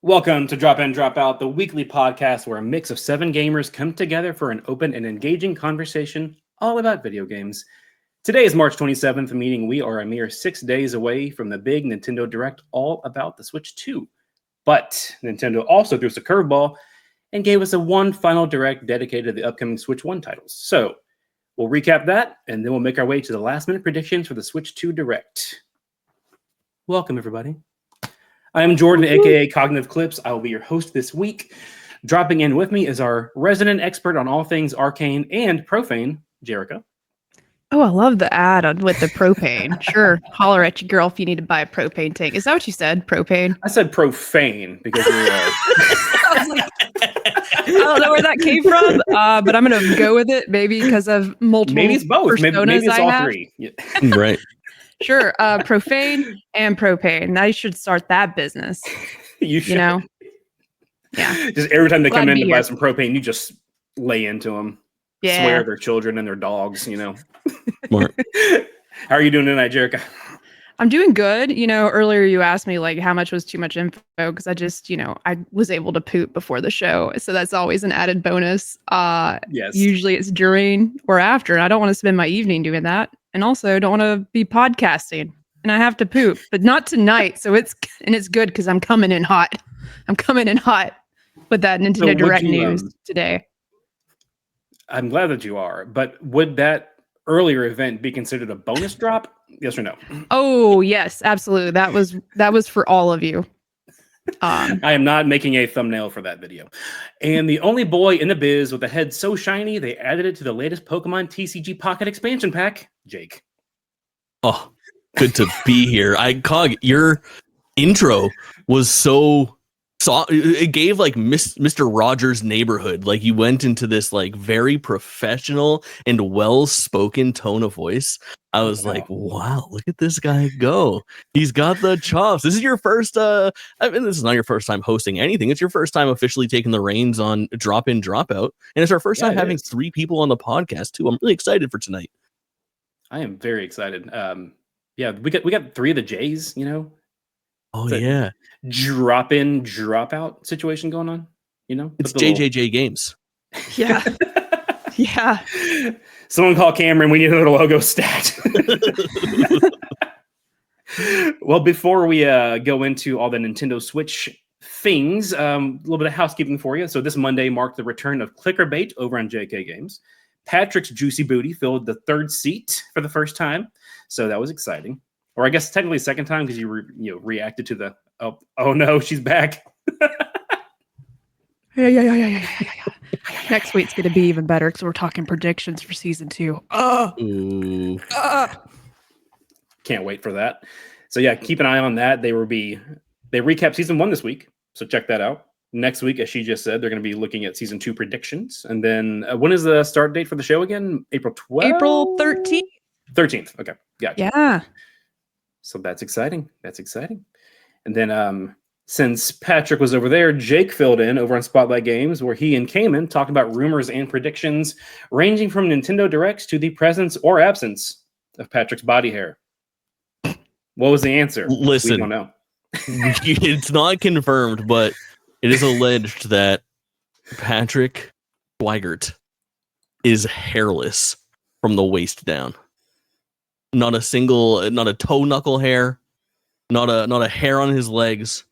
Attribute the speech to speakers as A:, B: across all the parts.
A: Welcome to Drop In, Drop Out, the weekly podcast where a mix of 7 gamers come together for an open and engaging conversation all about video games. Today is March 27th, meaning we are a mere 6 days away from the big Nintendo Direct all about the Switch 2. But Nintendo also threw us a curveball and gave us one final Direct dedicated to the upcoming Switch 1 titles. So we'll recap that, and then we'll make our way to the last-minute predictions for the Switch 2 Direct. Welcome, everybody. I am Jordan, aka Cognitive Clips. I will be your host this week. Dropping in with me is our resident expert on all things arcane and profane, Jerica.
B: Oh, I love the ad with the propane. Sure, holler at your girl if you need to buy a propane tank. Is that what you said? Propane?
A: I said profane because
B: I was like, I don't know where that came from, but I'm gonna go with it. Maybe because of multiple.
A: Maybe it's both. Maybe it's all three. Yeah.
C: Right.
B: Sure. Profane and propane. I should start that business.
A: You should.
B: You know? Yeah.
A: Just every time they come in to buy some propane, you just lay into them.
B: Yeah.
A: Swear their children and their dogs, you know.
C: Smart.
A: How are you doing tonight, Jerica?
B: I'm doing good. You know, earlier you asked me like how much was too much info because I just, I was able to poop before the show. So that's always an added bonus.
A: Yes.
B: Usually it's during or after, and I don't want to spend my evening doing that. And also don't want to be podcasting and I have to poop, but not tonight. So it's good because I'm coming in hot. I'm coming in hot with that Nintendo Direct news today.
A: I'm glad that you are, but would that earlier event be considered a bonus drop? Yes or no?
B: Oh, yes, absolutely. That was for all of you.
A: I am not making a thumbnail for that video. And the only boy in the biz with a head so shiny, they added it to the latest Pokemon TCG Pocket expansion pack, Jake.
C: Oh, good to be here. Cog, your intro was it gave like Mr. Rogers' Neighborhood. Like you went into this like very professional and well-spoken tone of voice. I was like, wow, look at this guy go. He's got the chops. This is your first this is not your first time hosting anything. It's your first time officially taking the reins on Drop In, Drop Out. And it's our first time having 3 people on the podcast too. I'm really excited for tonight.
A: I am very excited. We got 3 of the J's, you know.
C: Oh yeah.
A: Drop in, drop out situation going on, you know?
C: It's JJJ Games.
B: Yeah. Yeah.
A: Someone call Cameron. We need another logo stat. Well, before we go into all the Nintendo Switch things, a little bit of housekeeping for you. So this Monday marked the return of Clickerbait over on JK Games. Patrick's Juicy Booty filled the 3rd seat for the first time. So that was exciting. Or I guess technically second time because you reacted to the, oh no, she's back.
B: Yeah. Next week's going to be even better because we're talking predictions for season 2.
A: Can't wait for that. So yeah, keep an eye on that. They recap season 1 this week. So check that out. Next week, as she just said, they're going to be looking at season 2 predictions. And then when is the start date for the show again? April 12th?
B: April 13th.
A: 13th. Okay. Gotcha.
B: Yeah.
A: So that's exciting. And then since Patrick was over there, Jake filled in over on Spotlight Games, where he and Cayman talked about rumors and predictions ranging from Nintendo Directs to the presence or absence of Patrick's body hair. What was the answer?
C: Listen,
A: we don't know.
C: It's not confirmed, but it is alleged that Patrick Swigert is hairless from the waist down. Not a toe knuckle hair, not a hair on his legs,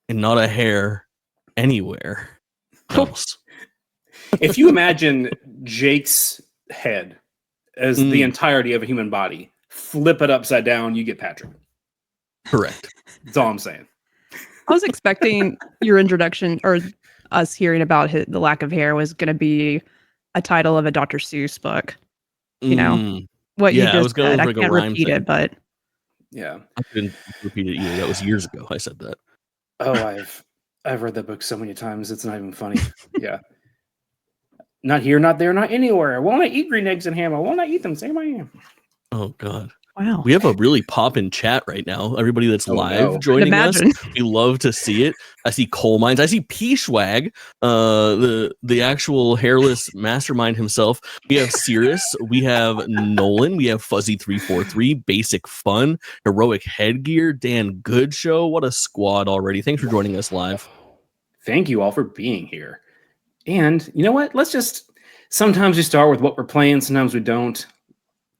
C: and not a hair anywhere else.
A: If you imagine Jake's head as the entirety of a human body, flip it upside down, you get Patrick.
C: Correct.
A: That's all I'm saying.
B: I was expecting your introduction or us hearing about the lack of hair was going to be a title of a Dr. Seuss book. You know what you just said. I can't repeat it, but
A: yeah,
C: I couldn't repeat it either. That was years ago. I said that.
A: Oh, I've read that book so many times. It's not even funny. Yeah. Not here, not there, not anywhere. Won't I eat green eggs and ham? I won't I eat them? Same I am.
C: Oh God.
B: Wow.
C: We have a really poppin' chat right now. Everybody that's live joining us. We love to see it. I see Coal Mines. I see P-Schwag, the actual hairless mastermind himself. We have Cirrus. We have Nolan. We have Fuzzy343. Basic Fun. Heroic Headgear. Dan Goodshow. What a squad already. Thanks for joining us live.
A: thank you all for being here. And you know what? Sometimes we start with what we're playing, sometimes we don't.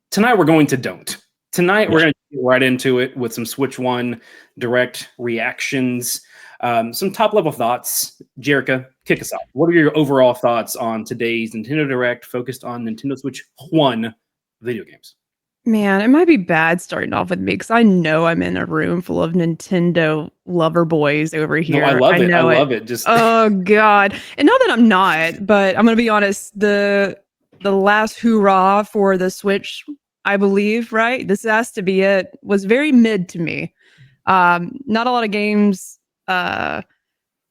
A: Tonight we're going to don't. Tonight we're going to get right into it with some Switch 1 direct reactions, some top level thoughts. Jerica, kick us off. What are your overall thoughts on today's Nintendo Direct focused on Nintendo Switch 1 video games?
B: Man, it might be bad starting off with me because I know I'm in a room full of Nintendo lover boys over here.
A: No, I love it. I love it.
B: Oh God. And not that I'm not, but I'm gonna be honest, the last hoorah for the Switch, I believe, right? This has to be it, was very mid to me. Not a lot of games,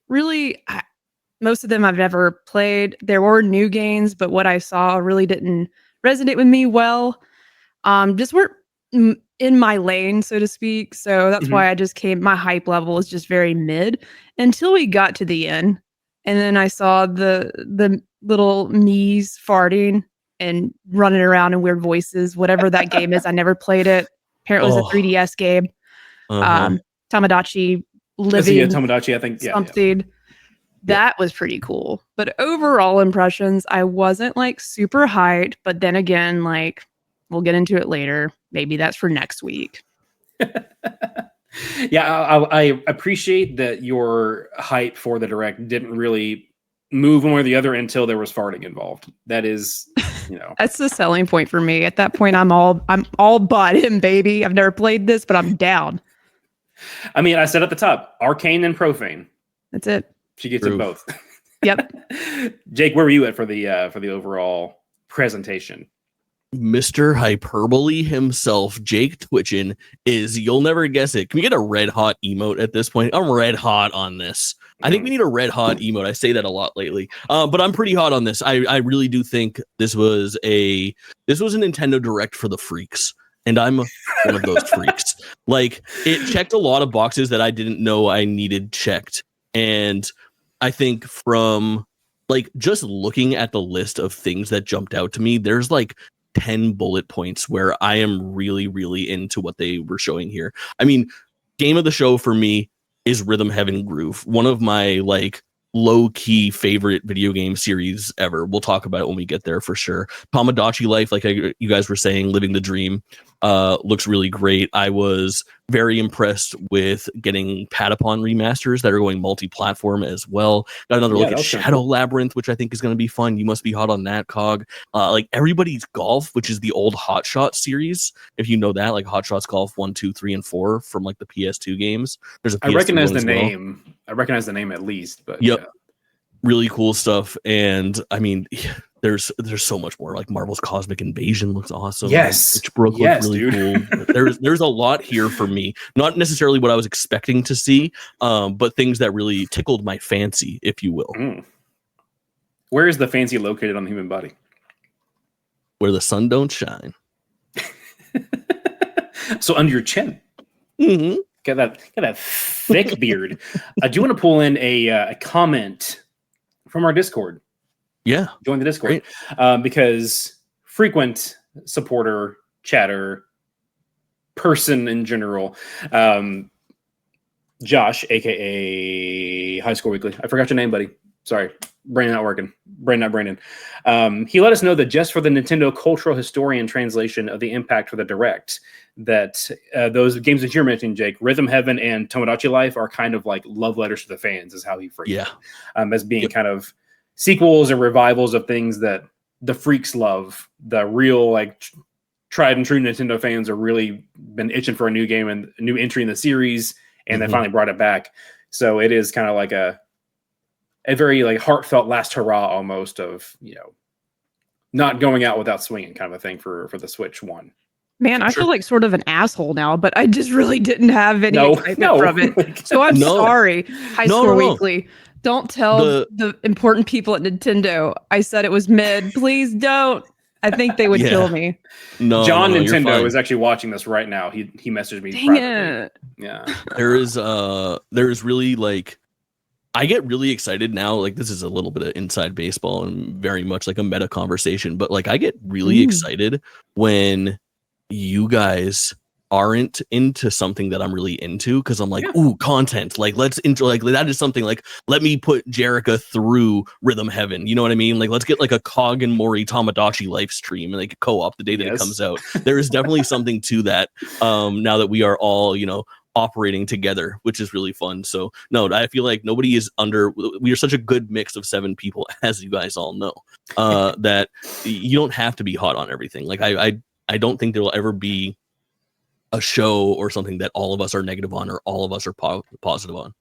B: really, most of them I've never played. There were new games, but what I saw really didn't resonate with me well. Just weren't in my lane, so to speak. So that's why my hype level is just very mid until we got to the end. And then I saw the little me's farting and running around in weird voices, whatever that game is. I never played it. Apparently it was a 3DS game. Tamagotchi living.
A: Yeah, Tamagotchi, I think.
B: Something. That was pretty cool. But overall impressions, I wasn't like super hyped. But then again, like, we'll get into it later. Maybe that's for next week.
A: Yeah, I appreciate that your hype for the Direct didn't really move one way or the other until there was farting involved. That is,
B: that's the selling point for me. At that point, I'm all bought in, baby. I've never played this, but I'm down.
A: I mean, I said at the top, arcane and profane.
B: That's it.
A: She gets it both.
B: Yep.
A: Jake, where were you at for the overall presentation?
C: Mr. Hyperbole himself, JakeTwitchin, is, you'll never guess it. Can we get a red hot emote at this point? I'm red hot on this. I think we need a red hot emote. I say that a lot lately, but I'm pretty hot on this. I really do think this was a Nintendo Direct for the freaks, and I'm one of those freaks. Like, it checked a lot of boxes that I didn't know I needed checked, and I think from like just looking at the list of things that jumped out to me, there's like 10 bullet points where I am really, really into what they were showing here. I mean, game of the show for me is Rhythm Heaven Groove, one of my like low-key favorite video game series ever. We'll talk about it when we get there for sure. Tamagotchi Life, like you guys were saying, living the dream, looks really great. I was very impressed with getting Patapon remasters that are going multi-platform as well. Got another look at Shadow Labyrinth, which I think is going to be fun. You must be hot on that, Cog. Like Everybody's Golf, which is the old Hot Shot series. If you know that, like Hot Shots Golf 1, 2, 3, and 4 from like the PS2 games. There's a PS3
A: I recognize the
C: well.
A: name. I recognize the name at least, but
C: yep. Yeah. Really cool stuff. And I mean, there's so much more. Like Marvel's Cosmic Invasion looks awesome.
A: Yes.
C: Witchbrook looks really cool. There's a lot here for me. Not necessarily what I was expecting to see, but things that really tickled my fancy, if you will.
A: Where is the fancy located on the human body?
C: Where the sun don't shine.
A: So under your chin.
C: Mm-hmm.
A: Got that thick beard. Do you want to pull in a comment from our Discord?
C: Yeah.
A: Join the Discord. Because frequent supporter, chatter, person in general, Josh, aka High Score Weekly. I forgot your name, buddy. Sorry. Brain not working. Brain not braining. He let us know that just for the Nintendo Cultural Historian translation of the impact for the Direct, that those games that you're mentioning, Jake, Rhythm Heaven and Tamagotchi Life, are kind of like love letters to the fans, is how he phrased it. As being kind of sequels or revivals of things that the freaks love. The real, like, tried and true Nintendo fans are really been itching for a new game and a new entry in the series, and they finally brought it back. So it is kind of like a very like heartfelt last hurrah almost of, not going out without swinging kind of a thing for the Switch 1.
B: Man, I feel like sort of an asshole now, but I just really didn't have any excitement from it. So I'm sorry, High Score Weekly. Don't tell the important people at Nintendo I said it was mid. Please don't. I think they would kill me.
C: No,
A: John Nintendo is actually watching this right now. He messaged me privately.
B: It.
A: Yeah.
C: There's really like, I get really excited now. Like, this is a little bit of inside baseball and very much like a meta conversation, but like I get really excited when you guys aren't into something that I'm really into, because I'm like,
A: Yeah.
C: ooh, content. Like, let's into like that is something like, let me put Jerica through Rhythm Heaven. You know what I mean? Like, let's get like a Cog and Mori Tamagotchi live stream and like co-op the day that it
A: Yes.
C: comes out. There is definitely something to that. Now that we are all, operating together, which is really fun. So no, I feel like nobody is we are such a good mix of 7 people, as you guys all know, that you don't have to be hot on everything. Like I don't think there will ever be a show or something that all of us are negative on or all of us are positive on.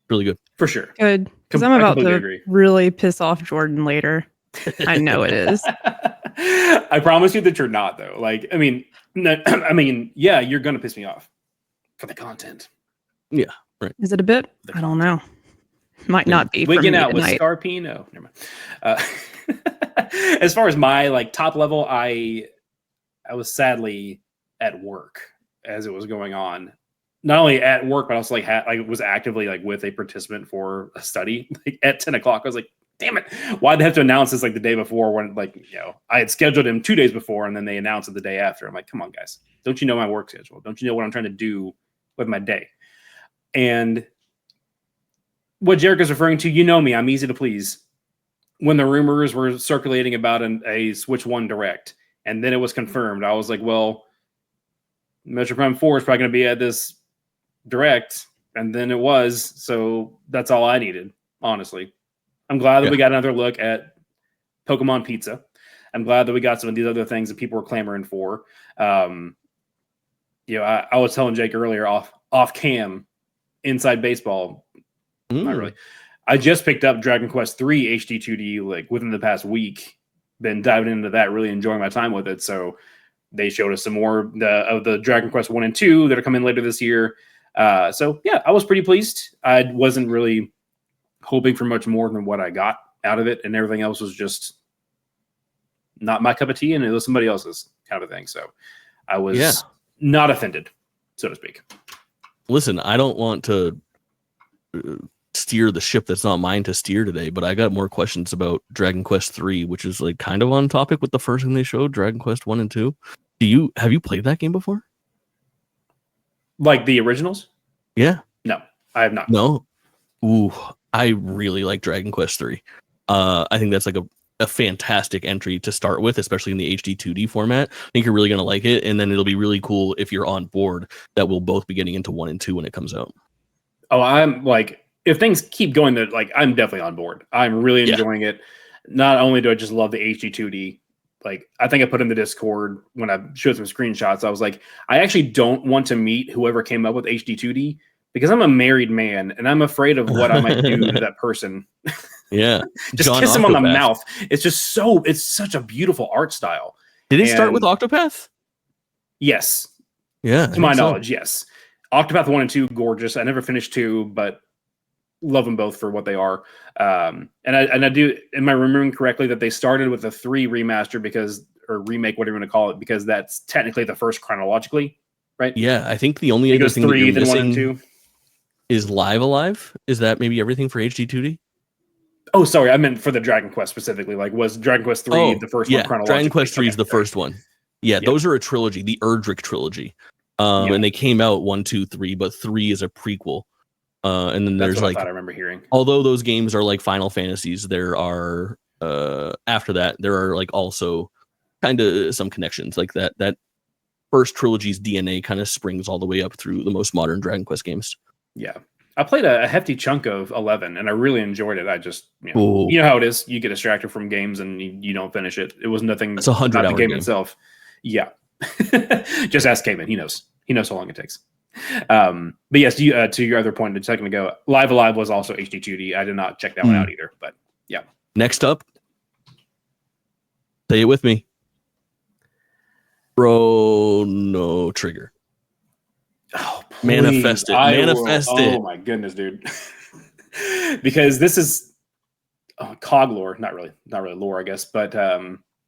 C: Really good.
A: For sure.
B: Good. Because I'm
A: I
B: about
A: completely
B: to
A: agree.
B: really piss off Jordan later. I know it is.
A: I promise you that you're not, though. Like, I mean, yeah, you're gonna piss me off for the content.
C: Yeah, right.
B: Is it a bit? I don't know. Might not be for me
A: Wigging out with
B: tonight.
A: Scarpino. Never mind. As far as my like top level, I was sadly at work as it was going on. Not only at work, but also like I was actively like with a participant for a study. Like at 10 o'clock, I was like, damn it, why'd they have to announce this like the day before when like, I had scheduled him 2 days before and then they announced it the day after. I'm like, come on, guys. Don't you know my work schedule? Don't you know what I'm trying to do with my day? And what Jerica's referring to, me, I'm easy to please. When the rumors were circulating about a Switch 1 Direct, and then it was confirmed, I was like, well, Metroid Prime 4 is probably going to be at this Direct, and then it was, so that's all I needed, honestly. I'm glad that we got another look at Pokemon Pizza. I'm glad that we got some of these other things that people were clamoring for. I was telling Jake earlier off cam, Inside Baseball, not really. I just picked up Dragon Quest 3 HD 2D like within the past week. Been diving into that, really enjoying my time with it. So they showed us some more of the Dragon Quest 1 and 2 that are coming later this year. So yeah, I was pretty pleased. I wasn't really hoping for much more than what I got out of it, and everything else was just not my cup of tea, and it was somebody else's kind of a thing. So I was not offended, so to speak.
C: Listen, I don't want to steer the ship that's not mine to steer today, but I got more questions about Dragon Quest 3, which is like kind of on topic with the first thing they showed, Dragon Quest 1 and 2. Have you played that game before?
A: Like the originals?
C: Yeah.
A: No, I have not.
C: No. Ooh, I really like Dragon Quest 3. I think that's like a fantastic entry to start with, especially in the HD 2D format. I think you're really going to like it, and then it'll be really cool if you're on board that we'll both be getting into 1 and 2 when it comes out. Oh,
A: I'm like, if things keep going, that like I'm definitely on board. I'm really enjoying it. Not only do I just love the HD 2D, like I think I put in the Discord when I showed some screenshots, I was like, I actually don't want to meet whoever came up with HD 2D because I'm a married man and I'm afraid of what I might do to that person.
C: Yeah.
A: Just
C: John
A: kiss him on the
C: Octopath.
A: mouth. It's such a beautiful art style.
C: Did it start with Octopath?
A: Yes.
C: Yeah.
A: To my knowledge, yes. Octopath 1 and 2, gorgeous. I never finished 2, but love them both for what they are. And I do, am I remembering correctly that they started with a 3 remaster or remake, whatever you want to call it, because that's technically the first chronologically, right?
C: Yeah, I think the only other thing
A: 3,
C: that
A: then 1 and
C: missing
A: 2
C: is Live Alive. Is that maybe everything for HD 2D?
A: Oh, sorry, I meant for the Dragon Quest specifically. Like, was Dragon Quest 3 the first one chronologically?
C: Dragon Quest 3 is the first one. Yeah, those are a trilogy, the Erdrick trilogy. And they came out 1, 2, 3, but 3 is a prequel. And then there's like,
A: I remember hearing.
C: Although those games are like Final Fantasies, there are after that there are like also kind of some connections like that first trilogy's DNA kind of springs all the way up through the most modern Dragon Quest games.
A: Yeah. I played a hefty chunk of 11 and I really enjoyed it. I just, you know how it is. You get distracted from games and you don't finish it. It was nothing
C: it's 100
A: about the game
C: game
A: itself. Yeah. Just ask Cayman. He knows how long it takes. But yes, to your other point a second ago, Live Alive was also HD 2D. I did not check that one out either, but yeah.
C: Next up, say it with me. Chrono Trigger.
A: Oh,
C: manifest it.
A: Oh my goodness, dude. Because this is COG lore, not really lore, I guess, but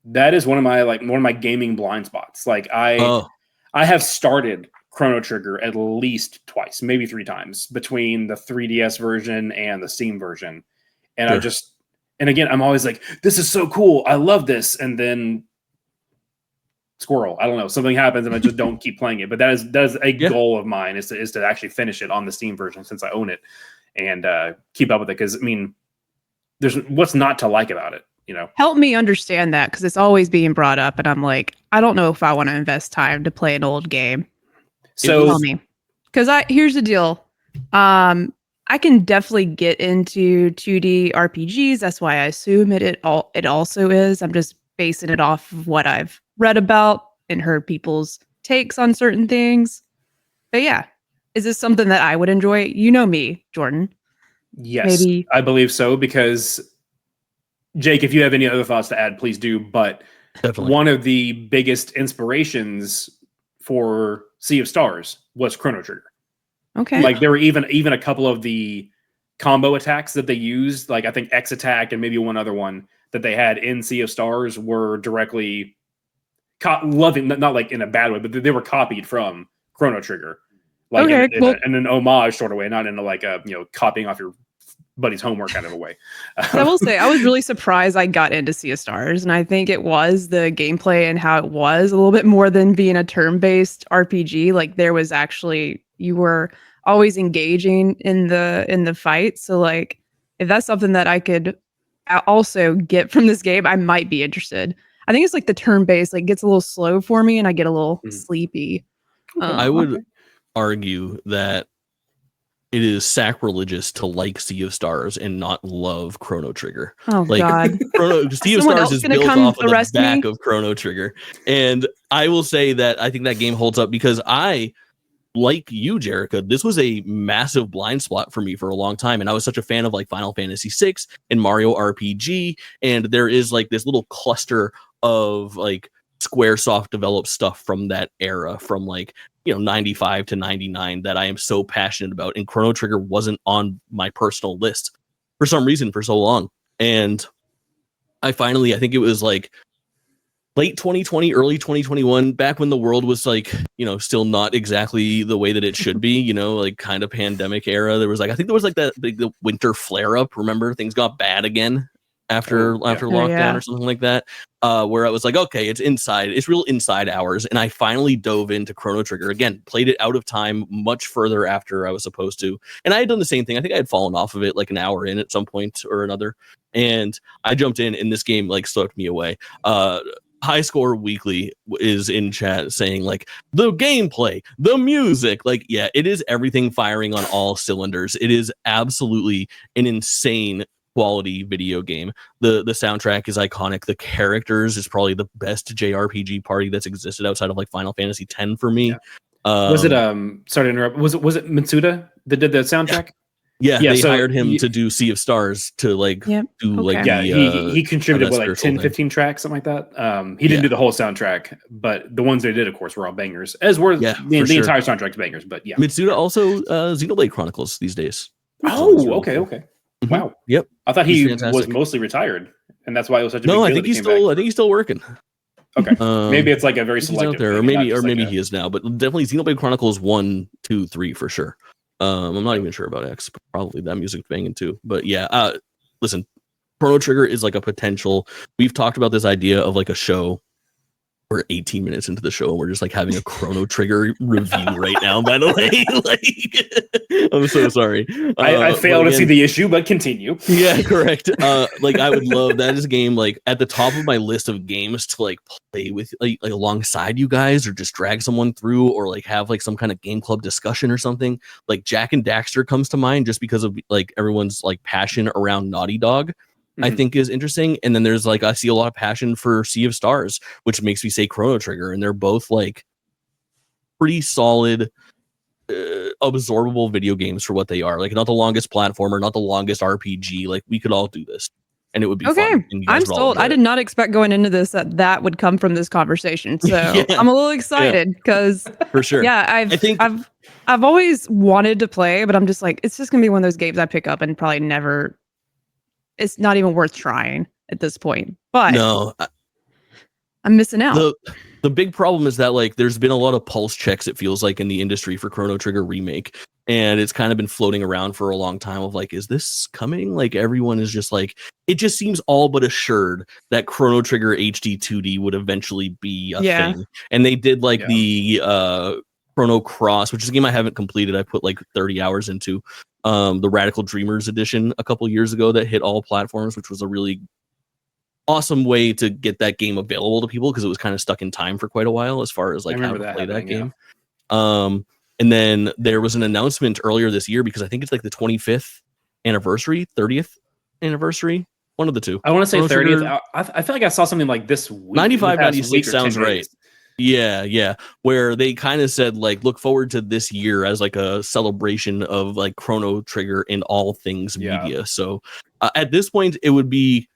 A: that is one of my gaming blind spots. Like I have started Chrono Trigger at least twice, maybe 3 times between the 3DS version and the Steam version. And and again, I'm always like, this is so cool. I love this. And then squirrel. I don't know. Something happens and I just don't keep playing it. But that is a goal of mine is to actually finish it on the Steam version since I own it and keep up with it. Because I mean, there's what's not to like about it, you know?
B: Help me understand that because it's always being brought up, and I'm like, I don't know if I want to invest time to play an old game.
A: So
B: Tell me, because here's the deal. I can definitely get into 2D RPGs. That's why I assume it also is. I'm just basing it off of what I've read about and heard people's takes on certain things. But yeah, is this something that I would enjoy? You know me, Jordan.
A: yes,
B: Maybe.
A: I believe so because Jake, if you have any other thoughts to add, please do. But
C: Definitely.
A: one of the biggest inspirations for Sea of Stars was Chrono Trigger.
B: Okay.
A: Like there were even a couple of the combo attacks that they used, like I think X attack and maybe one other one that they had in Sea of Stars were directly loving, not like in a bad way, but they were copied from Chrono Trigger, like
B: Okay,
A: in an homage sort of way, not in a like a copying off your buddy's homework kind of a way.
B: I will say I was really surprised I got into Sea of Stars, and I think it was the gameplay and how it was a little bit more than being a turn-based RPG. Like there was actually, you were always engaging in the fight. So like if that's something that I could also get from this game, I might be interested. I think it's like the turn-based like gets a little slow for me and I get a little sleepy.
C: I would argue that it is sacrilegious to like Sea of Stars and not love Chrono Trigger.
B: Oh
C: like,
B: God.
C: Sea of Stars is built off of the back of Chrono Trigger. And I will say that I think that game holds up because I, like you, Jerica, this was a massive blind spot for me for a long time. And I was such a fan of like Final Fantasy VI and Mario RPG. And there is like this little cluster of like Squaresoft developed stuff from that era, from like 95 to 99, that I am so passionate about, and Chrono Trigger wasn't on my personal list for some reason for so long. And I think it was like late 2020, early 2021, back when the world was like, still not exactly the way that it should be, like kind of pandemic era. There was like, I think there was like that big winter flare up. Remember, things got bad again after lockdown or something like that, where I was like, okay, it's real inside hours. And I finally dove into Chrono Trigger again, played it out of time much further after I was supposed to. And I had done the same thing. I think I had fallen off of it like an hour in at some point or another. And I jumped in and this game like swept me away. High Score Weekly is in chat saying like the gameplay, the music, like, yeah, it is everything firing on all cylinders. It is absolutely an insane quality video game. The soundtrack is iconic. The characters is probably the best JRPG party that's existed outside of like Final Fantasy X for me.
A: Yeah. Was it sorry to interrupt, was it Mitsuda that did the soundtrack?
C: Yeah, they hired him to do Sea of Stars to like do like
A: he contributed with like 10 15 tracks, something like that. He didn't do the whole soundtrack, but the ones they did of course were all bangers, as were the entire soundtrack's bangers. But yeah,
C: Mitsuda also Xenoblade Chronicles these days.
A: Oh, okay.
C: Mm-hmm.
A: Wow.
C: Yep.
A: I thought he was mostly retired, and that's why it was such a big deal.
C: I think he's still working.
A: Okay. Maybe it's like a very selective
C: out there, or maybe he is now, but definitely Xenoblade Chronicles 1, 2, 3 for sure. I'm not even sure about X. Probably that music's banging too. But yeah, listen, Chrono Trigger is like a potential. We've talked about this idea of like a show. We're 18 minutes into the show and we're just like having a Chrono Trigger review right now, by the way. Like, I'm so sorry.
A: I fail to see the issue, but continue.
C: Yeah, correct. Like I would love that as a game, like at the top of my list of games to like play with like alongside you guys, or just drag someone through, or like have like some kind of game club discussion or something. Like Jack and Daxter comes to mind just because of like everyone's like passion around Naughty Dog. I think is interesting. And then there's like, I see a lot of passion for Sea of Stars, which makes me say Chrono Trigger. And they're both like pretty solid, absorbable video games for what they are. Like not the longest platformer, not the longest RPG. Like we could all do this and it would be fun.
B: I'm sold. I did not expect going into this that would come from this conversation. So I'm a little excited because
C: for sure.
B: Yeah, I've always wanted to play, but I'm just like, it's just gonna be one of those games I pick up and probably never. It's not even worth trying at this point. But no, I'm missing out.
C: The big problem is that like there's been a lot of pulse checks, it feels like, in the industry for Chrono Trigger remake. and it's kind of been floating around for a long time of like, is this coming? Like everyone is just like, it just seems all but assured that Chrono Trigger HD 2D would eventually be a thing. And they did like the Chrono Cross, which is a game I haven't completed. I put like 30 hours into the Radical Dreamers edition a couple years ago that hit all platforms, which was a really awesome way to get that game available to people because it was kind of stuck in time for quite a while as far as like how to play that game. And then there was an announcement earlier this year because I think it's like the 25th anniversary, 30th anniversary, one of the two.
A: I want to say 30th. I feel like I saw something like this week.
C: 95, 96 sounds right. Yeah. Where they kind of said like, look forward to this year as like a celebration of like Chrono Trigger in all things media. So at this point, it would be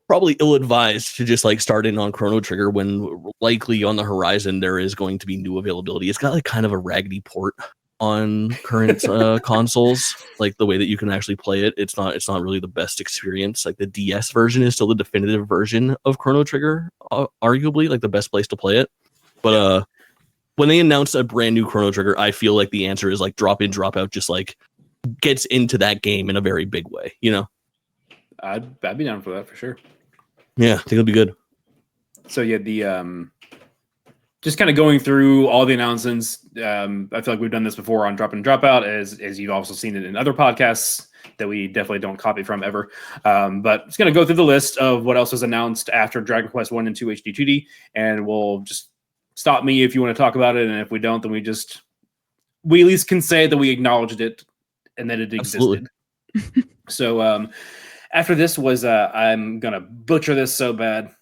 C: probably ill-advised to just like start in on Chrono Trigger when likely on the horizon there is going to be new availability. It's got like kind of a raggedy port on current consoles, like the way that you can actually play it. It's not really the best experience. Like the DS version is still the definitive version of Chrono Trigger, arguably like the best place to play it. But when they announce a brand new Chrono Trigger, I feel like the answer is like drop in, drop out, just like gets into that game in a very big way, you know?
A: I'd be down for that for sure.
C: Yeah, I think it'll be good.
A: So yeah, the just kind of going through all the announcements. I feel like we've done this before on Drop In Drop Out, as you've also seen it in other podcasts that we definitely don't copy from ever. But just going to go through the list of what else was announced after Dragon Quest 1 and 2 HD 2D, and we'll just stop me if you want to talk about it, and if we don't, then we at least can say that we acknowledged it and that it existed. So after this was, I'm going to butcher this so bad,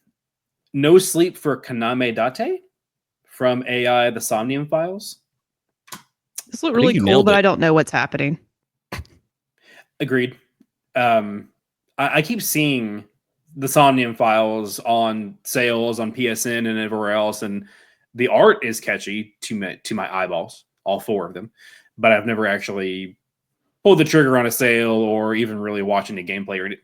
A: No Sleep for Kaname Date from AI, the Somnium Files.
B: This looked really cool, but I don't know what's happening.
A: Agreed. I keep seeing the Somnium Files on sales on PSN and everywhere else, and the art is catchy to my eyeballs, all four of them, but I've never actually pulled the trigger on a sale or even really watching the gameplay or anything.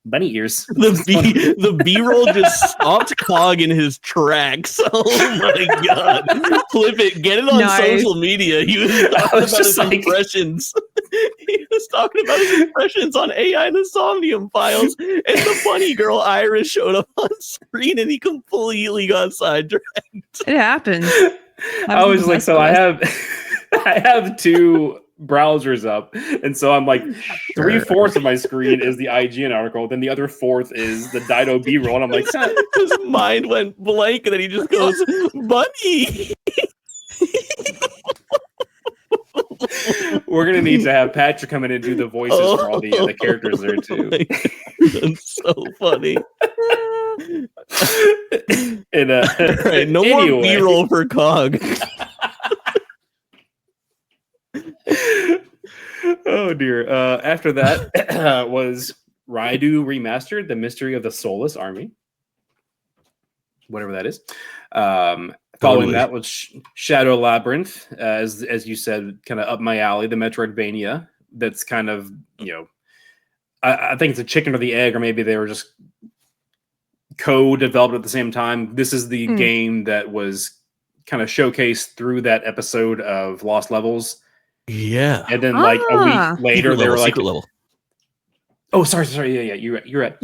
A: Bunny ears.
C: The B-roll just stopped Cog in his tracks. Oh my god! Clip it, get it on social media. He was talking about his impressions. He was talking about his impressions on AI and the Somnium Files, and the bunny girl Iris showed up on screen, and he completely got sidetracked.
B: It happened.
A: I was like, so I have two browsers up, and so I'm like 3/4 of my screen is the IGN article, then the other fourth is the Dido B-roll, and I'm like,
C: his mind went blank, and then he just goes, "Bunny."
A: We're gonna need to have Patrick come in and do the voices for all the characters there too.
C: That's so funny.
A: And
C: right, no more B-roll for Cog.
A: Oh dear. After that was Raidu Remastered, The Mystery of the Soulless Army. Whatever that is. Following that was Shadow Labyrinth, as you said, kind of up my alley, the Metroidvania. That's kind of, I think it's a chicken or the egg, or maybe they were just co-developed at the same time. This is the game that was kind of showcased through that episode of Lost Levels.
C: Yeah.
A: And then like a week later, they were like,
C: level.
A: Oh, sorry. Yeah, you're right.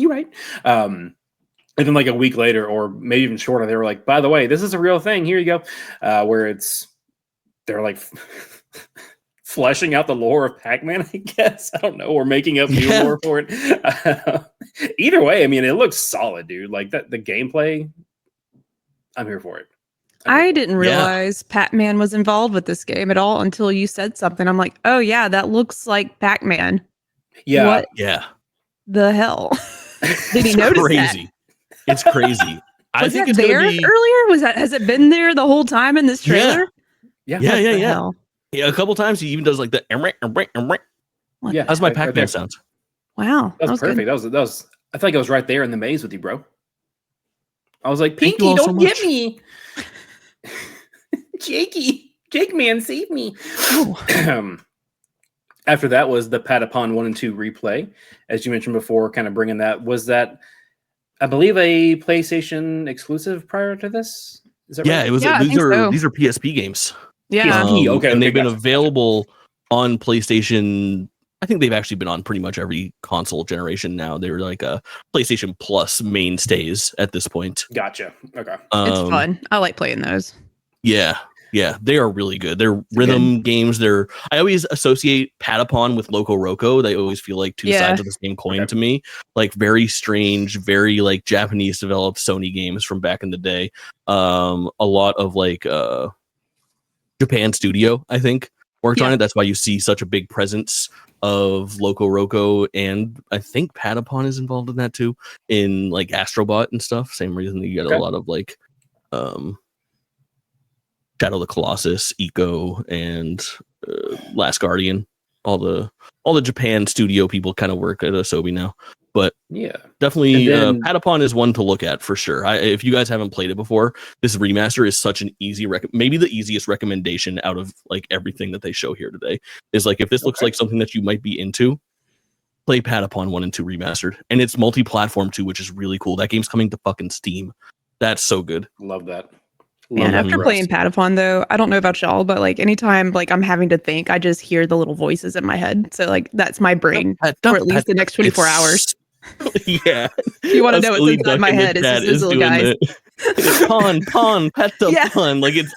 A: And then like a week later, or maybe even shorter, they were like, by the way, this is a real thing. Here you go. Where they're like fleshing out the lore of Pac-Man, I guess. I don't know. Or making up new lore for it. Either way, I mean, it looks solid, dude. Like the gameplay, I'm here for it.
B: I didn't realize Pac-Man was involved with this game at all until you said something. I'm like, oh yeah, that looks like Pac-Man.
A: Yeah.
B: What the hell? Did he notice
C: crazy.
B: That?
C: It's crazy.
B: I think it's there earlier. Has it been there the whole time in this trailer?
C: Yeah. Yeah, a couple times he even does like the how's my Pac-Man sounds?
B: Wow.
A: That was perfect. That was I feel like I was right there in the maze with you, bro. I was like, Pinky, don't get me. Jake man, save me. After that was the Patapon 1 and 2 replay. As you mentioned before, kind of bringing that. Was that, I believe, a PlayStation exclusive prior to this? Is that right?
C: It was. These are PSP games.
B: Yeah.
C: And they've been
A: gotcha.
C: available on PlayStation. I think they've actually been on pretty much every console generation now. They were like a PlayStation Plus mainstays at this point.
A: Gotcha. Okay.
B: It's fun. I like playing those.
C: Yeah, they are really good. They're rhythm games. I always associate Patapon with Loco Roco. They always feel like two sides of the same coin to me. Like very strange, very like Japanese developed Sony games from back in the day. A lot of like Japan Studio, I think, worked on it. That's why you see such a big presence of Loco Roco, and I think Patapon is involved in that too, in like Astrobot and stuff. Same reason that you get a lot of like Shadow of the Colossus, Eco, and Last Guardian. All the Japan studio people kind of work at Asobi now. But
A: yeah,
C: definitely Patapon is one to look at for sure. If you guys haven't played it before, this remaster is such an easy maybe the easiest recommendation out of like everything that they show here today. Is like, if this looks like something that you might be into, play Patapon 1 and 2 remastered. And it's multi-platform too, which is really cool. That game's coming to fucking Steam. That's so good.
A: Love that.
B: Man, after playing Patapon though, I don't know about y'all, but like anytime like I'm having to think, I just hear the little voices in my head. So like that's my brain for at least the next 24 hours.
C: Yeah.
B: If you want to know what's inside my head, it's just those little guys.
C: Pon, Patapon. Like it's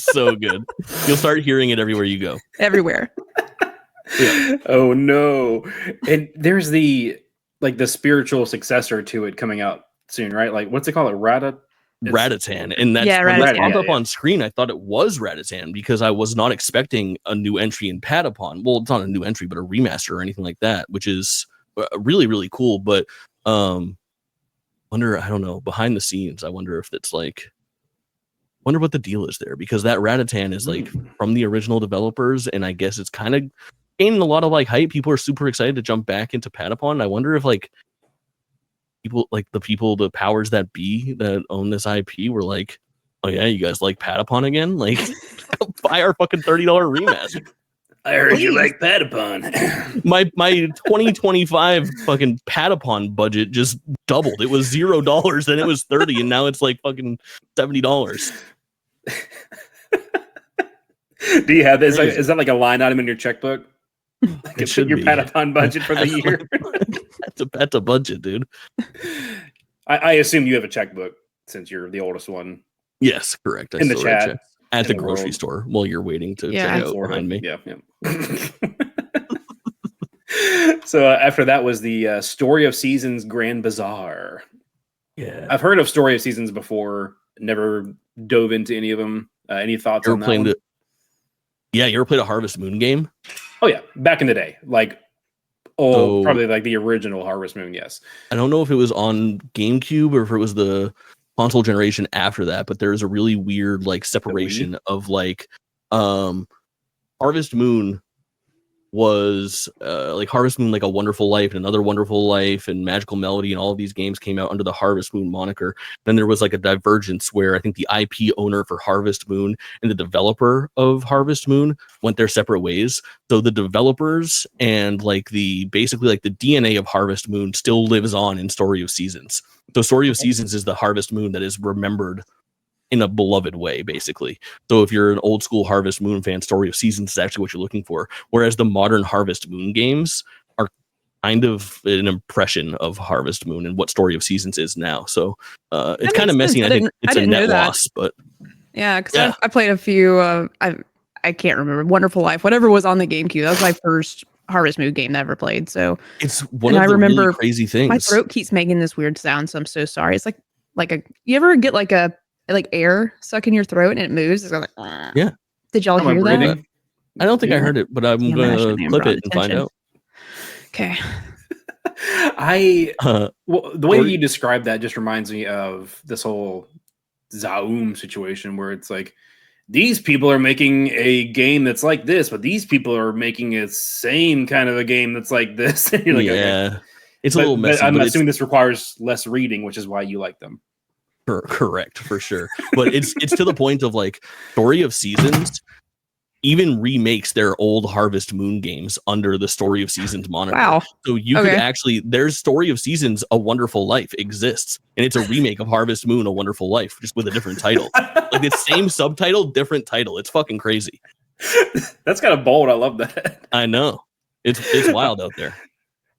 C: so good. You'll start hearing it everywhere you go.
B: Everywhere.
A: Yeah. Oh no. And there's the spiritual successor to it coming out soon, right? Like what's it called?
C: Ratatan, and that's when it popped up on screen. I thought it was Ratatan because I was not expecting a new entry in Patapon. Well, it's not a new entry, but a remaster or anything like that, which is really, really cool. But I don't know, behind the scenes, I wonder if it's like, wonder what the deal is there, because that Ratatan is like from the original developers, and I guess it's kind of gaining a lot of like hype. People are super excited to jump back into Patapon. I wonder if like the powers that be that own this IP were like, oh yeah, you guys like Patapon again? Like, buy our fucking $30 remaster.
A: I heard you like Patapon.
C: my 2025 fucking Patapon budget just doubled. It was $0, then it was 30, and now it's like fucking $70.
A: Do you have this? Is that like a line item in your checkbook? Like
C: it should
A: your
C: be.
A: Patapon budget for the year.
C: That's a budget, dude.
A: I assume you have a checkbook since you're the oldest one.
C: Yes, correct.
A: In the chat.
C: At the grocery store while you're waiting to check out behind me.
A: Yeah. So after that was the Story of Seasons Grand Bazaar.
C: Yeah.
A: I've heard of Story of Seasons before. Never dove into any of them. Any thoughts on that one?
C: Yeah, you ever played a Harvest Moon game?
A: Oh yeah, back in the day. Probably like the original Harvest Moon, yes.
C: I don't know if it was on GameCube or if it was the console generation after that, but there's a really weird like separation of like Harvest Moon was like Harvest Moon, like A Wonderful Life and Another Wonderful Life and Magical Melody, and all of these games came out under the Harvest Moon moniker. Then there was like a divergence where I think the IP owner for Harvest Moon and the developer of Harvest Moon went their separate ways. So the developers and like basically like the DNA of Harvest Moon still lives on in Story of Seasons. So Story of Seasons is the Harvest Moon that is remembered in a beloved way, basically. So if you're an old school Harvest Moon fan, Story of Seasons is actually what you're looking for. Whereas the modern Harvest Moon games are kind of an impression of Harvest Moon and what Story of Seasons is now. So it's kind of messy. And I think it's a net loss, but
B: yeah, because I played a few. I can't remember. Wonderful Life, whatever was on the GameCube. That was my first Harvest Moon game that I ever played. So
C: it's one of the really crazy things.
B: My throat keeps making this weird sound, so I'm so sorry. It's like you ever get like air stuck in your throat and it moves? It's like,
C: yeah.
B: Did y'all hear that?
C: I don't think I heard it, but I'm going to clip it and find out.
B: Okay.
A: The way you describe that just reminds me of this whole Zaum situation where it's like, these people are making a game that's like this, but these people are making a same kind of a game that's like this. And you're like, okay.
C: It's a little messy.
A: I'm assuming this requires less reading, which is why you like them.
C: Correct, for sure. But it's to the point of like Story of Seasons even remakes their old Harvest Moon games under the Story of Seasons moniker.
B: Wow.
C: So you could actually, there's Story of Seasons, A Wonderful Life exists, and it's a remake of Harvest Moon, A Wonderful Life, just with a different title. Like the same subtitle, different title. It's fucking crazy.
A: That's kind of bold. I love that.
C: I know. It's wild out there.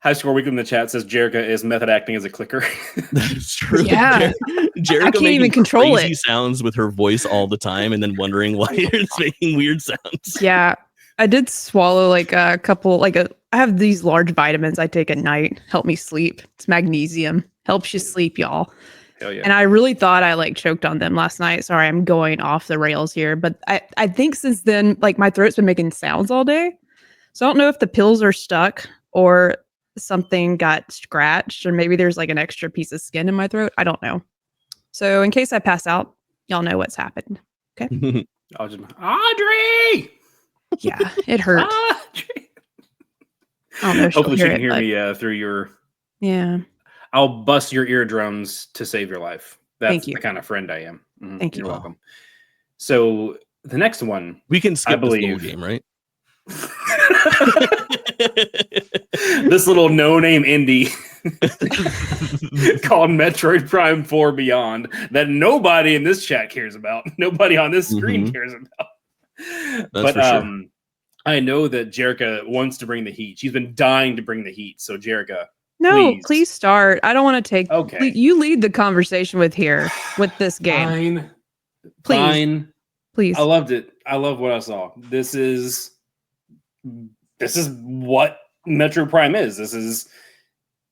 A: High Score Week in the chat says Jerica is method acting as a clicker.
C: That's true.
B: Yeah.
C: Jerica
B: I can't even control
C: crazy
B: it.
C: sounds with her voice all the time, and then wondering why it's making weird sounds.
B: Yeah. I did swallow like a couple, I have these large vitamins I take at night, help me sleep. It's magnesium, helps you sleep, y'all.
A: Hell yeah.
B: And I really thought I like choked on them last night. Sorry, I'm going off the rails here. But I think since then, like my throat's been making sounds all day. So I don't know if the pills are stuck or something got scratched, or maybe there's like an extra piece of skin in my throat. I don't know. So in case I pass out, y'all know what's happened. Okay.
A: Audrey!
B: Yeah, it hurt.
A: Audrey!
B: I don't know if she'll
A: Hopefully she
B: hear
A: can
B: it,
A: hear
B: but
A: me through your...
B: yeah.
A: I'll bust your eardrums to save your life. That's
B: Thank you.
A: the kind of friend I am. Mhm.
B: Thank you.
A: You're welcome. So the next one,
C: We can skip this
A: believe.
C: little game, right?
A: This little no-name indie called Metroid Prime 4 Beyond that nobody in this chat cares about. Nobody on this screen cares about.
C: That's for sure.
A: I know that Jerica wants to bring the heat. She's been dying to bring the heat. So Jerica,
B: No, please start. I don't want to take.
A: Okay.
B: You lead the conversation with this game.
A: Fine.
B: Please.
A: Fine.
B: Please.
A: I loved it. I love what I saw. This is what Metroid Prime is. This is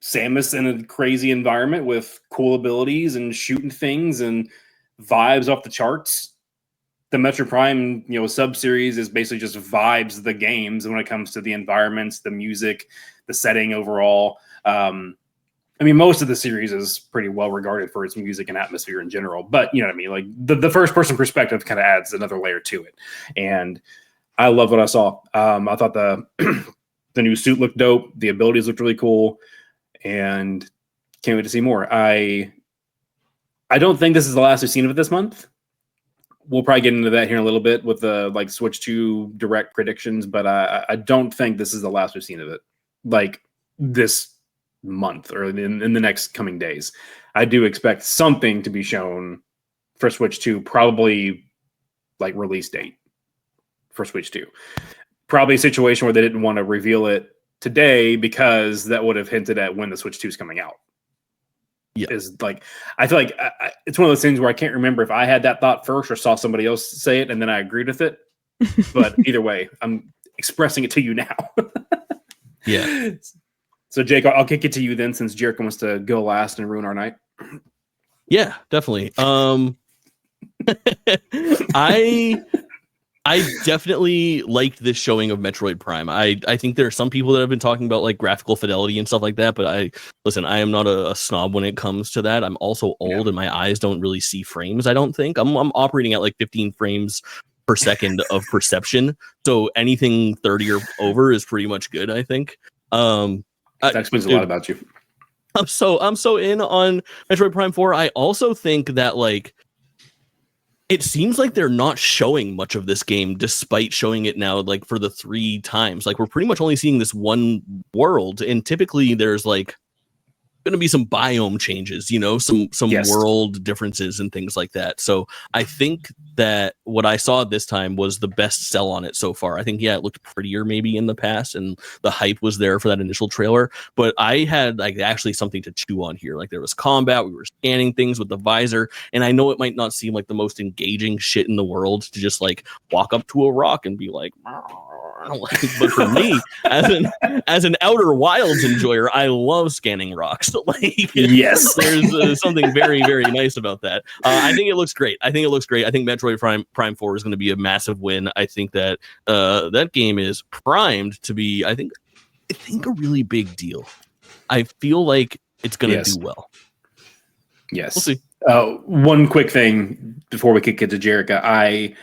A: Samus in a crazy environment with cool abilities and shooting things and vibes off the charts. The Metroid Prime, sub-series is basically just vibes the games when it comes to the environments, the music, the setting overall. Most of the series is pretty well regarded for its music and atmosphere in general, but you know what I mean? Like the first person perspective kind of adds another layer to it. And I love what I saw. I thought the new suit looked dope. The abilities looked really cool, and can't wait to see more. I don't think this is the last we've seen of it this month. We'll probably get into that here in a little bit with the Switch 2 direct predictions, but I don't think this is the last we've seen of it. Like this month or in the next coming days. I do expect something to be shown for Switch 2, probably like release date for Switch 2. Probably a situation where they didn't want to reveal it today because that would have hinted at when the Switch 2 is coming out.
C: Yeah.
A: I feel like it's one of those things where I can't remember if I had that thought first or saw somebody else say it and then I agreed with it. But either way, I'm expressing it to you now.
C: Yeah.
A: So Jake, I'll kick it to you then, since Jerica wants to go last and ruin our night.
C: Yeah, definitely. I definitely liked this showing of Metroid Prime. I think there are some people that have been talking about like graphical fidelity and stuff like that, but I am not a snob when it comes to that. I'm also old and my eyes don't really see frames. I don't think I'm operating at like 15 frames per second of perception. So anything 30 or over is pretty much good, I think.
A: That explains a lot about you.
C: I'm so in on Metroid Prime 4. I also think that like it seems like they're not showing much of this game despite showing it now like for the 3 times. Like we're pretty much only seeing this one world, and typically there's like going to be some biome changes, some
A: Yes.
C: world differences and things like that. So I think that what I saw this time was the best sell on it so far. I think, it looked prettier maybe in the past and the hype was there for that initial trailer, but I had like actually something to chew on here. Like there was combat, we were scanning things with the visor, and I know it might not seem like the most engaging shit in the world to just like walk up to a rock and be like, but for me as an Outer Wilds enjoyer, I love scanning rocks. Like
A: Yes.
C: there's something very, very nice about that. I think it looks great. I think Metroid Prime 4 is going to be a massive win. I think that that game is primed to be, I think a really big deal. I feel like it's going to do well.
A: Yes.
C: We'll see.
A: One quick thing before we kick it to Jerica. I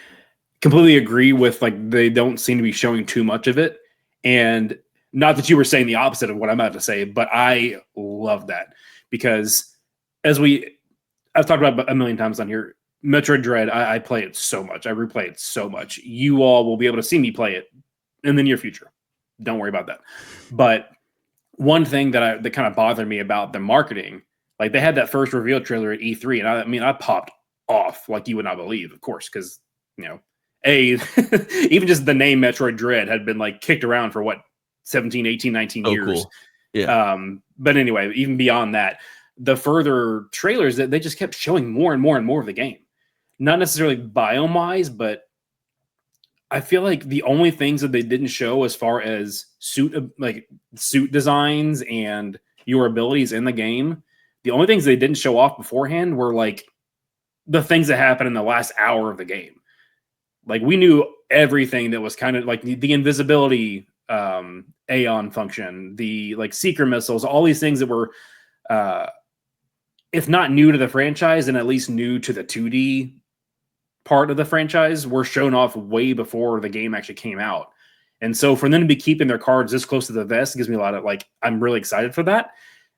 A: completely agree with like they don't seem to be showing too much of it, and not that you were saying the opposite of what I'm about to say, but I love that because I've talked about a million times on here, Metroid Dread, I play it so much. I replay it so much. You all will be able to see me play it in the near future. Don't worry about that. But one thing that kind of bothered me about the marketing, like they had that first reveal trailer at E3, and I mean, I popped off like you would not believe, of course, because, you know, even just the name Metroid Dread had been like kicked around for what, 17, 18, 19 years.
C: Cool. Yeah.
A: But anyway, even beyond that, the further trailers that they just kept showing more and more and more of the game. Not necessarily biome-wise, but I feel like the only things that they didn't show as far as suit designs and your abilities in the game, the only things they didn't show off beforehand were like the things that happened in the last hour of the game. Like we knew everything that was kind of like the invisibility Aeon function, the like seeker missiles, all these things that were if not new to the franchise, and at least new to the 2D part of the franchise, were shown off way before the game actually came out. And so for them to be keeping their cards this close to the vest gives me a lot of like, I'm really excited for that.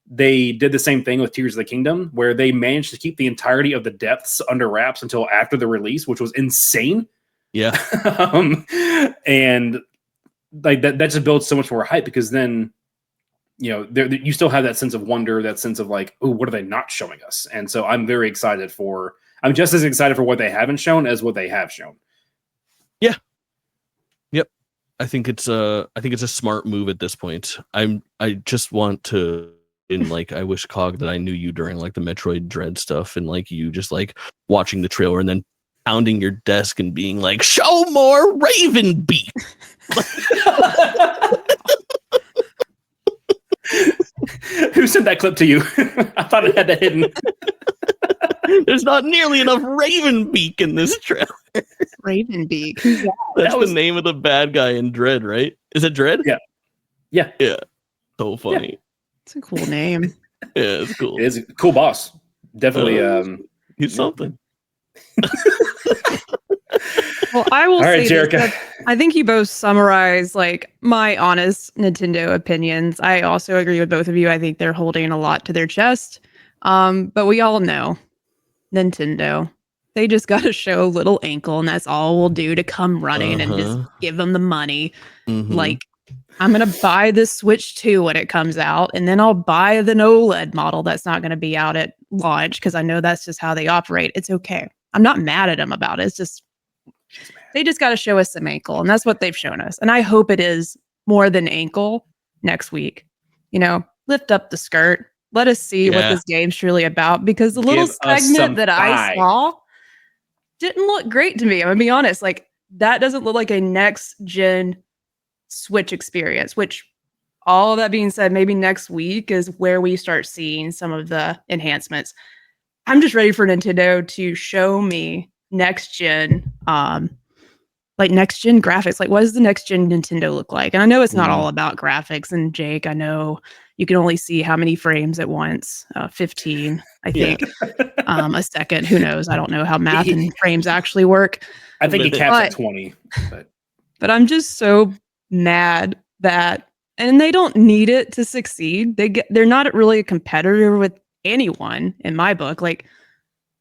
A: They did the same thing with Tears of the Kingdom, where they managed to keep the entirety of the depths under wraps until after the release, which was insane.
C: Yeah.
A: And like that just builds so much more hype, because then, you know, you still have that sense of wonder, that sense of like, oh, what are they not showing us? And so I'm very excited I'm just as excited for what they haven't shown as what they have shown.
C: Yeah. Yep. I think it's a smart move at this point. I just want to, I wish Cog that I knew you during like the Metroid Dread stuff, and like you just like watching the trailer and then pounding your desk and being like, show more Raven Beak.
A: Who sent that clip to you? I thought it had that hidden.
C: There's not nearly enough Ravenbeak in this trailer.
B: Ravenbeak. Who's that?
C: That's the name of the bad guy in Dread, right? Is it Dread?
A: Yeah. Yeah.
C: Yeah. So funny.
B: Yeah. It's a cool name.
C: Yeah, it's cool.
A: It is a cool boss. Definitely.
C: He's something.
B: Well, I will say
A: Jerica.
B: this, I think you both summarize like my honest Nintendo opinions. I also agree with both of you. I think they're holding a lot to their chest. But we all know Nintendo. They just got to show little ankle, and that's all we'll do to come running and just give them the money.
C: Mm-hmm.
B: Like, I'm going to buy the Switch 2 when it comes out, and then I'll buy the OLED model that's not going to be out at launch, because I know that's just how they operate. It's okay. I'm not mad at them about it. It's just, they just got to show us some ankle, and that's what they've shown us. And I hope it is more than ankle next week. You know, lift up the skirt. Let us see what this game's truly about, because the little segment that I saw didn't look great to me. I'm going to be honest. Like, that doesn't look like a next gen Switch experience, which, all of that being said, maybe next week is where we start seeing some of the enhancements. I'm just ready for Nintendo to show me next gen, like next gen graphics. Like, what does the next gen Nintendo look like? And I know it's not all about graphics. And Jake, I know you can only see how many frames at once, 15, I think, a second. Who knows? I don't know how math and frames actually work.
A: I think he caps at 20.
B: But I'm just so mad that, and they don't need it to succeed. They're not really a competitor with anyone in my book. Like,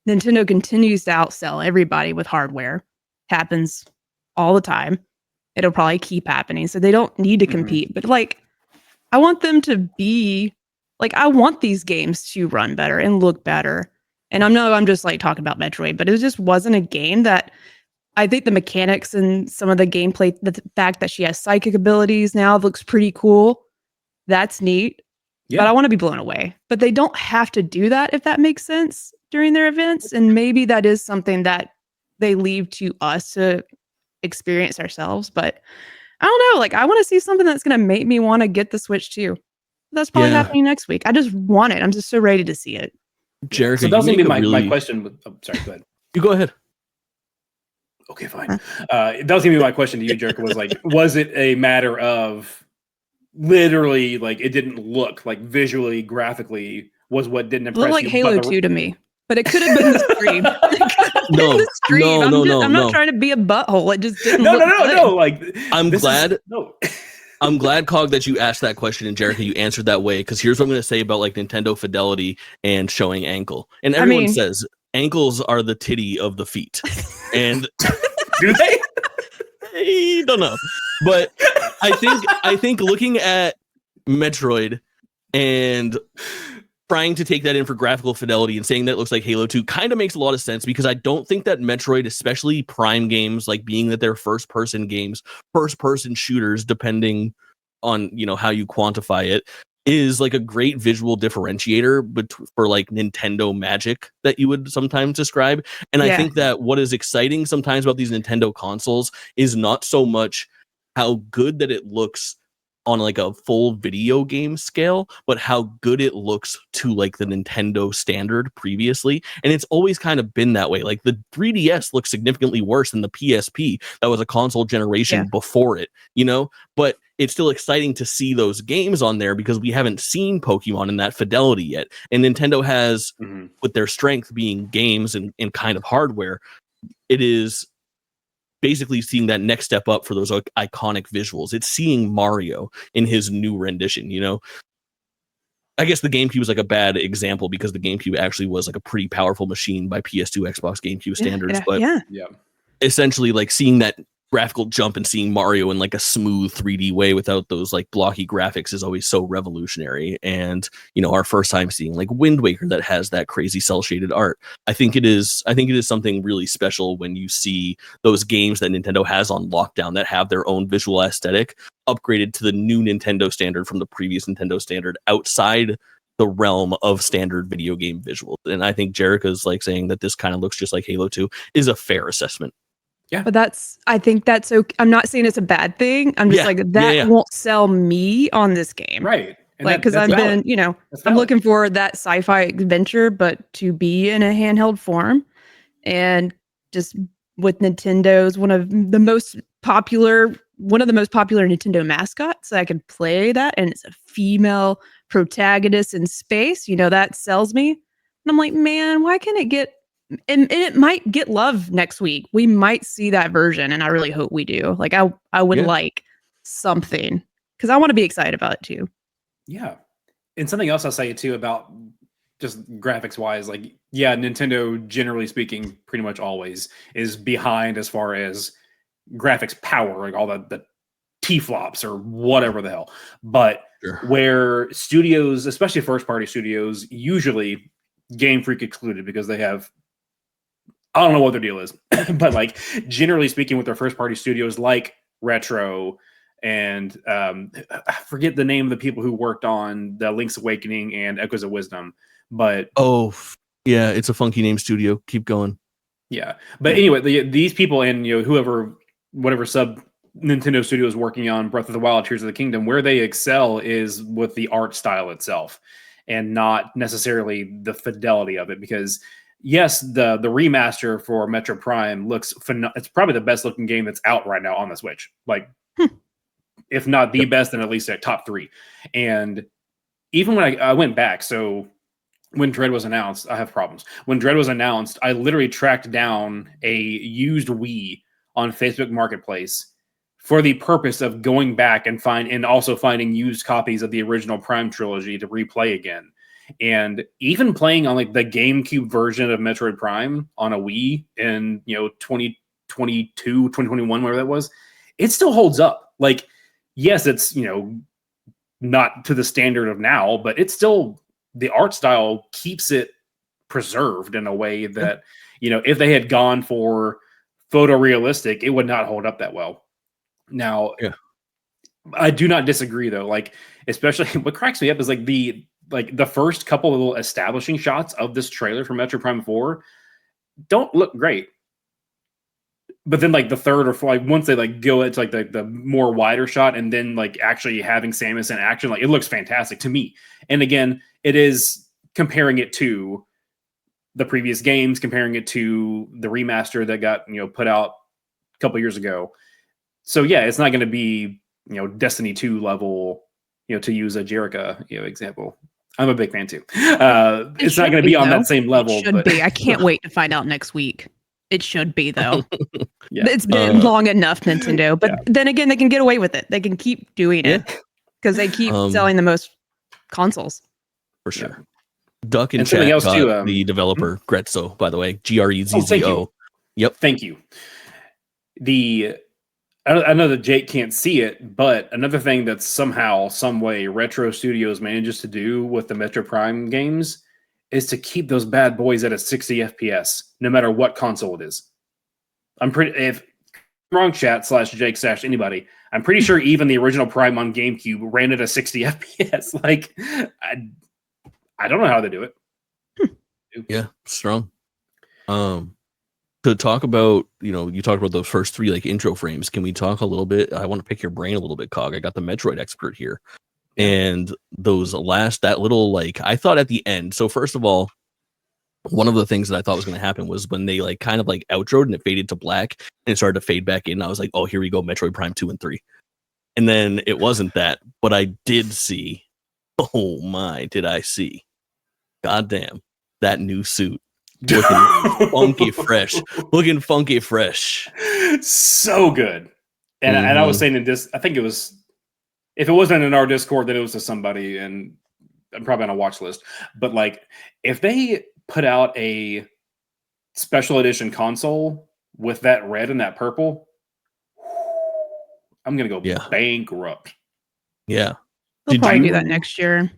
B: Nintendo continues to outsell everybody with hardware. Happens all the time. It'll probably keep happening. So they don't need to compete. But like, I want them to be like, I want these games to run better and look better. And I'm just like talking about Metroid, but it just wasn't a game that, I think the mechanics and some of the gameplay, the fact that she has psychic abilities now looks pretty cool. That's neat. Yeah. But I want to be blown away. But they don't have to do that, if that makes sense, during their events. And maybe that is something that they leave to us to experience ourselves. But I don't know. Like, I want to see something that's going to make me want to get the Switch too. That's probably happening next week. I just want it. I'm just so ready to see it.
C: Jerica,
A: so that was going to be my question. Sorry, go ahead.
C: You go ahead.
A: Okay, fine. That was going to be my question to you, Jerica, was like, was it a matter of literally, like, it didn't look like visually, graphically was what didn't impress you?
B: It looked like Halo 2 to me, but it could have been the stream. I'm not trying to be a butthole. It just didn't look good.
A: No. Like,
C: I'm glad, Cog, that you asked that question, and Jerica, you answered that way, because here's what I'm going to say about like Nintendo fidelity and showing ankle. And everyone says ankles are the titty of the feet. And
A: Do they?
C: I don't know. But I think looking at Metroid and trying to take that in for graphical fidelity and saying that it looks like Halo 2 kind of makes a lot of sense, because I don't think that Metroid, especially Prime games, like being that they're first-person games, first-person shooters, depending on, you know, how you quantify it, is like a great visual differentiator for like Nintendo magic that you would sometimes describe. And I think that what is exciting sometimes about these Nintendo consoles is not so much how good that it looks on like a full video game scale, but how good it looks to like the Nintendo standard previously. And it's always kind of been that way. Like the 3DS looks significantly worse than the PSP. That was a console generation before it, you know, but it's still exciting to see those games on there because we haven't seen Pokemon in that fidelity yet. And Nintendo has, with their strength being games and kind of hardware, it is basically seeing that next step up for those iconic visuals. It's seeing Mario in his new rendition, you know. I guess the GameCube was like a bad example because the GameCube actually was like a pretty powerful machine by PS2, Xbox, GameCube standards. But essentially like seeing that graphical jump and seeing Mario in like a smooth 3D way without those like blocky graphics is always so revolutionary. And, you know, our first time seeing like Wind Waker that has that crazy cell shaded art. I think it is something really special when you see those games that Nintendo has on lockdown that have their own visual aesthetic upgraded to the new Nintendo standard from the previous Nintendo standard outside the realm of standard video game visuals. And I think Jerica's like saying that this kind of looks just like Halo 2 is a fair assessment.
B: Yeah. But I think that's okay. I'm not saying it's a bad thing. I'm just like, that won't sell me on this game.
A: Right.
B: And like, because I've been, you know, I'm looking for that sci-fi adventure, but to be in a handheld form. And just with Nintendo's one of the most popular Nintendo mascots, I could play that. And it's a female protagonist in space. You know, that sells me. And I'm like, man, why can't it get... And it might get love next week. We might see that version, and I really hope we do. Like, I would like something, because I want to be excited about it too.
A: Yeah. And something else I'll say too about just graphics wise, like, yeah, Nintendo, generally speaking, pretty much always is behind as far as graphics power, like all the T-flops or whatever the hell. But where studios, especially first party studios, usually Game Freak excluded because they have, I don't know what their deal is, but like generally speaking with their first party studios like Retro and I forget the name of the people who worked on the Link's Awakening and Echoes of Wisdom, but
C: it's a funky name studio. Keep going.
A: Yeah. But anyway, these people and, you know, whatever sub Nintendo studio is working on Breath of the Wild, Tears of the Kingdom, where they excel is with the art style itself and not necessarily the fidelity of it, because yes, the remaster for Metroid Prime looks it's probably the best looking game that's out right now on the Switch. Like, if not the best, then at least at top 3. And even when I went back, so when Dread was announced, I have problems. When Dread was announced, I literally tracked down a used Wii on Facebook Marketplace for the purpose of going back and also finding used copies of the original Prime trilogy to replay again. And even playing on like the GameCube version of Metroid Prime on a Wii in, you know, 2022, 2021, whatever that was, it still holds up. Like, yes, it's, you know, not to the standard of now, but it's still, the art style keeps it preserved in a way that, you know, if they had gone for photorealistic, it would not hold up that well. Now, I do not disagree though. Like, especially what cracks me up is like the first couple of little establishing shots of this trailer for Metroid Prime 4 don't look great. But then like the third or fourth, like once they like go into like the more wider shot and then like actually having Samus in action, like it looks fantastic to me. And again, it is comparing it to the previous games, comparing it to the remaster that got, you know, put out a couple years ago. So yeah, it's not going to be, you know, Destiny 2 level, you know, to use a Jerica, you know, example. I'm a big fan too. It's not going to be on that same level.
B: It should be. I can't wait to find out next week. It should be though. It's been long enough, Nintendo. But then again, they can get away with it. They can keep doing it because they keep selling the most consoles.
C: For sure. Duck and
A: something
C: Chat
A: else
C: got
A: too,
C: the developer Grezzo, by the way, Grezzo.
A: thank you.
C: Yep.
A: Thank you. I know that Jake can't see it, but another thing that somehow, some way, Retro Studios manages to do with the Metro Prime games is to keep those bad boys at a 60 FPS, no matter what console it is. If wrong chat /Jake / anybody, I'm pretty sure even the original Prime on GameCube ran at a 60 FPS. Like, I don't know how they do it.
C: Yeah, strong. To talk about, you talked about those first 3 like intro frames. Can we talk a little bit? I want to pick your brain a little bit, Cog. I got the Metroid expert here. Yeah. And that little, like, I thought at the end. So first of all, one of the things that I thought was going to happen was when they like kind of like outroed and it faded to black and it started to fade back in. I was like, oh, here we go, Metroid Prime 2 and 3. And then it wasn't that, but I did see, oh my, did I see, goddamn, that new suit. Looking funky fresh.
A: So good. And I was saying in this, I think it was, if it wasn't in our Discord, then it was to somebody, and I'm probably on a watch list. But like, if they put out a special edition console with that red and that purple, I'm gonna go bankrupt.
C: Yeah.
B: They'll probably do that next year.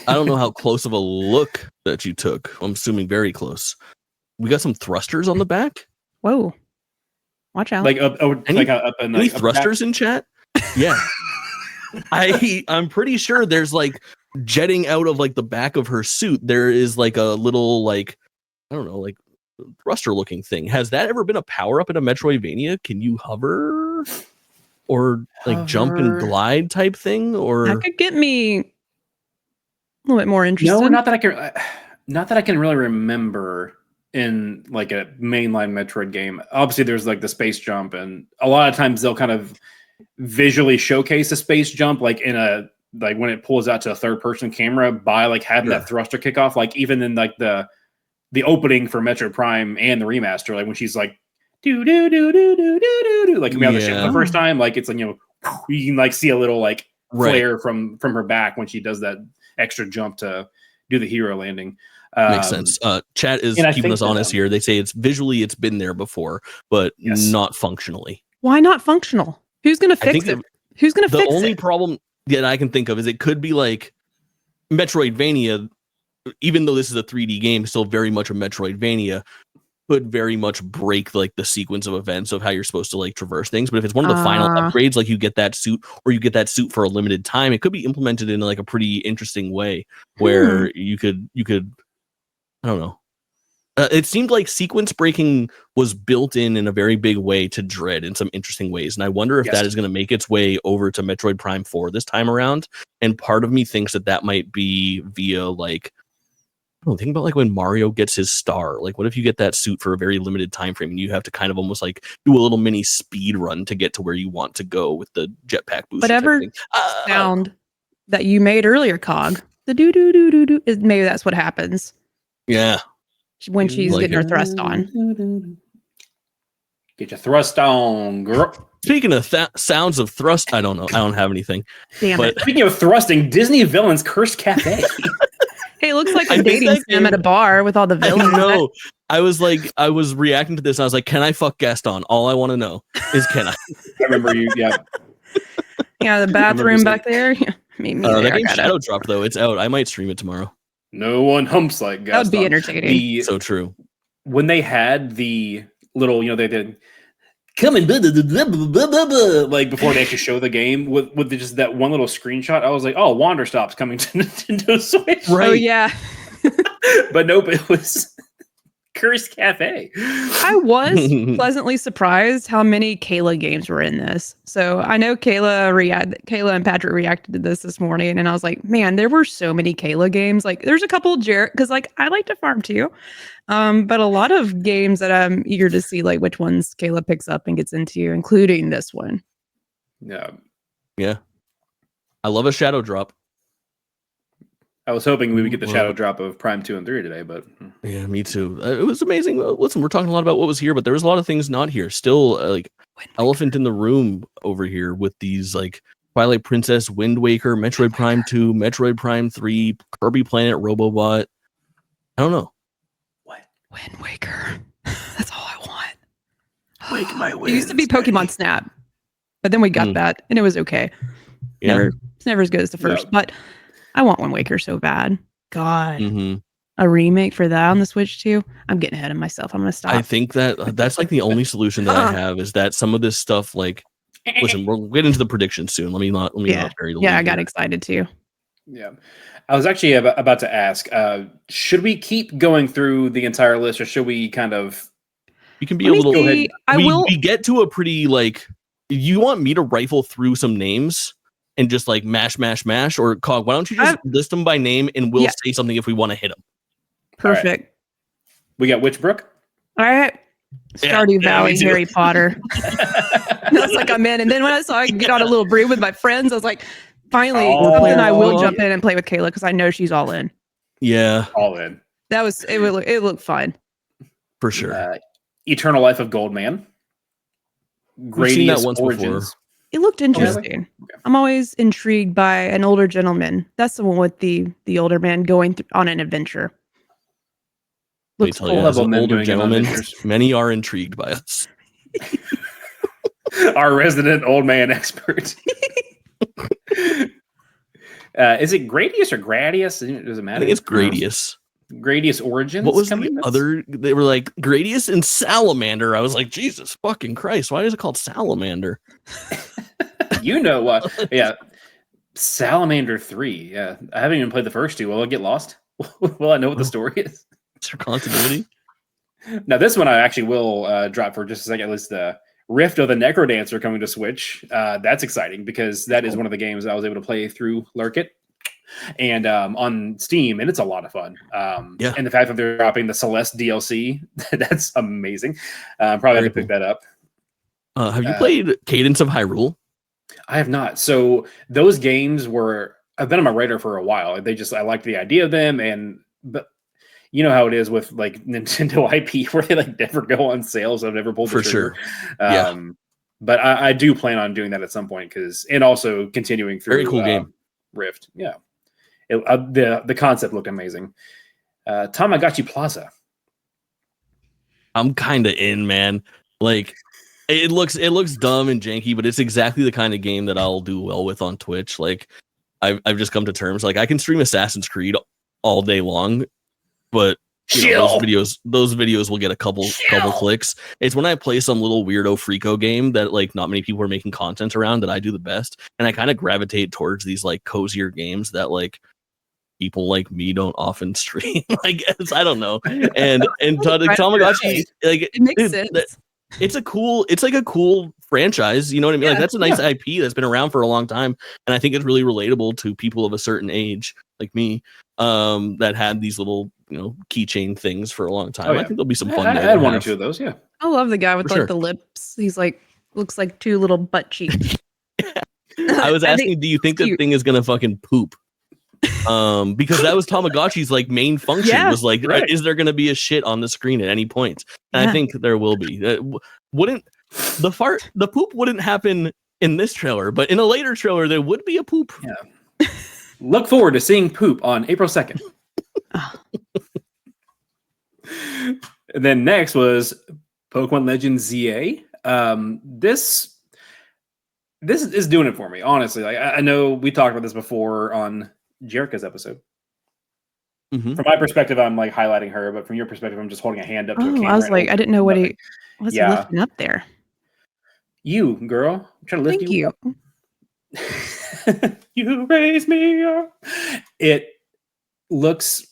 C: I don't know how close of a look that you took. I'm assuming very close. We got some thrusters on the back.
B: Whoa. Watch out.
A: Like up in
C: any thrusters in chat? Yeah. I'm pretty sure there's like jetting out of like the back of her suit. There is like a little like, I don't know, like thruster looking thing. Has that ever been a power up in a Metroidvania? Can you hover or like jump and glide type thing? Or
B: that could get me a little bit more interested.
A: No, not that I can really remember in like a mainline Metroid game. Obviously, there's like the space jump, and a lot of times they'll kind of visually showcase a space jump, like when it pulls out to a third person camera by like having that thruster kick off. Like even in like the opening for Metroid Prime and the remaster, like when she's like do do do do do do do, like coming out of the ship the first time, like it's like you can like see a little like flare from her back when she does that extra jump to do the hero landing.
C: Makes sense. Chat is keeping us honest here. They say it's been there before, but not functionally.
B: Why not functional? Who's going to fix it? Who's going to fix it?
C: The only problem that I can think of is it could be like Metroidvania, even though this is a 3D game, still very much a Metroidvania, could very much break like the sequence of events of how you're supposed to like traverse things. But if it's one of the final upgrades, like you get that suit or you get that suit for a limited time, it could be implemented in like a pretty interesting way where you could, I don't know. It seemed like sequence breaking was built in a very big way to Dread in some interesting ways. And I wonder if that is going to make its way over to Metroid Prime 4 this time around. And part of me thinks that might be via like, I don't think about like when Mario gets his star. Like, what if you get that suit for a very limited time frame and you have to kind of almost like do a little mini speed run to get to where you want to go with the jetpack boost?
B: Whatever sound that you made earlier, Cog, the do do do do do, maybe that's what happens.
C: Yeah,
B: when she's getting her thrust on.
A: Get your thrust on, girl.
C: Speaking of sounds of thrust, I don't know. I don't have anything.
B: Damn it.
A: Speaking of thrusting, Disney villains cursed cafe.
B: Hey, it looks like a dating sim at a bar with all the villains.
C: No, I was reacting to this. And I was like, can I fuck Gaston? All I want to know is can I?
A: I remember you. Yeah.
B: Yeah, the bathroom back there. Me
C: that game Shadow dropped though. It's out. I might stream it tomorrow.
A: No one humps like Gaston.
B: That would be entertaining.
C: So true.
A: When they had the little, they did come in like before they actually show the game with just that one little screenshot, I was like, oh, Wander Stop's coming to Nintendo Switch.
B: Right. Oh yeah.
A: But nope, it was Cursed Cafe.
B: I was pleasantly surprised how many Kayla games were in this. So I know Kayla and Patrick reacted to this morning, and I was like, man, there were so many Kayla games. Like, there's a couple Jerica, because like I like to farm too, but a lot of games that I'm eager to see like which ones Kayla picks up and gets into, including this one.
A: Yeah.
C: I love a shadow drop.
A: I was hoping we would get the shadow drop of Prime 2 and 3 today, but...
C: Yeah, me too. It was amazing. Listen, we're talking a lot about what was here, but there was a lot of things not here. Still, like, elephant in the room over here with these, like, Twilight Princess, Wind Waker, Metroid Prime 2, Metroid Prime 3, Kirby Planet, Robobot. I don't know.
A: What?
B: Wind Waker. That's all I want.
A: Wake my
B: It used to be
A: winds,
B: Pokemon
A: baby.
B: Snap, but then we got that, and it was okay.
C: Yeah.
B: It's never as good as the first, but I want Wind Waker so bad. God,
C: Mm-hmm.
B: a remake for that on the Switch too. I'm getting ahead of myself. I'm gonna stop.
C: I think that's like the only solution that I have is that some of this stuff, like, listen, we'll get into the predictions soon. Let me not bury the lead
B: I got
C: here.
B: excited too.
A: Yeah. I was actually about to ask, should we keep going through the entire list or should we kind of...
C: You can be a little...
B: We
C: get to a pretty, like... You want me to rifle through some names and just, like, mash, or Cog, why don't you just list them by name and we'll say something if we want to hit them.
B: Perfect.
A: Right. We got Witchbrook.
B: All right. Stardew Valley, Harry Potter. That's like I'm in. And then when I saw I could get on a little brew with my friends, I was like, finally, something I will jump in and play with Kayla because I know she's all in.
C: Yeah.
A: All in.
B: It looked fun.
C: For sure.
A: Eternal Life of Goldman.
C: We've seen that once before.
B: It looked interesting. Okay. I'm always intrigued by an older gentleman. That's the one with the older man going on an adventure.
C: Looks cool. As an older gentleman, many are intrigued by us.
A: Our resident old man expert. Is it Gradius or Gradius? Does it matter?
C: I think it's Gradius.
A: Gradius Origins.
C: What was the other? They were like Gradius and Salamander. I was like, Jesus fucking Christ! Why is it called Salamander?
A: You know what? Yeah, Salamander 3. Yeah, I haven't even played the first two. Will I get lost? Will I know what the story is?
C: Is there continuity?
A: Now this one I actually will drop for just a second. At least the Rift of the Necrodancer coming to Switch. That's exciting because that is one of the games I was able to play through Lurkit. And on Steam, and it's a lot of fun. And the fact that they're dropping the Celeste DLC, that's amazing. Probably have to pick that up.
C: Have you played Cadence of Hyrule?
A: I have not. So those games I've been on my radar for a while. I like the idea of them, but you know how it is with like Nintendo IP where they like never go on sale. So I've never pulled the trigger.
C: Sure.
A: But I do plan on doing that at some point and also continuing through.
C: Very cool game.
A: Rift. Yeah. The concept looked amazing. Tamagotchi Plaza.
C: I'm kind of in, man. Like it looks dumb and janky, but it's exactly the kind of game that I'll do well with on Twitch. Like I've just come to terms. Like I can stream Assassin's Creed all day long, but those videos will get a couple clicks. It's when I play some little weirdo freako game that like not many people are making content around that I do the best, and I kind of gravitate towards these like cozier games that like people like me don't often stream. I guess I don't know. And Tamagotchi, like
B: it makes sense.
C: It's like a cool franchise. You know what I mean? Like that's a nice IP that's been around for a long time, and I think it's really relatable to people of a certain age like me that had these little keychain things for a long time. I think there'll be some fun.
A: I had one or two of those. Yeah,
B: I love the guy with the lips. He's like looks like two little butt cheeks.
C: I was asking, do you think that thing is gonna fucking poop? Because that was Tamagotchi's like main function was like, is there gonna be a shit on the screen at any point? And I think there will be. The poop wouldn't happen in this trailer, but in a later trailer there would be a poop.
A: Yeah. Look forward to seeing poop on April 2nd. And then next was Pokemon Legends ZA. This is doing it for me, honestly. Like I know we talked about this before on Jerica's episode. Mm-hmm. From my perspective, I'm like highlighting her, but from your perspective, I'm just holding a hand up to a camera.
B: I was like, I didn't know what he was lifting up there.
A: You, girl. I'm trying to lift
B: you up.
A: You raise me up. It looks...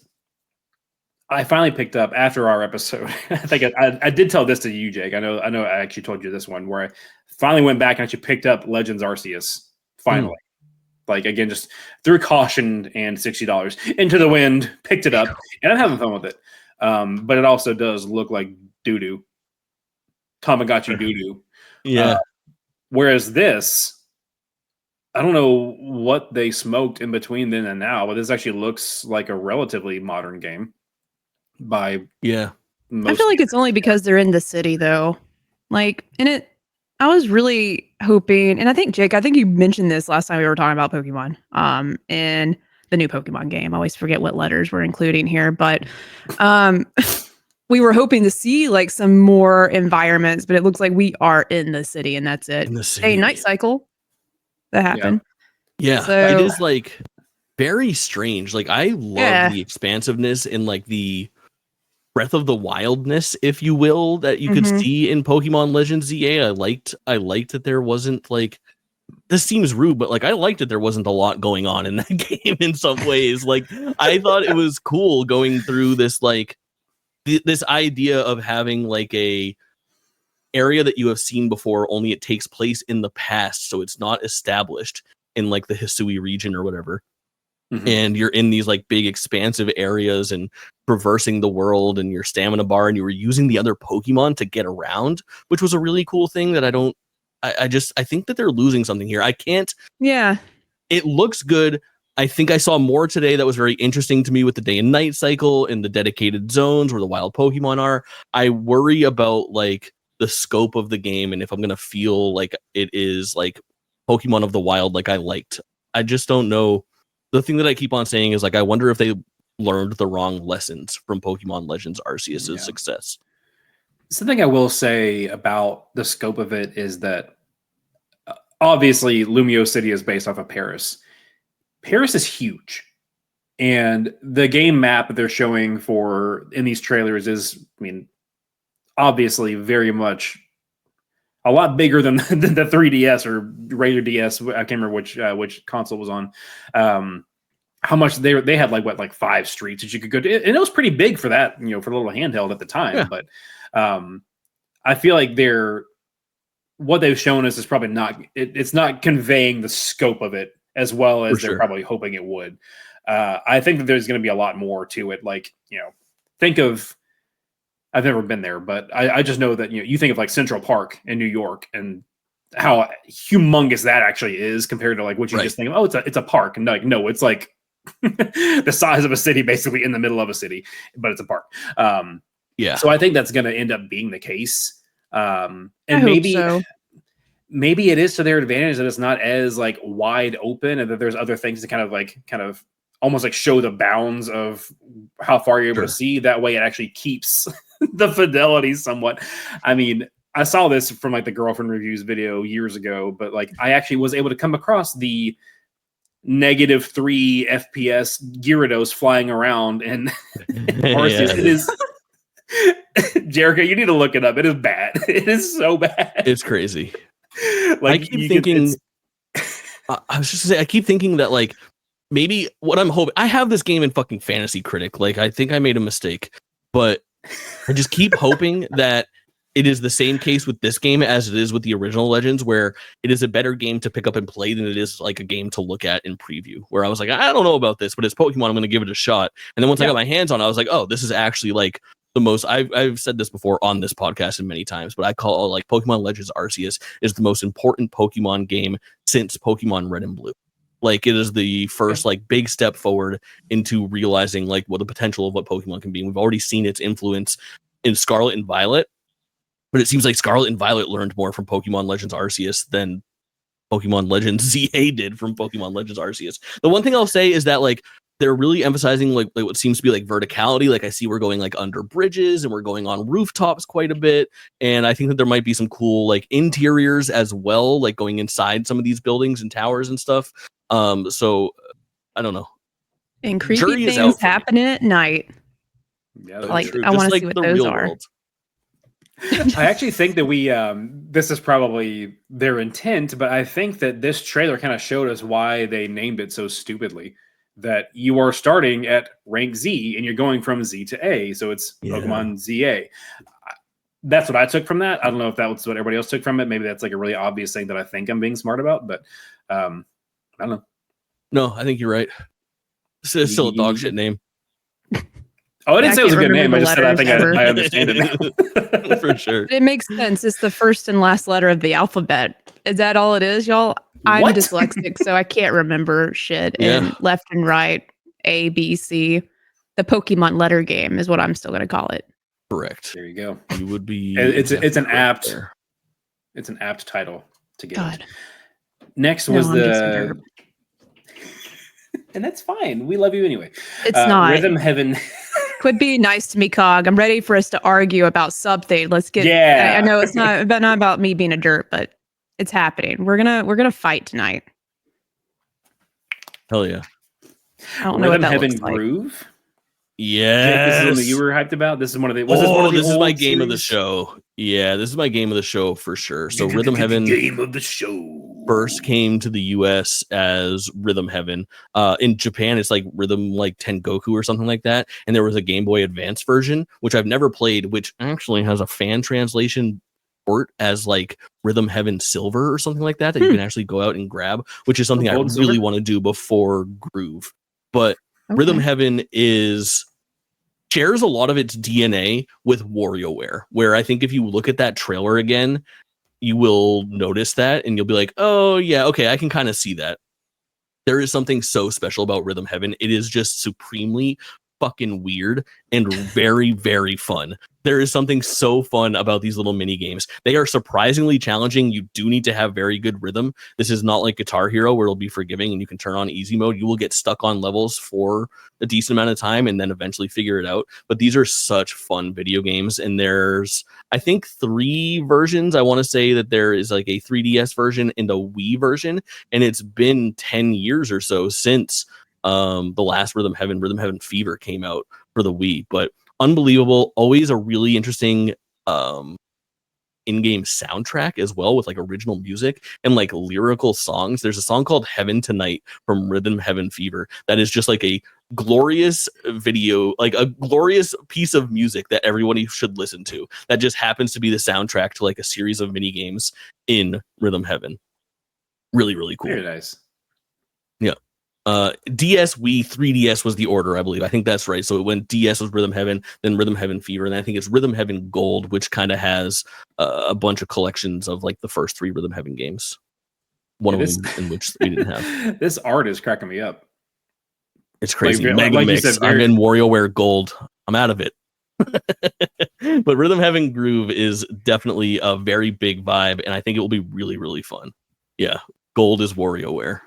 A: I finally picked up after our episode. I think I did tell this to you, Jake. I know I actually told you this one where I finally went back and actually picked up Legends Arceus. Finally. Like, again, just threw caution and $60 into the wind, picked it up, and I'm having fun with it. But it also does look like doo-doo. Tamagotchi doo-doo.
C: Yeah.
A: Whereas this, I don't know what they smoked in between then and now, but this actually looks like a relatively modern game. I feel
B: like it's only because they're in the city, though. Like, and I was really hoping, and I think Jake, I think you mentioned this last time we were talking about Pokemon, in the new Pokemon game. I always forget what letters we're including here, but we were hoping to see like some more environments, but it looks like we are in the city and that's it.
C: In the city.
B: A night cycle that happened.
C: Yeah,
B: So-
C: it is like very strange. Like I love the expansiveness and like the Breath of the Wildness, if you will, that you could see in Pokemon Legends ZA. I liked that there wasn't like, this seems rude, but like I liked that there wasn't a lot going on in that game in some ways. Like I thought it was cool going through this like this idea of having like a area that you have seen before, only it takes place in the past, so it's not established in like the Hisui region or whatever. And you're in these like big expansive areas and traversing the world and your stamina bar, and you were using the other Pokemon to get around, which was a really cool thing that I think that they're losing something here. It looks good. I think I saw more today that was very interesting to me with the day and night cycle and the dedicated zones where the wild Pokemon are. I worry about like the scope of the game and if I'm going to feel like it is like Pokemon of the Wild like I liked. I just don't know. The thing that I keep on saying is like, I wonder if they learned the wrong lessons from Pokemon Legends Arceus' success.
A: Something I will say about the scope of it is that obviously Lumio City is based off of Paris. Paris is huge. And the game map that they're showing for in these trailers is, I mean, obviously very much a lot bigger than the 3DS or regular DS. I can't remember which console was on. How much they had like 5 streets that you could go to, and it was pretty big for that, for a little handheld at the time. Yeah. But I feel like what they've shown us is probably not. It's not conveying the scope of it as well as they're probably hoping it would. I think that there's going to be a lot more to it. Like think of. I've never been there, but I just know that you think of like Central Park in New York and how humongous that actually is compared to like what you just think of. Oh, it's a park, and like no, it's like the size of a city, basically in the middle of a city, but it's a park. So I think that's going to end up being the case, and maybe it is to their advantage that it's not as like wide open, and that there's other things to kind of almost like show the bounds of how far you're able to see. That way, it actually keeps the fidelity somewhat. I mean, I saw this from like the Girlfriend Reviews video years ago, but like I actually was able to come across the -3 FPS Gyarados flying around and Arceus. It is Jerica, you need to look it up. It is bad. It is so bad.
C: It's crazy. Like I keep thinking I was just gonna say, I keep thinking that like maybe what I'm hoping, I have this game in fucking Fantasy Critic. Like I think I made a mistake, but I just keep hoping that it is the same case with this game as it is with the original Legends, where it is a better game to pick up and play than it is like a game to look at in preview, where I was like, I don't know about this, but it's Pokemon, I'm going to give it a shot. And then once I got my hands on it, I was like, oh, this is actually like the most, I've said this before on this podcast and many times, but I call like Pokemon Legends Arceus is the most important Pokemon game since Pokemon Red and Blue. Like it is the first like big step forward into realizing like what the potential of what Pokemon can be. We've already seen its influence in Scarlet and Violet, but it seems like Scarlet and Violet learned more from Pokemon Legends Arceus than Pokemon Legends ZA did from Pokemon Legends Arceus. The one thing I'll say is that like they're really emphasizing like what seems to be like verticality. Like I see we're going like under bridges and we're going on rooftops quite a bit. And I think that there might be some cool like interiors as well, like going inside some of these buildings and towers and stuff. So I don't know.
B: And creepy things happening at night.
A: Yeah,
B: like I want to see what those are.
C: World.
A: I actually think that this is probably their intent, but I think that this trailer kind of showed us why they named it so stupidly. That you are starting at rank Z and you're going from Z to A, so it's Pokemon ZA. That's what I took from that. I don't know if that was what everybody else took from it. Maybe that's like a really obvious thing that I think I'm being smart about, but I don't know.
C: No, I think you're right. It's still a dog shit name.
A: Oh, I didn't say it was a good name. I just said I think I understand it now.
C: For sure.
B: It makes sense. It's the first and last letter of the alphabet. Is that all it is, y'all? I'm dyslexic, so I can't remember shit. And left and right, A, B, C. The Pokemon letter game is what I'm still going to call it.
C: Correct.
A: There you go.
C: You would be.
A: It's an apt It's an apt title to get.
B: God.
A: Next
B: No,
A: was
B: I'm just a
A: the,
B: derp.
A: and that's fine. We love you anyway.
B: It's not.
A: Rhythm Heaven.
B: Quit being nice to me, Cog. I'm ready for us to argue about something. Let's get.
A: Yeah.
B: I know it's not about me being a derp, but it's happening. We're gonna fight tonight.
C: Hell yeah.
B: I don't know what
A: Rhythm
B: that
A: Heaven
B: looks like.
A: Groove.
C: Yes.
A: Jake, this is one that you were hyped about. This is one of the. Was this one of the
C: this is my
A: old
C: game of the
A: series?
C: show. Yeah, this is my game of the show for sure. So Rhythm Heaven
A: Game of the show.
C: first came to the US as Rhythm Heaven. In Japan, it's like Rhythm like Tengoku or something like that. And there was a Game Boy Advance version, which I've never played, which actually has a fan translation port as like Rhythm Heaven Silver or something like that you can actually go out and grab, which is something I
A: Gold and
C: really
A: silver?
C: want to do before Groove. But Rhythm Heaven shares a lot of its DNA with WarioWare, where I think if you look at that trailer again, you will notice that and you'll be like, oh yeah, okay, I can kind of see that. There is something so special about Rhythm Heaven. It is just supremely fucking weird and very, very fun. There is something so fun about these little mini games. They are surprisingly challenging. You do need to have very good rhythm. This is not like Guitar Hero where it'll be forgiving and you can turn on easy mode. You will get stuck on levels for a decent amount of time and then eventually figure it out. But these are such fun video games. And there's, I think, 3 versions. I want to say that there is like a 3DS version and a Wii version. And it's been 10 years or so since the last Rhythm Heaven Fever came out for the Wii. But unbelievable, always a really interesting in-game soundtrack as well, with like original music and like lyrical songs. There's a song called Heaven Tonight from Rhythm Heaven Fever that is just like a glorious video, like a glorious piece of music that everybody should listen to, that just happens to be the soundtrack to like a series of mini games in Rhythm Heaven. Really, really cool.
A: Very nice.
C: Yeah. DS, Wii, 3DS was the order, I believe. I think that's right. So it went DS was Rhythm Heaven, then Rhythm Heaven Fever, and I think it's Rhythm Heaven Gold, which kind of has a bunch of collections of like the first 3 Rhythm Heaven games. One of them in which we didn't have.
A: This art is cracking me up.
C: It's crazy.
A: Like
C: Mega
A: you
C: Mix.
A: said,
C: I'm in WarioWare Gold. I'm out of it. But Rhythm Heaven Groove is definitely a very big vibe, and I think it will be really, really fun. Yeah, Gold is WarioWare.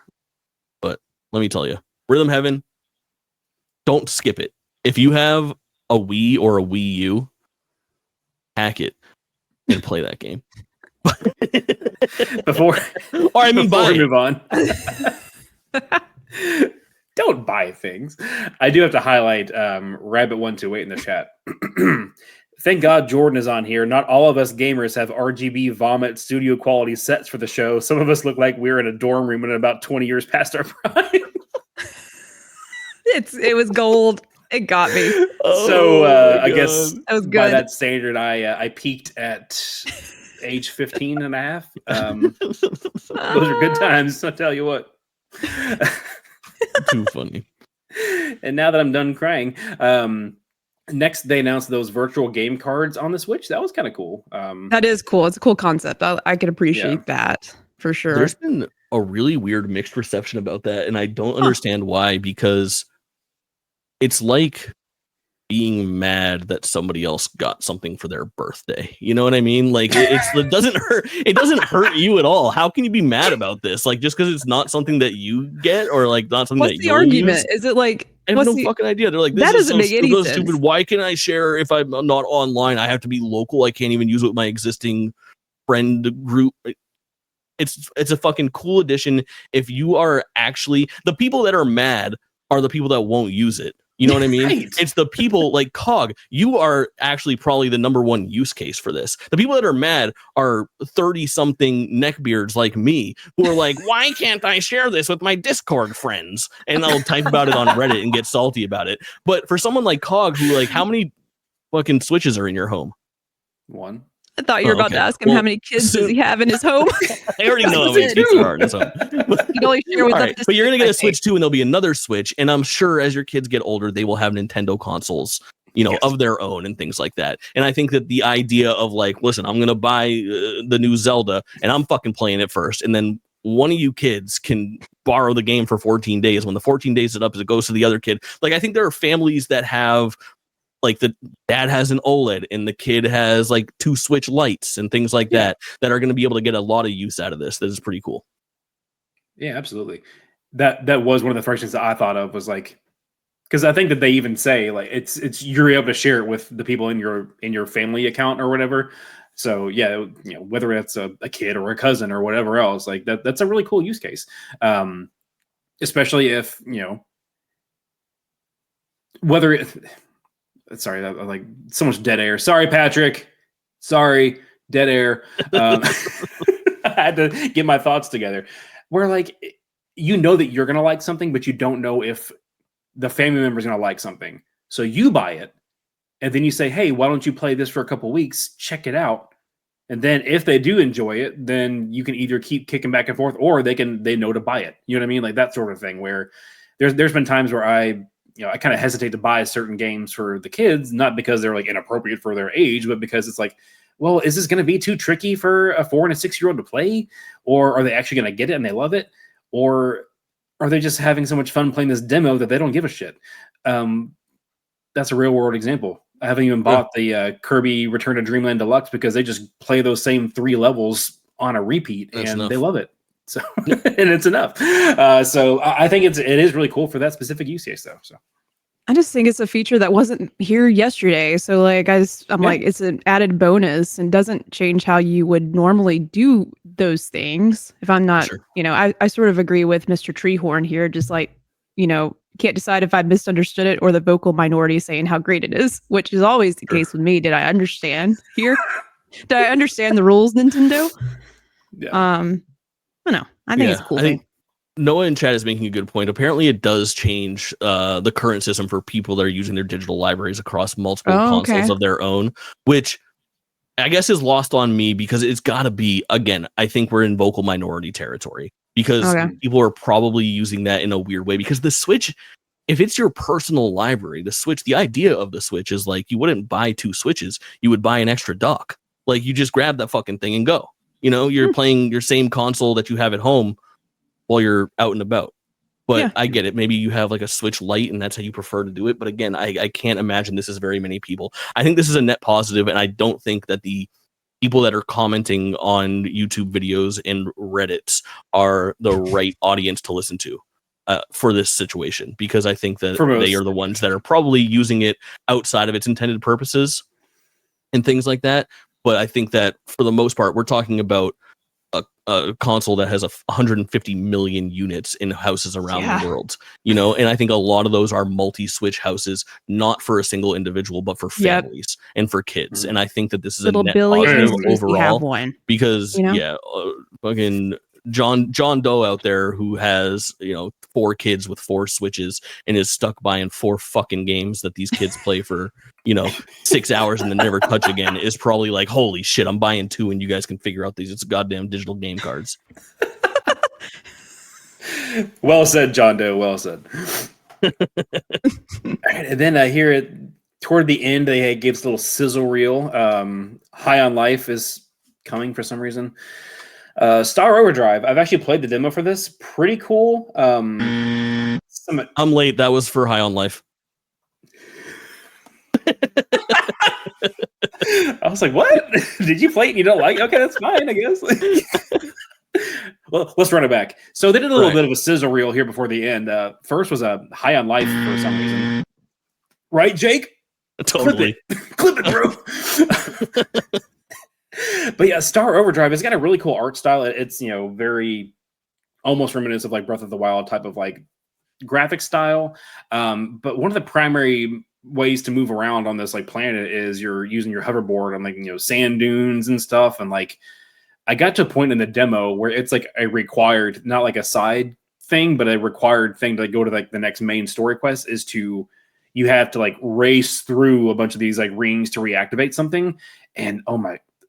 C: But let me tell you, Rhythm Heaven, don't skip it. If you have a Wii or a Wii U, hack it and play that game.
A: Before
C: buy
A: we
C: it.
A: move on. Don't buy things. I do have to highlight Rabbit128 in the chat. Thank God Jordan is on here. Not all of us gamers have RGB vomit studio quality sets for the show. Some of us look like we're in a dorm room and about 20 years past our prime.
B: It was gold. It got me.
A: I guess
B: That was
A: by
B: good.
A: that standard, I peaked at age 15 and a half. Those are good times, I'll tell you what.
C: Too funny.
A: And now that I'm done crying, next they announced those virtual game cards on the Switch. That was kind of cool.
B: That is cool. It's a cool concept. I could appreciate that for sure.
C: There's been a really weird mixed reception about that, and I don't understand why, because it's like being mad that somebody else got something for their birthday. You know what I mean? Like it doesn't hurt. It doesn't hurt you at all. How can you be mad about this? Like just because it's not something that you get, or like not something
B: What's
C: that
B: the
C: you'll
B: argument?
C: use?
B: Is it like
C: I have no fucking idea. They're like, this
B: that
C: is
B: doesn't make any sense.
C: stupid. Why can I share if I'm not online? I have to be local. I can't even use it with my existing friend group. It's a fucking cool addition. If you are actually, the people that are mad are the people that won't use it. You know what I mean?
A: Right.
C: It's the people like Cog. You are actually probably the number one use case for this. The people that are mad are 30-something neckbeards like me who are like, why can't I share this with my Discord friends? And I'll type about it on Reddit and get salty about it. But for someone like Cog, who like, how many fucking Switches are in your home?
A: One.
B: I thought you were about to ask him how many kids does he have in his home.
C: I already know how many kids there are in his home.
B: He'd only share with
C: Right, but you're gonna get a Switch 2, and there'll be another Switch, and I'm sure as your kids get older, they will have Nintendo consoles, of their own and things like that. And I think that the idea of like, listen, I'm gonna buy the new Zelda, and I'm fucking playing it first, and then one of you kids can borrow the game for 14 days. When the 14 days is up, it goes to the other kid. Like, I think there are families that have like the dad has an OLED and the kid has like 2 Switch lights and things like that are going to be able to get a lot of use out of this. That is pretty cool.
A: Yeah, absolutely. That was one of the first things that I thought of was like, because I think that they even say like it's you're able to share it with the people in your family account or whatever. So yeah, whether it's a kid or a cousin or whatever else, like that's a really cool use case. Especially if whether it, sorry, like so much dead air. Sorry, Patrick. Sorry, dead air. I had to get my thoughts together. Where like that you're gonna like something, but you don't know if the family member is gonna like something. So you buy it, and then you say, "Hey, why don't you play this for a couple weeks? Check it out." And then if they do enjoy it, then you can either keep kicking back and forth, or they know to buy it. You know what I mean? Like that sort of thing. Where there's been times where I kind of hesitate to buy certain games for the kids, not because they're like inappropriate for their age, but because it's like, well, is this going to be too tricky for a 4 and a 6-year-old to play, or are they actually going to get it and they love it, or are they just having so much fun playing this demo that they don't give a shit? That's a real world example. I haven't even bought the Kirby Return to Dreamland Deluxe because they just play those same 3 levels on a repeat. That's and enough. They love it. So and it's enough. So I think it is really cool for that specific use case though. So
B: I just think it's a feature that wasn't here yesterday. So like I'm like, it's an added bonus and doesn't change how you would normally do those things. If I'm not, sure. I sort of agree with Mr. Treehorn here. Just like, can't decide if I misunderstood it or the vocal minority saying how great it is, which is always the case with me. Did I understand here? Did I understand the rules, Nintendo?
A: Yeah.
B: I don't know. I think it's a cool thing.
C: Noah in chat is making a good point. Apparently, it does change the current system for people that are using their digital libraries across multiple consoles of their own, which I guess is lost on me because it's got to be, again, I think we're in vocal minority territory because people are probably using that in a weird way because the Switch, if it's your personal library, the idea of the Switch is like you wouldn't buy 2 Switches, you would buy an extra dock. Like you just grab that fucking thing and go. You're playing your same console that you have at home while you're out and about. But I get it. Maybe you have like a Switch Lite and that's how you prefer to do it. But again, I can't imagine this is very many people. I think this is a net positive, and I don't think that the people that are commenting on YouTube videos and Reddits are the right audience to listen to for this situation, because I think that they are the ones that are probably using it outside of its intended purposes and things like that. But I think that for the most part, we're talking about a console that has 150 million units in houses around the world, and I think a lot of those are multi-Switch houses, not for a single individual, but for families and for kids. And I think that this is little a net positive overall because fucking John Doe out there who has 4 kids with 4 Switches and is stuck buying 4 fucking games that these kids play for 6 hours and then never touch again is probably like, holy shit, I'm buying 2 and you guys can figure out these. It's goddamn digital game cards.
A: Well said, John Doe. Well said. All right, and then here toward the end, they gave us a little sizzle reel. High on Life is coming for some reason. Star Overdrive. I've actually played the demo for this. Pretty cool.
C: I'm late. That was for High on Life.
A: I was like, what? Did you play it and you don't like it? Okay, that's fine, I guess. Well, let's run it back. So they did a little bit of a sizzle reel here before the end. First was a High on Life for some reason. Right, Jake?
C: Totally.
A: Clip it, bro. But yeah, Star Overdrive has got a really cool art style. It's very almost reminiscent of like Breath of the Wild type of like graphic style. But one of the primary ways to move around on this like planet is you're using your hoverboard on like sand dunes and stuff. And like I got to a point in the demo where it's like a required, not like a side thing, but a required thing to like go to like the next main story quest is you have to like race through a bunch of these like rings to reactivate something. And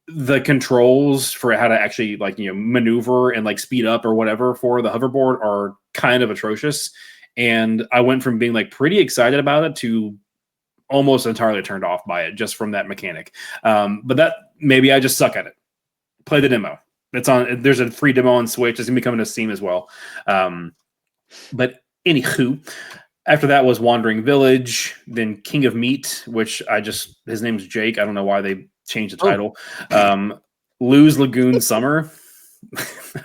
A: the controls for how to actually like maneuver and like speed up or whatever for the hoverboard are kind of atrocious. And I went from being like pretty excited about it to almost entirely turned off by it just from that mechanic. But that maybe I just suck at it. Play the demo. There's a free demo on Switch. It's gonna be coming to Steam as well. But anywho, After that was Wandering Village, then King of Meat, which his name's Jake. I don't know why they changed the title. Lou's Lagoon Summer.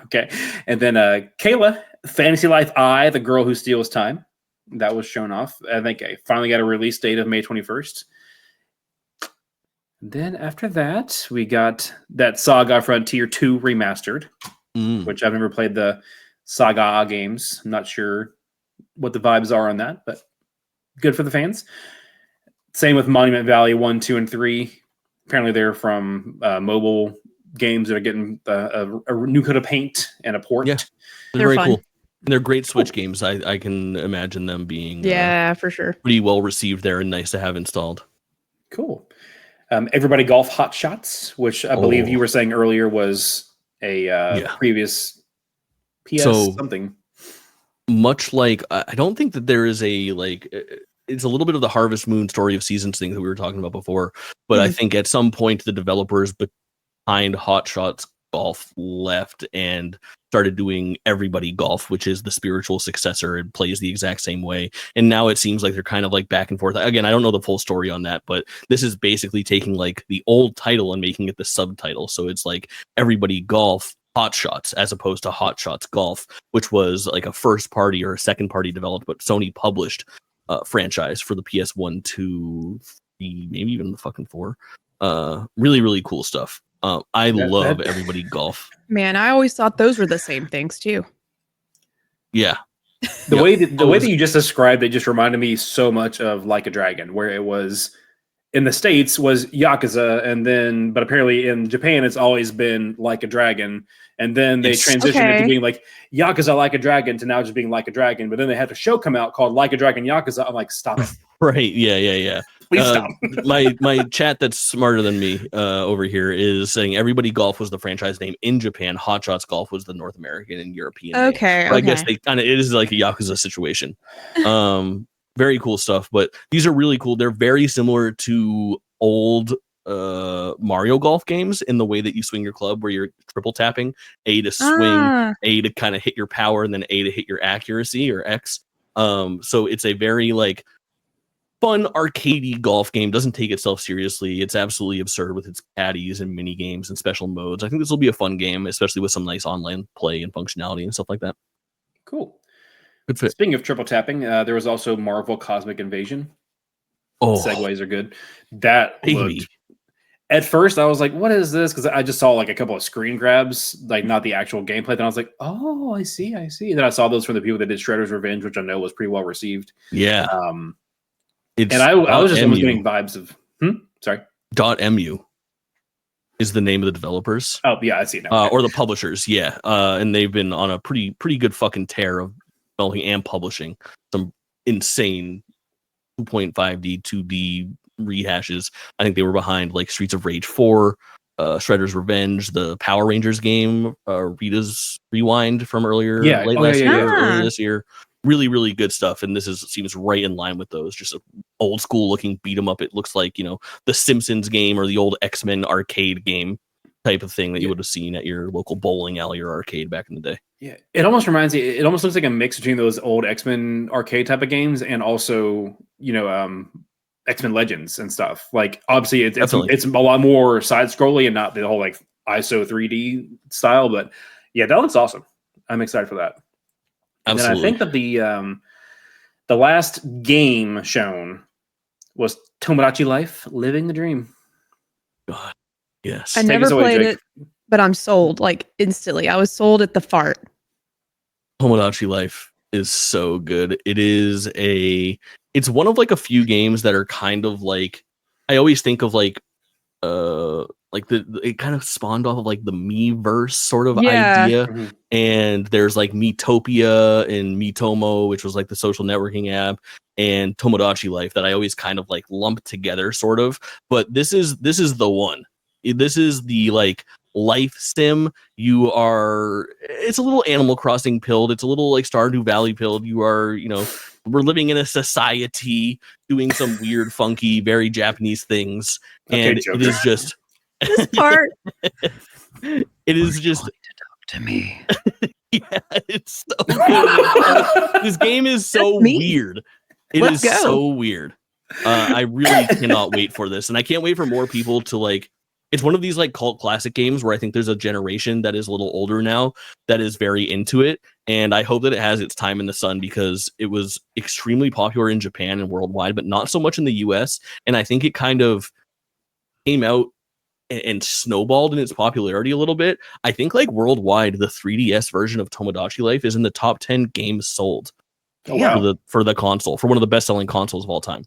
A: Okay. And then Kayla, Fantasy Life I, The Girl Who Steals Time. That was shown off. I think I finally got a release date of May 21st. Then after that, we got that Saga Frontier 2 remastered, which I've never played the Saga games. I'm not sure what the vibes are on that, but good for the fans. Same with Monument Valley 1, 2, and 3. Apparently they're from mobile games that are getting a new coat of paint and a port.
C: Yeah, they're very
B: fun.
C: cool. And they're great Switch games. I can imagine them being
B: for sure.
C: pretty well received there and nice to have installed.
A: Cool. Everybody Golf Hot Shots, which I believe you were saying earlier was a previous PS something.
C: Much like, I don't think that there is a, like, it's a little bit of the Harvest Moon Story of Seasons thing that we were talking about before. But I think at some point the developers behind Hot Shots Golf left and started doing Everybody Golf, which is the spiritual successor and plays the exact same way. And now it seems like they're kind of like back and forth. Again, I don't know the full story on that, but this is basically taking like the old title and making it the subtitle. So it's like Everybody Golf Hot Shots as opposed to Hot Shots Golf, which was like a first party or a second party developed, but Sony published franchise for the PS1, 2, 3, maybe even the fucking 4. Really, really cool stuff. I love Everybody Golf.
B: Man, I always thought those were the same things too.
C: Yeah.
A: The way that you just described it just reminded me so much of Like a Dragon, where it was in the States was Yakuza, but apparently in Japan it's always been Like a Dragon, and then they transitioned it to being like Yakuza Like a Dragon to now just being Like a Dragon, but then they had a show come out called Like a Dragon Yakuza. I'm like, stop it.
C: Right. Yeah.
A: Please stop.
C: my chat that's smarter than me over here is saying Everybody Golf was the franchise name in Japan. Hot Shots Golf was the North American and European name.
B: Okay.
C: So I guess it is like a Yakuza situation. Very cool stuff, but these are really cool. They're very similar to old Mario Golf games in the way that you swing your club, where you're triple tapping A to swing, A to kind of hit your power, and then A to hit your accuracy, or X. So it's a very like fun arcadey golf game. Doesn't take itself seriously. It's absolutely absurd with its caddies and mini games and special modes. I think this will be a fun game, especially with some nice online play and functionality and stuff like that.
A: Cool.
C: Good fit.
A: Speaking of triple tapping, there was also Marvel Cosmic Invasion.
C: Oh,
A: segues are good. That looked, at first I was like, what is this? Because I just saw like a couple of screen grabs, like not the actual gameplay. Then I was like, oh, I see. Then I saw those from the people that did Shredder's Revenge, which I know was pretty well received.
C: Yeah.
A: And I was just almost getting vibes of sorry.
C: .mu is the name of the developers.
A: Oh yeah, I see now.
C: Or the publishers, yeah. And they've been on a pretty good fucking tear of developing and publishing some insane 2.5D, 2D rehashes. I think they were behind like Streets of Rage 4, Shredder's Revenge, the Power Rangers game, Rita's Rewind from earlier, earlier this year. Really, really good stuff, and seems right in line with those. Just an old school looking beat 'em up. It looks like, the Simpsons game or the old X-Men arcade game type of thing that you would have seen at your local bowling alley or arcade back in the day.
A: Yeah, it almost reminds me. It almost looks like a mix between those old X-Men arcade type of games and also, X-Men Legends and stuff. Like obviously, it's a lot more side scrolly and not the whole like ISO 3D style. But yeah, that looks awesome. I'm excited for that.
C: Absolutely.
A: And then I think that the last game shown was Tomodachi Life: Living the Dream.
C: God, yes.
B: I never played it, but I'm sold like instantly. I was sold at the fart.
C: Tomodachi Life is so good. It's one of like a few games that are kind of like, I always think of like it kind of spawned off of like the Miiverse sort of idea. Mm-hmm. And there's like Miitopia and Miitomo, which was like the social networking app, and Tomodachi Life that I always kind of like lump together sort of. But this is the one. This is the like life sim. It's a little Animal Crossing pilled. It's a little like Stardew Valley pilled. You are, we're living in a society doing some weird, funky, very Japanese things. And it is just
B: this part.
C: It is just
B: to talk to me.
C: Yeah, it's so good. This game is so weird. It
B: Let's
C: is
B: go.
C: so weird. I really cannot wait for this, and I can't wait for more people to like. It's one of these like cult classic games where I think there's a generation that is a little older now that is very into it, and I hope that it has its time in the sun because it was extremely popular in Japan and worldwide, but not so much in the US. And I think it kind of came out and snowballed in its popularity a little bit. I think like worldwide, the 3DS version of Tomodachi Life is in the top 10 games sold
A: Oh, wow.
C: for the console, for one of the best selling consoles of all time.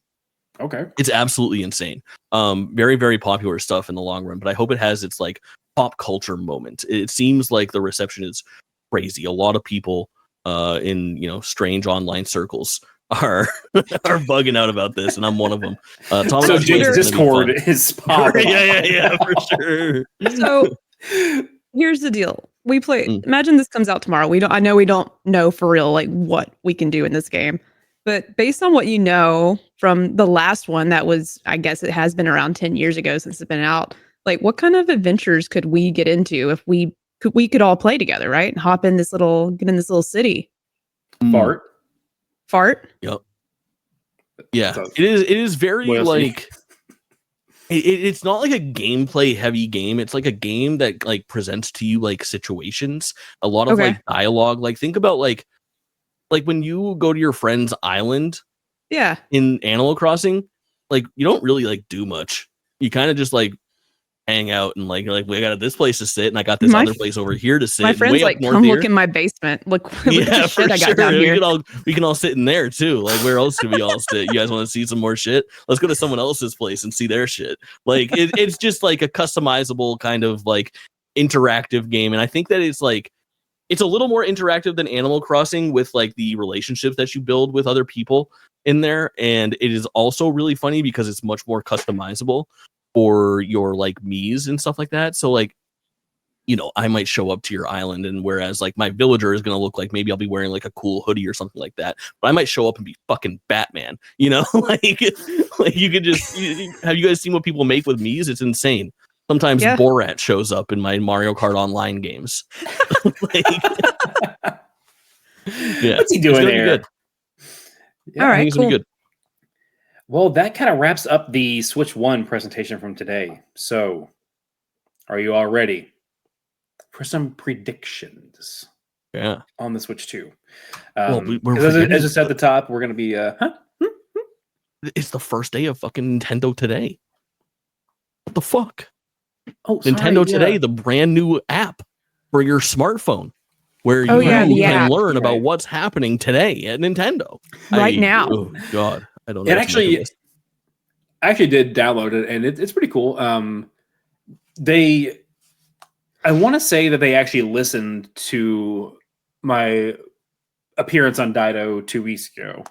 A: Okay.
C: It's absolutely insane. Very, very popular stuff in the long run, but I hope it has its like pop culture moment. It seems like the reception is crazy. A lot of people in strange online circles are bugging out about this, and I'm one of them.
A: So Jake's Discord is popping.
C: yeah, for sure.
B: So here's the deal. We play. Imagine this comes out tomorrow. I know we don't know for real like what we can do in this game, but based on what you know from the last one, that was, I guess it has been around 10 years ago since it's been out. Like, what kind of adventures could we get into if we could all play together, right? And get in this little city. Fart.
C: Yep. Yeah, it is very like. It's not like a gameplay heavy game. It's like a game that like presents to you like situations, a lot of like dialogue. Like think about like when you go to your friend's island, in Animal Crossing, like you don't really like do much. You kind of just like hang out and like we got this place to sit and I got this other place over here to sit.
B: My friends like come look in my basement. Look at the shit I got down here.
C: We can all sit in there too. Like where else could we all sit? You guys want to see some more shit? Let's go to someone else's place and see their shit. Like it's just like a customizable kind of like interactive game, and I think that it's like it's a little more interactive than Animal Crossing with like the relationships that you build with other people in there, and it is also really funny because it's much more customizable for your like Miis and stuff like that. So like, I might show up to your island, and whereas like my villager is going to look like maybe I'll be wearing like a cool hoodie or something like that, but I might show up and be fucking Batman, like you could just, have you guys seen what people make with Miis? It's insane. Sometimes Borat shows up in my Mario Kart Online games.
A: What's he doing there?
B: All right, cool.
C: Good.
A: Well, that kind of wraps up the Switch 1 presentation from today. So, are you all ready for some predictions?
C: Yeah.
A: On the Switch 2. As I said at the top, we're going to be...
C: It's the first day of fucking Nintendo Today. What the fuck?
A: Oh,
C: Nintendo Today, the brand new app for your smartphone, where you can learn about what's happening today at Nintendo.
B: Right now.
C: Oh, God. I don't know.
A: I actually did download it, and it's pretty cool. I want to say that they actually listened to my appearance on Dido 2 weeks ago,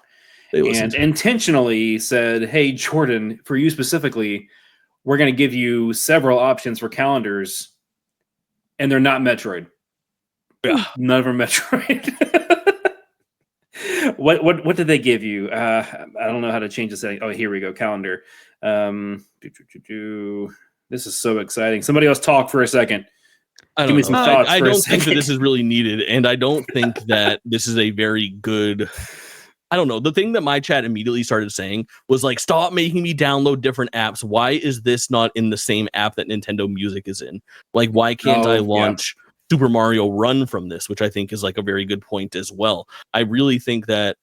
A: and intentionally said, "Hey, Jordan, for you specifically, we're going to give you several options for calendars, and they're not Metroid.
C: Yeah,
A: none of them Metroid." What did they give you? I don't know how to change the setting. Oh, here we go. Calendar. This is so exciting. Somebody else talk for a second.
C: Give me some thoughts. I don't think that this is really needed, and I don't think that this is a very good. I don't know. The thing that my chat immediately started saying was like, "Stop making me download different apps. Why is this not in the same app that Nintendo Music is in? Like, why can't I launch Super Mario Run from this?" Which I think is like a very good point as well. I really think that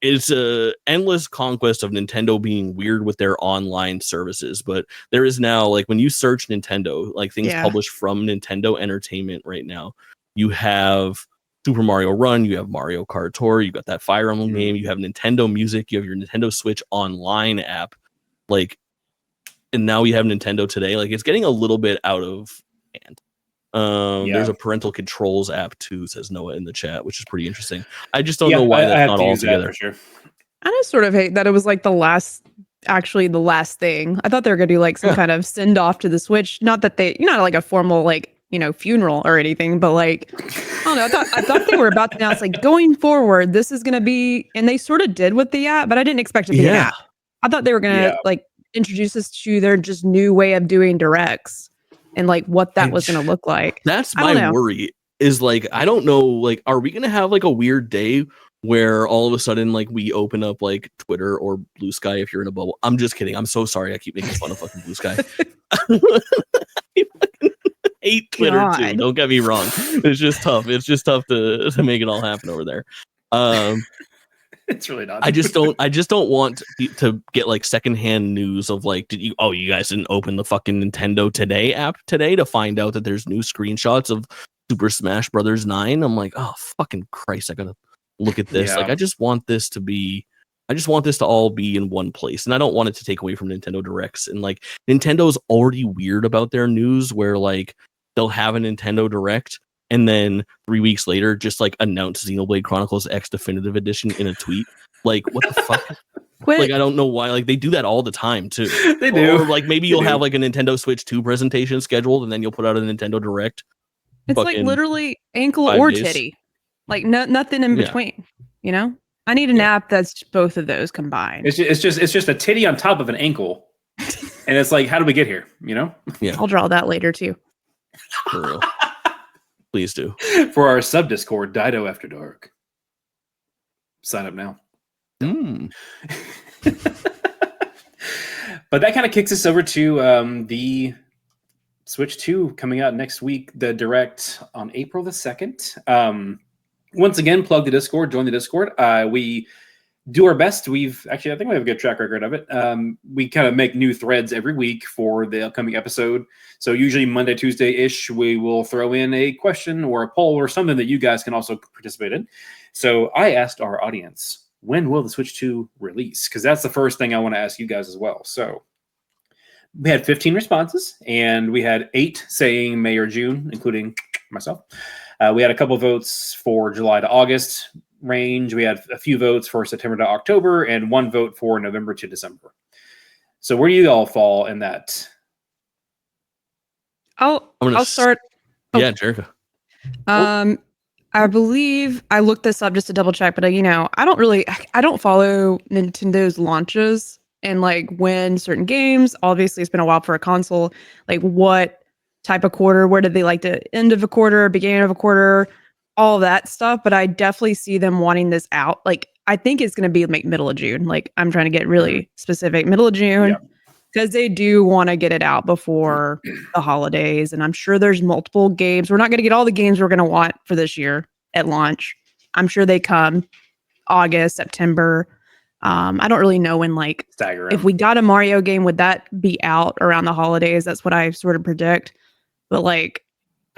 C: it's a endless conquest of Nintendo being weird with their online services, but there is now, like, when you search Nintendo, like things published from Nintendo Entertainment right now, you have Super Mario Run, you have Mario Kart Tour, you got that Fire Emblem game, you have Nintendo Music, you have your Nintendo Switch Online app, like, and now you have Nintendo Today. Like, it's getting a little bit out of hand. There's a parental controls app too, says Noah in the chat, which is pretty interesting. I just don't know why that's not all together.
A: For sure.
B: I just sort of hate that it was like the last thing. I thought they were gonna do like some kind of send off to the Switch. Not that they, not like a formal like, funeral or anything, but like, I don't know. I thought they were about to announce like going forward, this is gonna be, and they sort of did with the app, but I didn't expect it to be an app. I thought they were gonna like introduce us to their just new way of doing directs. And like what that was going to look like.
C: That's my worry is like, I don't know, like, are we going to have like a weird day where all of a sudden like we open up like Twitter or Blue Sky if you're in a bubble. I'm just kidding. I'm so sorry. I keep making fun of fucking Blue Sky. I hate Twitter too. Don't get me wrong. It's just tough. It's just tough to make it all happen over there.
A: It's really not.
C: I just don't want to get like secondhand news of like, you guys didn't open the fucking Nintendo Today app today to find out that there's new screenshots of Super Smash Brothers 9. I'm like, oh fucking Christ, I gotta look at this.
A: Yeah.
C: Like, I just want this to all be in one place, and I don't want it to take away from Nintendo Directs. And like, Nintendo's already weird about their news, where like they'll have a Nintendo Direct and then 3 weeks later just like announce Xenoblade Chronicles X Definitive Edition in a tweet. Like, what the fuck?
B: Quit.
C: Like, I don't know why. Like, they do that all the time too.
A: They do.
C: Or like maybe you'll have like a Nintendo Switch 2 presentation scheduled, and then you'll put out a Nintendo Direct.
B: It's like literally ankle or titty. Like nothing in between. You know? I need an app that's both of those combined.
A: It's just a titty on top of an ankle. And it's like, how do we get here? You know?
C: Yeah.
B: I'll draw that later too.
C: For real. Please do.
A: For our sub Discord, Dido After Dark. Sign up now. But that kind of kicks us over to the Switch 2 coming out next week, the Direct on April the 2nd. Once again, plug the Discord, join the Discord. We do our best. I think we have a good track record of it. We kind of make new threads every week for the upcoming episode. So usually Monday, Tuesday-ish, we will throw in a question or a poll or something that you guys can also participate in. So I asked our audience, when will the Switch 2 release? Because that's the first thing I want to ask you guys as well. So we had 15 responses, and we had 8 saying May or June, including myself. We had a couple votes for July to August range. We had a few votes for September to October, and 1 vote for November to December. So where do you all fall in that?
B: I'll start.
C: Yeah, Jerica.
B: I believe I looked this up just to double check, but I don't follow Nintendo's launches and like when certain games. Obviously, it's been a while for a console. Like what type of quarter? Where did they like the end of a quarter, beginning of a quarter, all that stuff? But I definitely see them wanting this out. Like I think it's going to be like middle of June. Like I'm trying to get really specific, middle of June. Because they do want to get it out before the holidays. And I'm sure there's multiple games. We're not going to get all the games we're going to want for this year at launch. I'm sure they come August, September. I don't really know when, like, if we got a Mario game, would that be out around the holidays? That's what I sort of predict. But, like,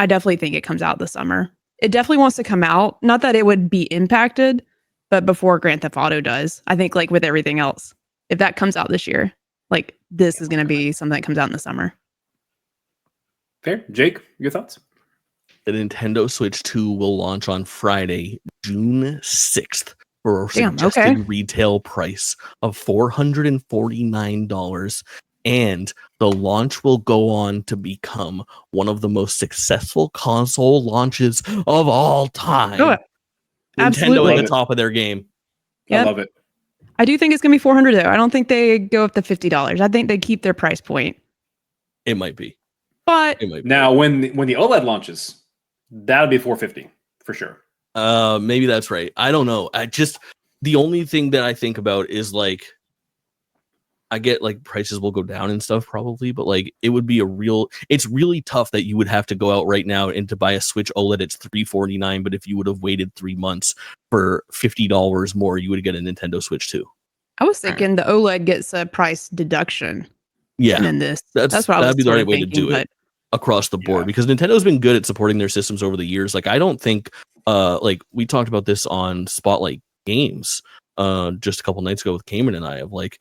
B: I definitely think it comes out this summer. It definitely wants to come out. Not that it would be impacted, but before Grand Theft Auto does. I think, like, with everything else, if that comes out this year, like this is going to be something that comes out in the summer.
A: Fair. Jake, your thoughts?
C: The Nintendo Switch 2 will launch on Friday, June 6th for a suggested retail price of $449. And the launch will go on to become one of the most successful console launches of all time.
B: Oh,
C: Nintendo at the top of their game.
B: Yep.
A: I love it.
B: I do think it's going to be $400 though. I don't think they go up to $50. I think they keep their price point.
C: It might be.
B: But
A: now when the OLED launches, that'll be $450 for sure.
C: Maybe that's right. I don't know. The only thing that I think about is like, I get like prices will go down and stuff probably, but like it would be it's really tough that you would have to go out right now and to buy a Switch OLED. It's $349, but if you would have waited 3 months for $50 more, you would get a Nintendo Switch 2.
B: I was thinking the OLED gets a price deduction.
C: Yeah,
B: and then that's what
C: that'd be the right way to do it across the board, because Nintendo's been good at supporting their systems over the years. Like I don't think, like we talked about this on Spotlight Games, just a couple nights ago with Cayman and I, of like,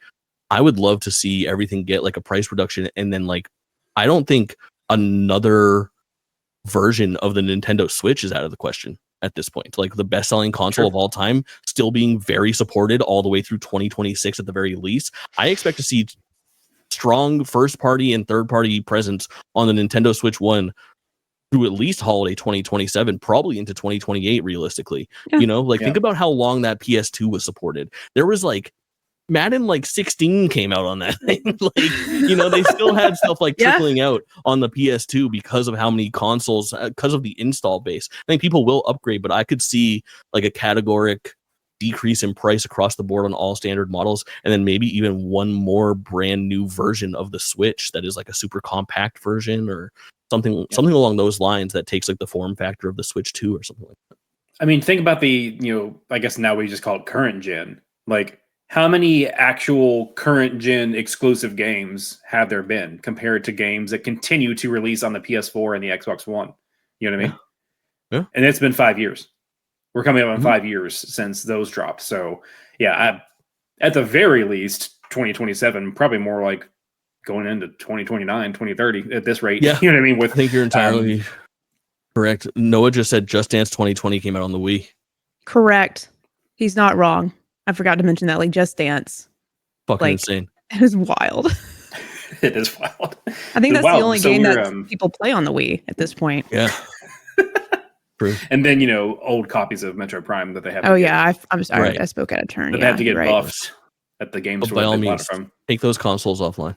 C: I would love to see everything get like a price reduction, and then like I don't think another version of the Nintendo Switch is out of the question at this point. Like the best-selling console of all time, still being very supported all the way through 2026 at the very least. I expect to see strong first-party and third-party presence on the Nintendo Switch 1 through at least holiday 2027, probably into 2028 realistically. You know, like think about how long that PS2 was supported. There was like Madden like 16 came out on that thing. Like, you know, they still had stuff like trickling out on the PS2 because of how many consoles, because of the install base. I think people will upgrade, but I could see like a categoric decrease in price across the board on all standard models, and then maybe even one more brand new version of the Switch that is like a super compact version or something along those lines that takes like the form factor of the Switch 2 or something like that.
A: I mean, think about I guess now we just call it current gen. Like, how many actual current gen exclusive games have there been compared to games that continue to release on the PS4 and the Xbox One? You know what I mean?
C: Yeah.
A: And it's been 5 years. We're coming up on 5 years since those dropped. So, yeah, at the very least, 2027, probably more like going into 2029, 2030 at this rate.
C: Yeah.
A: You know what I mean?
C: I think you're entirely correct. Noah just said Just Dance 2020 came out on the Wii.
B: Correct. He's not wrong. I forgot to mention that, like, Just Dance.
C: Fucking insane.
B: It was wild.
A: It is wild.
B: I think that's the only game that
A: we're,
B: people play on the Wii at this point.
C: Yeah. True.
A: And then, old copies of Metroid Prime that they have.
B: Oh, yeah. I'm sorry.
C: Right.
B: I spoke out of turn.
A: That they have to get buffed at the game store.
C: By all
A: they bought
C: means,
A: it from.
C: take those consoles offline.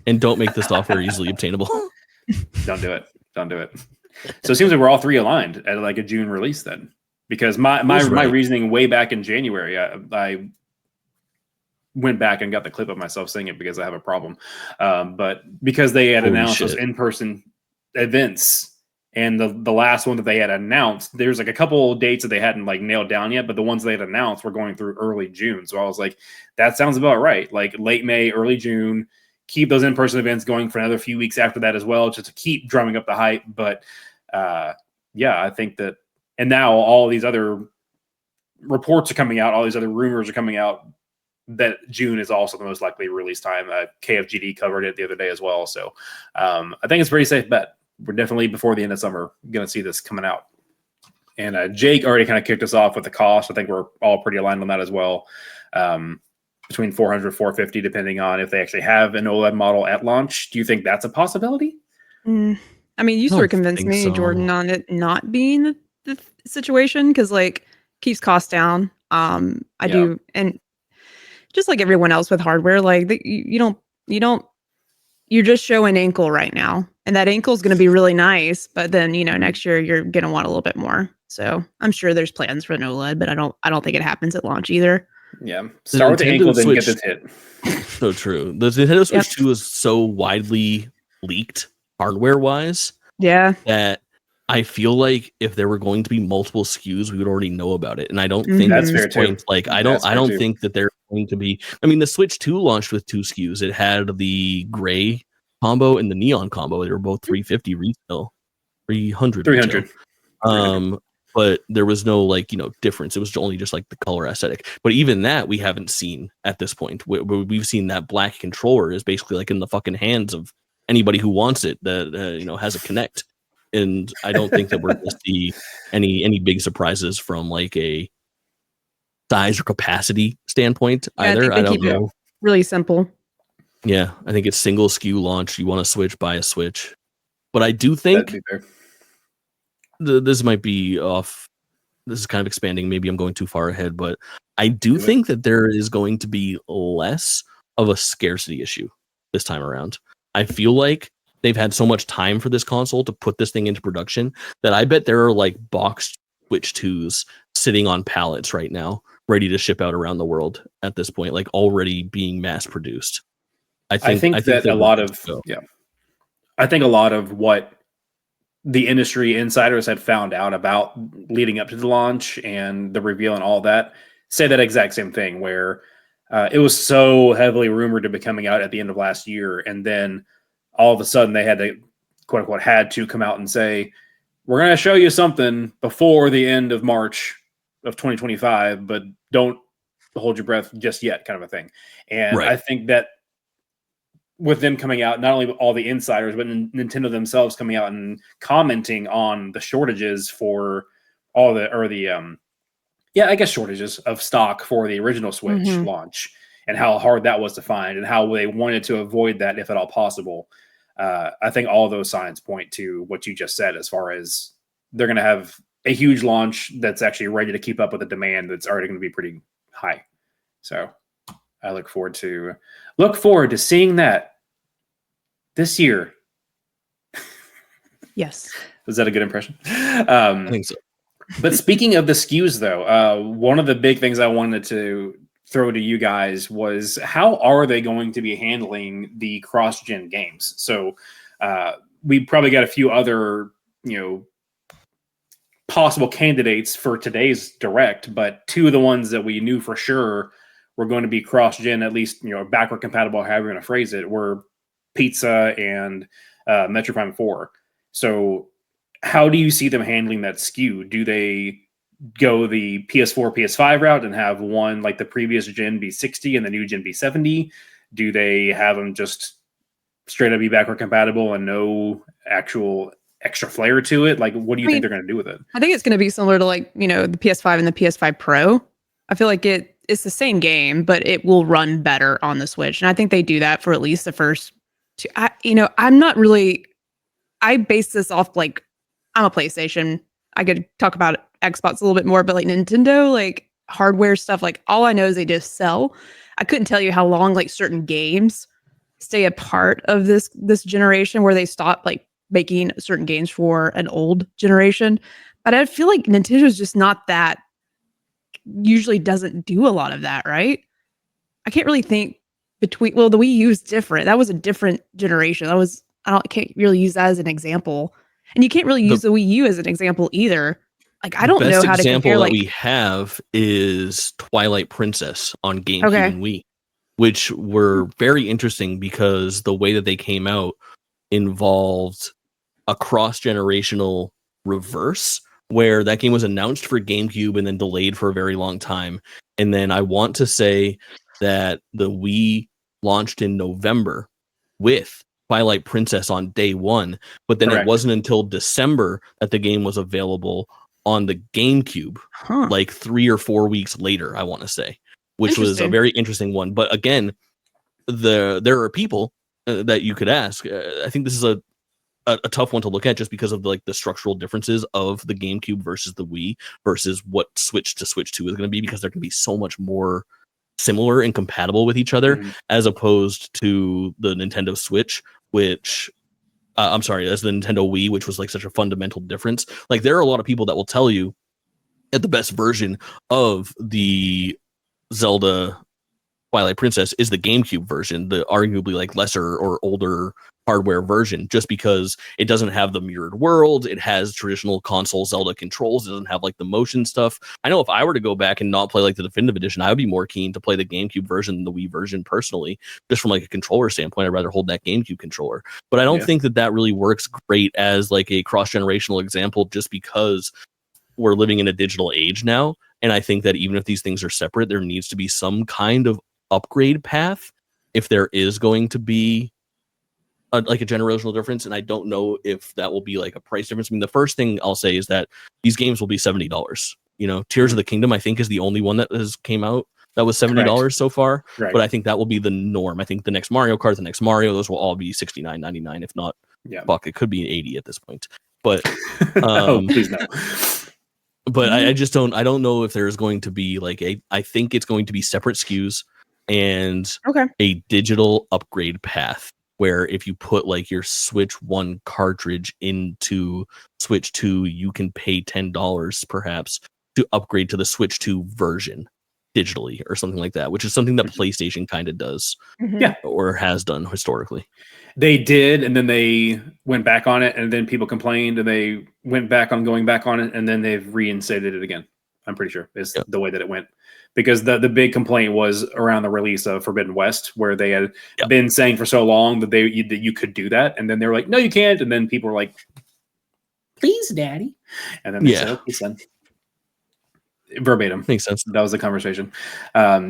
C: And don't make the software easily obtainable.
A: Don't do it. Don't do it. So it seems like we're all three aligned at like a June release then. Because my reasoning way back in January, I went back and got the clip of myself saying it because I have a problem. But because they had announced those in-person events, and the last one that they had announced, there's like a couple of dates that they hadn't like nailed down yet, but the ones they had announced were going through early June. So I was like, that sounds about right. Like late May, early June, keep those in-person events going for another few weeks after that as well, just to keep drumming up the hype. But yeah, I think that, and now all these other reports are coming out, all these other rumors are coming out that June is also the most likely release time. KFGD covered it the other day as well. So I think it's a pretty safe bet. We're definitely before the end of summer going to see this coming out. And Jake already kind of kicked us off with the cost. I think we're all pretty aligned on that as well. Between 400, 450, depending on if they actually have an OLED model at launch. Do you think that's a possibility?
B: I mean, you sort of convinced me, Jordan, on it not being the situation because like keeps costs down. I do, and just like everyone else with hardware, like you're just showing ankle right now, and that ankle is going to be really nice, but then next year you're going to want a little bit more. So I'm sure there's plans for an OLED, but I don't think it happens at launch either.
A: Yeah, start with the ankle, then get this hit.
C: So true. The Nintendo Switch 2 is so widely leaked hardware-wise.
B: Yeah,
C: that I feel like if there were going to be multiple SKUs, we would already know about it. And I don't think
A: that's
C: at
A: fair
C: this point,
A: too.
C: like I don't think that they're going to be. I mean, the Switch 2 launched with 2 SKUs. It had the gray combo and the neon combo. They were both $350 retail, 300 retail. But there was no difference. It was only just like the color aesthetic. But even that we haven't seen at this point. We've seen that black controller is basically like in the fucking hands of anybody who wants it that has a Kinect. And I don't think that we're going to see any big surprises from like a size or capacity standpoint either. I don't know.
B: Really simple.
C: Yeah, I think it's single SKU launch. You want a Switch, buy a Switch. But I do think this might be off. This is kind of expanding. Maybe I'm going too far ahead, but I do think that there is going to be less of a scarcity issue this time around. I feel like they've had so much time for this console to put this thing into production that I bet there are like boxed Switch 2s sitting on pallets right now, ready to ship out around the world at this point, like already being mass produced. I think that a lot
A: of what the industry insiders had found out about leading up to the launch and the reveal and all that say that exact same thing, where it was so heavily rumored to be coming out at the end of last year, and then all of a sudden they had to, quote unquote, had to come out and say, we're going to show you something before the end of March of 2025, but don't hold your breath just yet, kind of a thing. And I think that with them coming out, not only all the insiders, but Nintendo themselves coming out and commenting on the shortages for all shortages of stock for the original Switch launch, and how hard that was to find and how they wanted to avoid that if at all possible. I think all those signs point to what you just said, as far as they're going to have a huge launch that's actually ready to keep up with the demand that's already going to be pretty high. So I look forward to seeing that this year.
B: Yes.
A: Was that a good impression?
C: I think so.
A: But speaking of the SKUs, though, one of the big things I wanted to throw to you guys was how are they going to be handling the cross-gen games? So we probably got a few other, possible candidates for today's direct, but two of the ones that we knew for sure were going to be cross-gen, at least, backward compatible, however you're going to phrase it, were Pizza and Metroid Prime 4. So how do you see them handling that SKU? Do they go the PS4, PS5 route and have one like the previous gen be 60 and the new gen be 70? Do they have them just straight up be backward compatible and no actual extra flair to it? Like, what do you think they're going to do with it?
B: I think it's going to be similar to like, the PS5 and the PS5 Pro. I feel like it's the same game, but it will run better on the Switch. And I think they do that for at least the first two. I'm not really, I base this off like, I'm a PlayStation. I could talk about Xbox a little bit more, but like Nintendo, like hardware stuff, like all I know is they just sell. I couldn't tell you how long like certain games stay a part of this generation where they stop like making certain games for an old generation. But I feel like Nintendo's just not that, usually doesn't do a lot of that, right? I can't really think the Wii U is different. That was a different generation. Can't really use that as an example. And you can't really use the Wii U as an example either. Like, I don't know how to compare.
C: The best example
B: that
C: we have is Twilight Princess on GameCube and Wii, which were very interesting because the way that they came out involved a cross-generational reverse, where that game was announced for GameCube and then delayed for a very long time. And then I want to say that the Wii launched in November with Twilight Princess on day one, but then It wasn't until December that the game was available on the GameCube, like 3 or 4 weeks later, I want to say, which was a very interesting one. But again, there are people that you could ask. I think this is a tough one to look at just because of the structural differences of the GameCube versus the Wii versus what Switch to Switch 2 is going to be, because they're going to be so much more similar and compatible with each other as opposed to the Nintendo Switch, which as the Nintendo Wii, which was like such a fundamental difference. Like, there are a lot of people that will tell you that the best version of the Zelda Twilight Princess is the GameCube version, the arguably like lesser or older hardware version, just because it doesn't have the mirrored world. It has traditional console Zelda controls. It doesn't have like the motion stuff. I know if I were to go back and not play like the definitive edition, I would be more keen to play the GameCube version than the Wii version personally, just from like a controller standpoint. I'd rather hold that GameCube controller, but I don't think that really works great as like a cross-generational example, just because we're living in a digital age now. And I think that even if these things are separate, there needs to be some kind of upgrade path if there is going to be a generational difference. And I don't know if that will be like a price difference. I mean, the first thing I'll say is that these games will be $70. Tears of the Kingdom, I think, is the only one that has came out that was $70 so far. But I think that will be the norm. I think the next Mario Kart, the next Mario, those will all be $69.99. If not, fuck, it could be $80 at this point. But
A: please no.
C: But I just don't know if there's going to be like I think it's going to be separate SKUs and a digital upgrade path, where if you put like your Switch 1 cartridge into Switch 2, you can pay $10 perhaps to upgrade to the Switch 2 version digitally or something like that, which is something that PlayStation kind of does or has done historically.
A: They did, and then they went back on it, and then people complained, and they went back on going back on it, and then they've reinstated it again. I'm pretty sure is the way that it went. Because the big complaint was around the release of Forbidden West, where they had been saying for so long that that you could do that, and then they were like, "No, you can't." And then people were like, "Please, Daddy," and then they said, "Okay, son." Verbatim,
C: makes sense.
A: That was the conversation.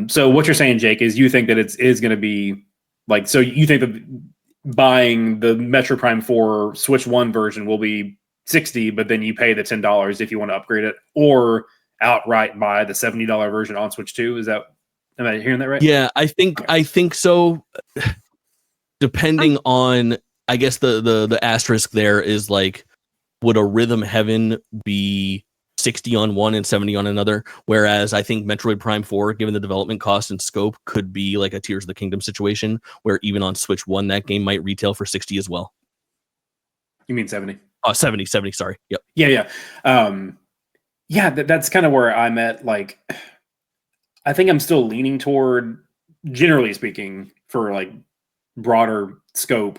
A: So what you're saying, Jake, is you think that it is going to be like, so you think that buying the Metroid Prime 4 Switch 1 version will be $60, but then you pay the $10 if you want to upgrade it, or outright buy the $70 version on Switch 2. Am I hearing that right?
C: Yeah, I think so. Depending on, I guess the asterisk there is like, would a Rhythm Heaven be 60 on one and 70 on another? Whereas I think Metroid Prime 4, given the development cost and scope, could be like a Tears of the Kingdom situation, where even on Switch 1, that game might retail for 60 as well.
A: You mean 70?
C: Oh, 70, sorry. Yep.
A: Yeah. Yeah, that's kind of where I'm at. Like, I think I'm still leaning toward, generally speaking, for like broader scope,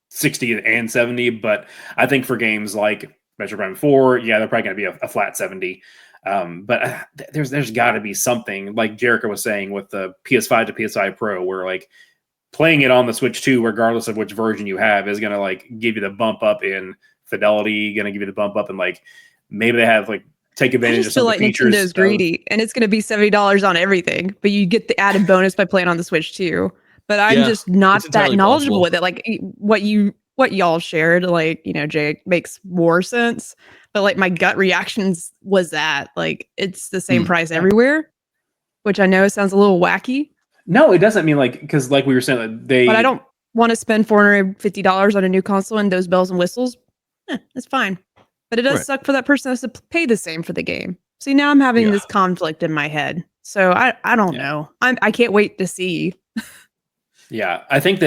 A: 60 and 70. But I think for games like Metroid Prime 4, yeah, they're probably going to be a flat 70. But there's got to be something like Jerica was saying with the PS5 to PS5 Pro, where like playing it on the Switch 2, regardless of which version you have, is going to like give you the bump up in fidelity, going to give you the bump up in like maybe they have like take
B: I
A: advantage of
B: just
A: some
B: feel
A: of
B: like
A: the features.
B: Nintendo's greedy, and it's going to be $70 on everything, but you get the added bonus by playing on the Switch too. But I'm
C: Yeah,
B: just not
C: it's
B: that
C: entirely
B: knowledgeable
C: possible.
B: with it. Like what y'all shared, like Jake, makes more sense. But like my gut reactions was that like it's the same price everywhere, which I know sounds a little wacky.
A: No, it doesn't mean like because like we were saying,
B: But I don't want to spend $450 on a new console and those bells and whistles. It's fine. But it does suck for that person that has to pay the same for the game. See, now I'm having this conflict in my head. So I don't know. I can't wait to see.
A: Yeah, I think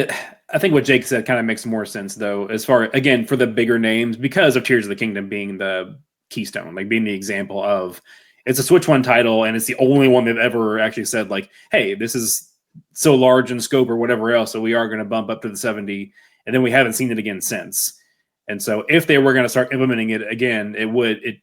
A: what Jake said kind of makes more sense though, as far again for the bigger names, because of Tears of the Kingdom being the keystone, like being the example of it's a Switch One title and it's the only one they've ever actually said like, hey, this is so large in scope or whatever else, so we are going to bump up to the 70, and then we haven't seen it again since. And so if they were going to start implementing it again, it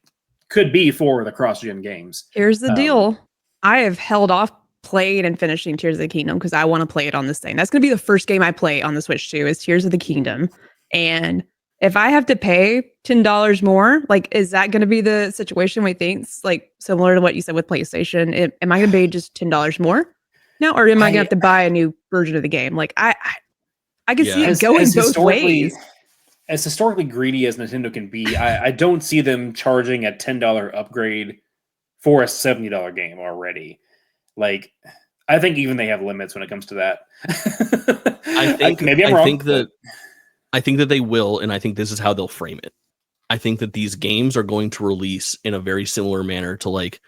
A: could be for the cross-gen games.
B: Here's the deal. I have held off playing and finishing Tears of the Kingdom because I want to play it on this thing. That's going to be the first game I play on the Switch 2 is Tears of the Kingdom. And if I have to pay $10 more, like, is that going to be the situation we think's like similar to what you said with PlayStation? Am I going to pay just $10 more now, or am I going to have to buy a new version of the game? Like, I can see it going both ways.
A: As historically greedy as Nintendo can be, I don't see them charging a $10 upgrade for a $70 game already. Like, I think even they have limits when it comes to that.
C: I think
A: maybe I'm wrong.
C: I think that they will, and I think this is how they'll frame it. I think that these games are going to release in a very similar manner to like,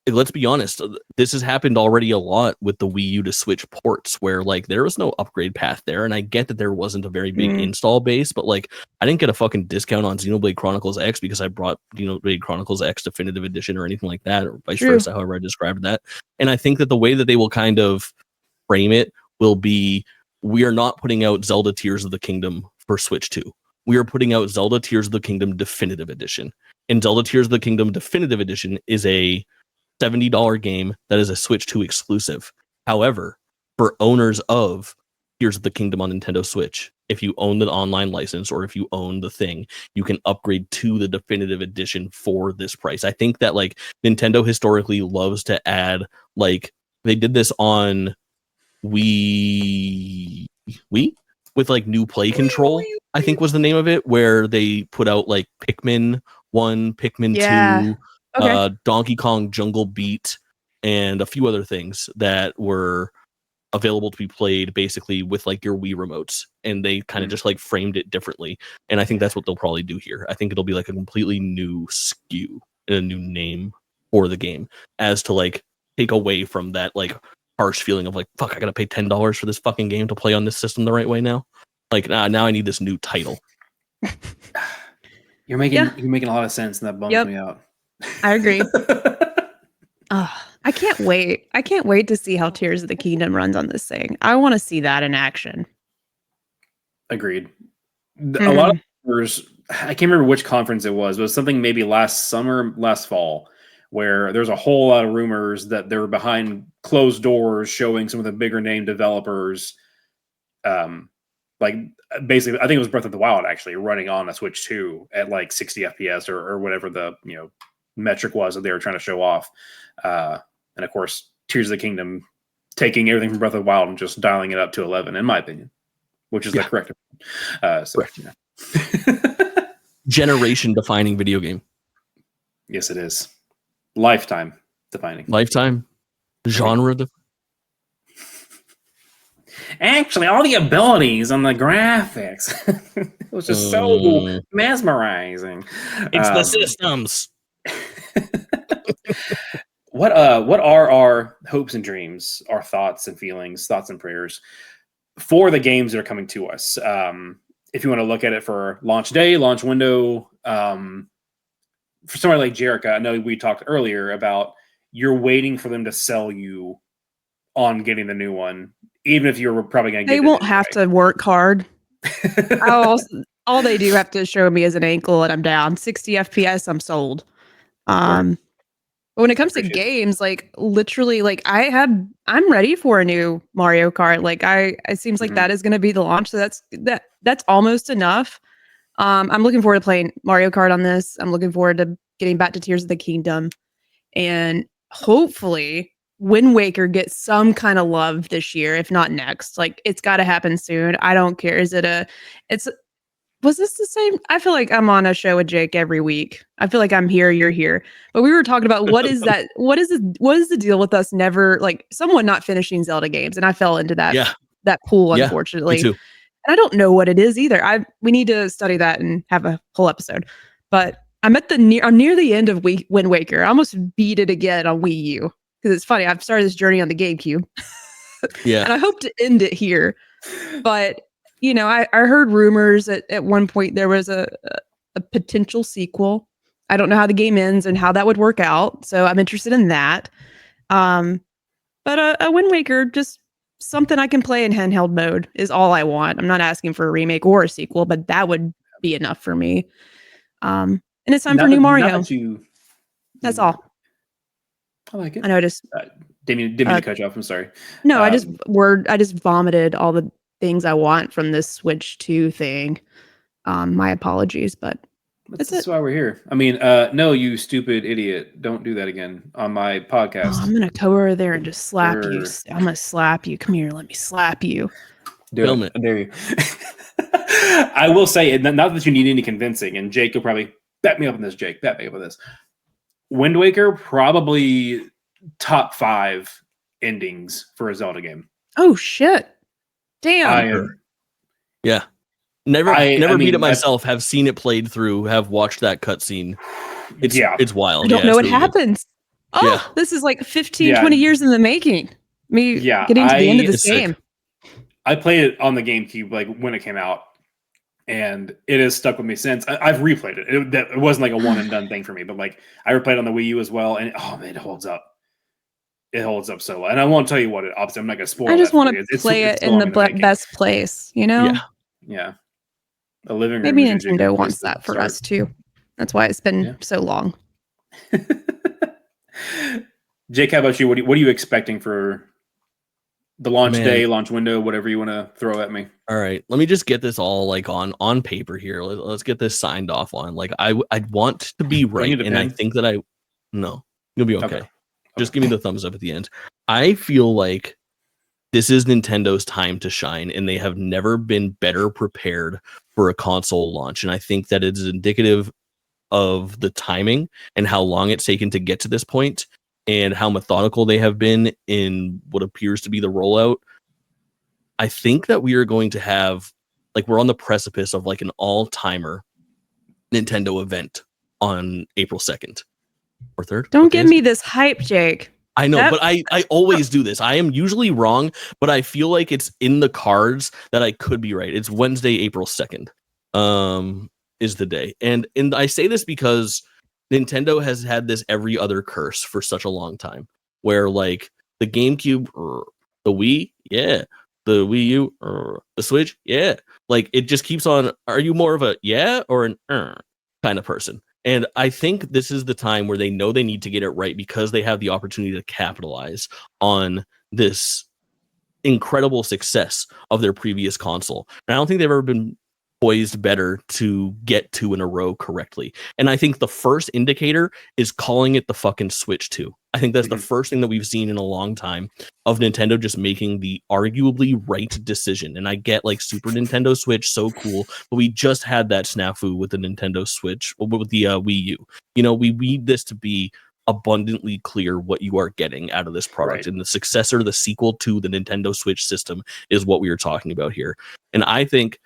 C: let's be honest, this has happened already a lot with the Wii U to Switch ports where like there was no upgrade path there. And I get that there wasn't a very big install base, but like I didn't get a fucking discount on Xenoblade Chronicles X because I brought Xenoblade Chronicles X Definitive Edition or anything like that, or vice versa, however I described that. And I think that the way that they will kind of frame it will be, we are not putting out Zelda Tears of the Kingdom for Switch 2. We are putting out Zelda Tears of the Kingdom Definitive Edition. And Zelda Tears of the Kingdom Definitive Edition is a $70 game that is a Switch 2 exclusive. However, for owners of Tears of the Kingdom on Nintendo Switch, if you own the online license or if you own the thing, you can upgrade to the definitive edition for this price. I think that like Nintendo historically loves to add, like they did this on Wii with like new play control, I think was the name of it, where they put out like Pikmin 1, Pikmin 2, Donkey Kong Jungle Beat, and a few other things that were available to be played basically with like your Wii remotes, and they kind of just like framed it differently. And I think that's what they'll probably do here. I think it'll be like a completely new SKU and a new name for the game, as to like take away from that like harsh feeling of like, fuck, I gotta pay $10 for this fucking game to play on this system the right way now. Like, now I need this new title.
A: You're making a lot of sense, and that bums me out.
B: I agree. I can't wait. I can't wait to see how Tears of the Kingdom runs on this thing. I want to see that in action.
A: Agreed. A lot of I can't remember which conference it was, but it was something maybe last summer, last fall, where there's a whole lot of rumors that they're behind closed doors showing some of the bigger name developers. Like basically, I think it was Breath of the Wild actually running on a Switch 2 at like 60 FPS or whatever the metric was that they were trying to show off. And of course, Tears of the Kingdom taking everything from Breath of the Wild and just dialing it up to 11, in my opinion, which is the correct.
C: Generation defining video game.
A: Yes, it is. Lifetime defining.
C: Lifetime genre.
A: Actually, all the abilities on the graphics, it was just so mesmerizing.
C: It's the systems.
A: What are our hopes and dreams, our thoughts and feelings, thoughts and prayers for the games that are coming to us? If you want to look at it for launch day, launch window, for somebody like Jerica, I know we talked earlier about you're waiting for them to sell you on getting the new one, even if you're probably going to get
B: They
A: it
B: won't have
A: anyway.
B: to work hard. All they do have to show me is an ankle and I'm down. 60 FPS, I'm sold. But when it comes to games, like literally, like I'm ready for a new Mario Kart. Like it seems like that is going to be the launch. So that's almost enough. I'm looking forward to playing Mario Kart on this. I'm looking forward to getting back to Tears of the Kingdom, and hopefully Wind Waker gets some kind of love this year, if not next. Like it's got to happen soon. I don't care. Was this the same? I feel like I'm on a show with Jake every week. I feel like I'm here, you're here. But we were talking about what is the deal with us never, like, someone not finishing Zelda games, and I fell into that pool, unfortunately.
C: Me too.
B: And I don't know what it is either. We need to study that and have a whole episode. But I'm near the end of Wind Waker. I almost beat it again on Wii U because it's funny. I've started this journey on the GameCube.
C: Yeah.
B: And I hope to end it here. But I heard rumors at one point there was a potential sequel. I don't know how the game ends and how that would work out, so I'm interested in that. But a Wind Waker, just something I can play in handheld mode, is all I want. I'm not asking for a remake or a sequel, but that would be enough for me. And it's time for new Mario. That's all.
A: I like it.
B: I know.
A: Didn't mean to cut you off. I'm sorry.
B: No, I just vomited all the things I want from this Switch 2 thing. My apologies, but
A: that's why we're here. I mean, no, you stupid idiot. Don't do that again on my podcast.
B: I'm going to go over there and just slap you. I'm going to slap you. Come here. Let me slap you.
A: Do it. There you. I will say, not that you need any convincing, and Jake will probably back me up on this, Jake. Back me up on this. Wind Waker, probably top 5 endings for a Zelda game.
B: Oh, shit. Damn.
C: Yeah. Never beat it myself. Have seen it played through. Have watched that cutscene. It's wild.
B: I don't know what happens. Good. Oh, this is like 15, 20 years in the making. Me getting to the end of this game.
A: I played it on the GameCube like when it came out, and it has stuck with me since. I've replayed it. It wasn't like a one and done thing for me, but like I replayed it on the Wii U as well, and it holds up. It holds up so well, and I won't tell you what it. Obviously, I'm not gonna spoil.
B: I just want to play it in the best place,
A: Yeah. A living room.
B: Maybe Nintendo wants that for us too. That's why it's been so long.
A: Jake, how about you? What are you expecting for the launch day, launch window, whatever you want to throw at me?
C: All right, let me just get this all like on paper here. Let's get this signed off on. Like I want to be right, and I think that you'll be okay. Just give me the thumbs up at the end. I feel like this is Nintendo's time to shine, and they have never been better prepared for a console launch. And I think that it is indicative of the timing and how long it's taken to get to this point, and how methodical they have been in what appears to be the rollout. I think that we are going to have, like, we're on the precipice of like an all-timer Nintendo event on April 2nd or 3rd.
B: Don't give me this hype, Jake.
C: I know, but I always do this. I am usually wrong, but I feel like it's in the cards that I could be right. It's Wednesday, April 2nd, is the day. And I say this because Nintendo has had this every other curse for such a long time, where like the GameCube, the Wii, the Wii U, the Switch, like it just keeps on. Are you more of a or an kind of person? And I think this is the time where they know they need to get it right, because they have the opportunity to capitalize on this incredible success of their previous console. And I don't think they've ever been poised better to get 2 in a row correctly. And I think the first indicator is calling it the fucking Switch 2. I think that's the first thing that we've seen in a long time of Nintendo just making the arguably right decision. And I get like Super Nintendo Switch, so cool, but we just had that snafu with the Nintendo Switch, with the Wii U. We need this to be abundantly clear what you are getting out of this product. Right. And the successor, the sequel to the Nintendo Switch system, is what we are talking about here. And I think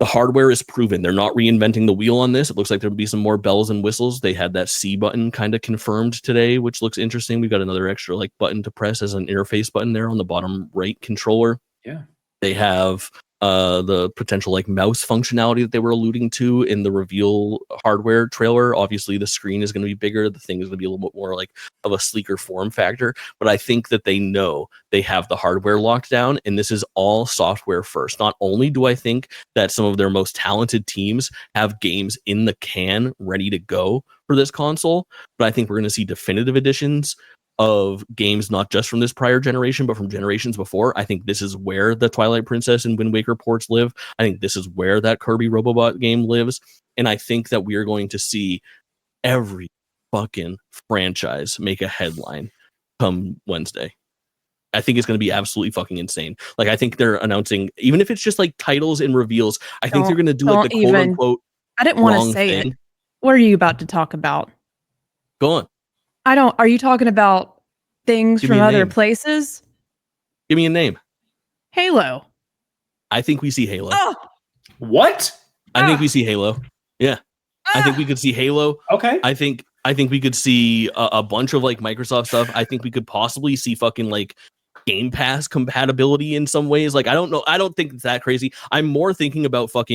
C: the hardware is proven. They're not reinventing the wheel on this. It looks like there'll be some more bells and whistles. They had that C button kind of confirmed today, which looks interesting. We've got another extra like button to press as an interface button there on the bottom right controller.
A: Yeah.
C: They have the potential like mouse functionality that they were alluding to in the reveal hardware trailer. Obviously, the screen is going to be bigger. The thing is going to be a little bit more like of a sleeker form factor. But I think that they know they have the hardware locked down, and this is all software first. Not only do I think that some of their most talented teams have games in the can ready to go for this console, but I think we're going to see definitive editions of games not just from this prior generation but from generations before. I think this is where the Twilight Princess and Wind Waker ports live. I think this is where that Kirby Robobot game lives, and I think that we are going to see every fucking franchise make a headline come Wednesday. I think it's going to be absolutely fucking insane. Like, I think they're announcing, even if it's just like titles and reveals, I think they're going to do like the quote unquote
B: I didn't want to say it. What are you about to talk about?
C: Go on.
B: Are you talking about things from other places?
C: Give me a name.
B: Halo.
C: I think we see Halo.
B: Oh!
A: What?
C: I think we see Halo. Yeah. I think we could see Halo.
A: Okay.
C: I think we could see a bunch of like Microsoft stuff. I think we could possibly see fucking like Game Pass compatibility in some ways. Like, I don't know. I don't think it's that crazy. I'm more thinking about first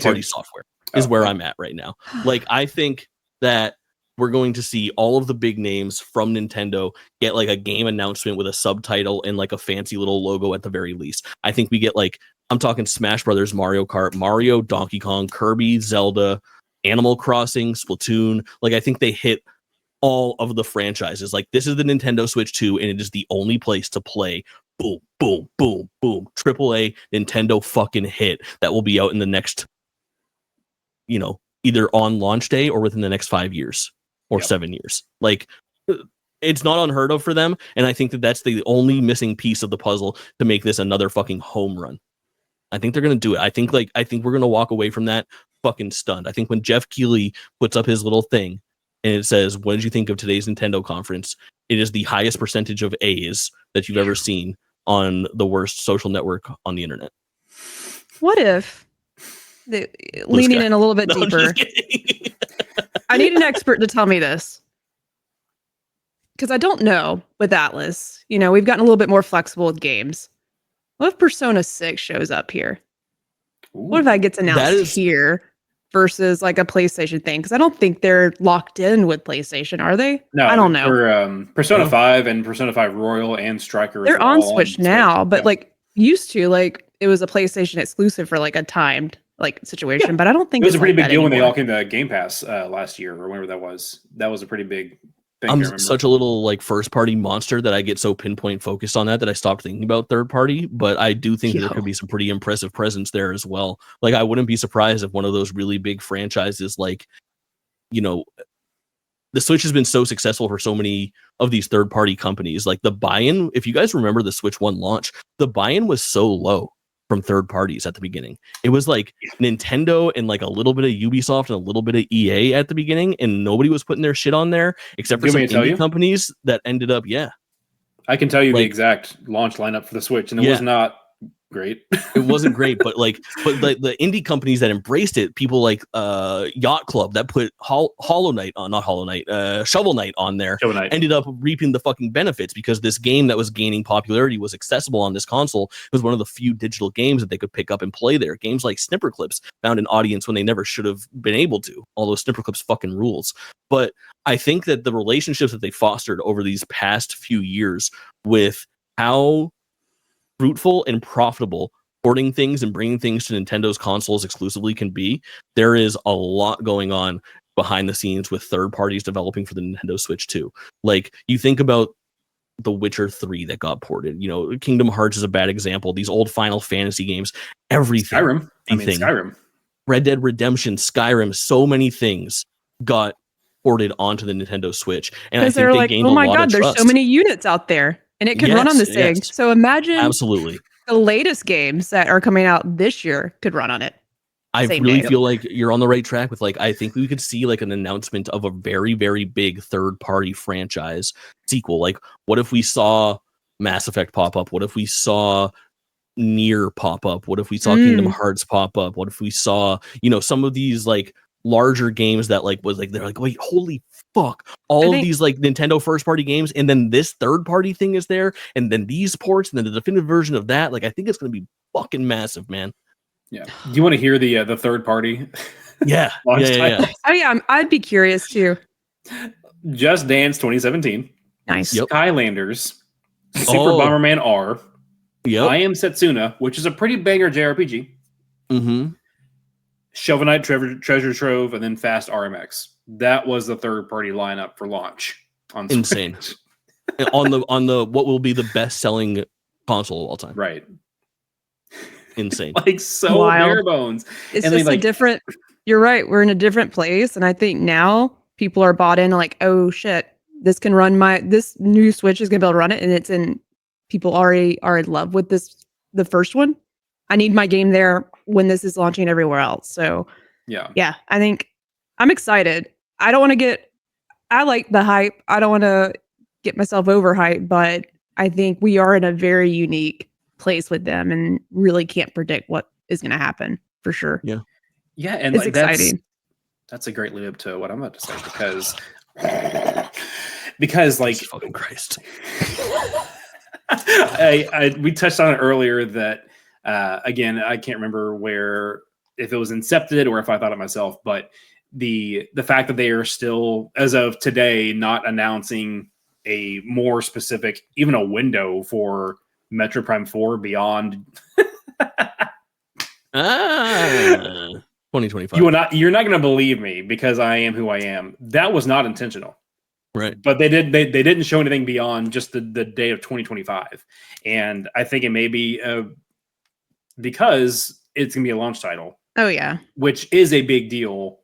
C: party software is where I'm at right now. Like, I think that we're going to see all of the big names from Nintendo get like a game announcement with a subtitle and like a fancy little logo at the very least. I think we get like, I'm talking Smash Brothers, Mario Kart, Mario, Donkey Kong, Kirby, Zelda, Animal Crossing, Splatoon. Like, I think they hit all of the franchises. Like, this is the Nintendo Switch 2, and it is the only place to play boom, boom, boom, boom, AAA Nintendo fucking hit that will be out in the next, either on launch day or within the next 5 years or 7 years. Like, it's not unheard of for them, and I think that that's the only missing piece of the puzzle to make this another fucking home run. I think they're gonna do it. I think we're gonna walk away from that fucking stunned. I think when Jeff Keighley puts up his little thing and it says, "What did you think of today's Nintendo conference?" It is the highest percentage of A's that you've ever seen on the worst social network on the internet.
B: What if leaning in a little bit deeper? I need an expert to tell me this, because I don't know with Atlas. We've gotten a little bit more flexible with games. What if Persona 6 shows up here? Ooh, what if that gets announced here versus like a PlayStation thing? Because I don't think they're locked in with PlayStation, are they?
A: No,
B: I don't know.
A: For Persona 5 and Persona 5 Royal and Striker,
B: they're on Switch now, but like used to, like it was a PlayStation exclusive for like a timed like situation. But I don't think
A: it was a pretty big deal
B: anymore.
A: when they all came to Game Pass last year or whenever that was. That was a pretty big.
C: I'm such a little like first party monster that I get so pinpoint focused on that I stopped thinking about third party, but I do think there could be some pretty impressive presence there as well. Like, I wouldn't be surprised if one of those really big franchises, like, the Switch has been so successful for so many of these third party companies. Like, the buy-in, if you guys remember the Switch 1 launch, the buy-in was so low from third parties at the beginning. It was like Nintendo and like a little bit of Ubisoft and a little bit of EA at the beginning, and nobody was putting their shit on there except for some indie companies that ended up.
A: I can tell you the exact launch lineup for the Switch, and it was not great.
C: It wasn't great, but the indie companies that embraced it, people like Yacht Club that put Shovel Knight on there, ended up reaping the fucking benefits, because this game that was gaining popularity was accessible on this console. It was one of the few digital games that they could pick up and play there. Games like Snipper Clips found an audience when they never should have been able to, although Snipper Clips fucking rules. But I think that the relationships that they fostered over these past few years with how fruitful and profitable porting things and bringing things to Nintendo's consoles exclusively can be, there is a lot going on behind the scenes with third parties developing for the Nintendo Switch 2. Like, you think about The Witcher 3 that got ported. Kingdom Hearts is a bad example. These old Final Fantasy games, everything.
A: Skyrim.
C: Red Dead Redemption, Skyrim, so many things got ported onto the Nintendo Switch. And I think
B: they're like, oh my God, there's so many units out there. And it could run on this thing. So imagine
C: absolutely
B: the latest games that are coming out this year could run on it.
C: I really feel like you're on the right track with, like, I think we could see like an announcement of a very, very big third party franchise sequel. Like, what if we saw Mass Effect pop up? What if we saw Nier pop up? What if we saw Kingdom Hearts pop up? What if we saw, some of these like larger games that like was like they're like, wait, holy fuck, all of these like Nintendo first party games, and then this third party thing is there, and then these ports, and then the definitive version of that. Like I think it's gonna be fucking massive, man.
A: Yeah. Do you want to hear the third party?
C: Yeah.
B: Oh yeah, I'd be curious too.
A: Just Dance 2017.
B: Nice.
C: Yep.
A: Skylanders. Super Bomberman R.
C: Yep.
A: I Am Setsuna, which is a pretty banger JRPG.
C: Mm-hmm.
A: Shovel Knight Treasure Trove, and then Fast RMX. That was the third party lineup for launch on Switch.
C: Insane. on the what will be the best selling console of all time.
A: Right.
C: Insane.
A: Like so
B: Wild.
A: bare bones.
B: It's
A: and
B: just
A: like,
B: a different. You're right. We're in a different place, and I think now people are bought in. Like, oh shit, this can run this new Switch is gonna be able to run it, and it's in. People already are in love with the first one. I need my game there when this is launching everywhere else. So yeah, I think I'm excited. I don't want to get. I like the hype. I don't want to get myself overhyped, but I think we are in a very unique place with them, and really can't predict what is going to happen for sure.
C: Yeah.
A: Yeah, and
B: it's
A: like,
B: exciting.
A: That's a great lead up to what I'm about to say because like
C: Jesus fucking Christ.
A: we touched on it earlier that again I can't remember if it was incepted or if I thought it myself, but the fact that they are still as of today not announcing a more specific even a window for Metroid Prime 4 beyond
C: 2025.
A: You're not going to believe me because I am who I am. That was not intentional.
C: Right.
A: But they didn't show anything beyond just the day of 2025. And I think it may be because it's going to be a launch title.
B: Oh yeah.
A: Which is a big deal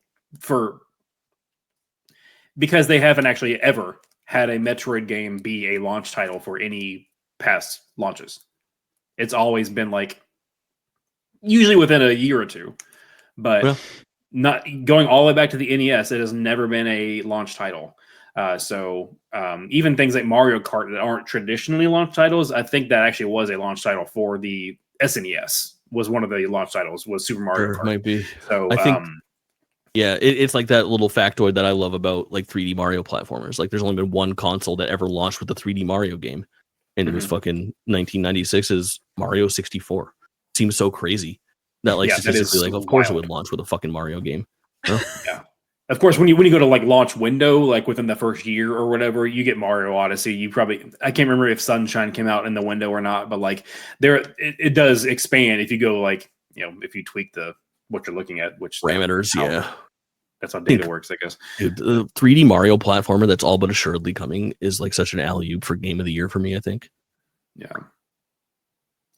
A: because they haven't actually ever had a Metroid game be a launch title for any past launches. It's always been like usually within a year or two, but not going all the way back to the NES. It has never been a launch title. So even things like Mario Kart that aren't traditionally launch titles, I think that actually was a launch title for the SNES. Was one of the launch titles was Super Mario Kart.
C: Might be.
A: So
C: I think. It's like that little factoid that I love about like 3D Mario platformers. Like there's only been one console that ever launched with a 3D Mario game, and it was fucking 1996's Mario 64. Seems so crazy that like statistically, like of course it would launch with a fucking Mario game.
A: Yeah. Of course, when you go to like launch window, like within the first year or whatever, you get Mario Odyssey. You probably I can't remember if Sunshine came out in the window or not, but like it does expand if you go like if you tweak what you're looking at, which
C: parameters,
A: that's how data works, I guess.
C: Dude, the 3D Mario platformer that's all but assuredly coming is like such an alley-oop for game of the year for me, I think.
A: Yeah.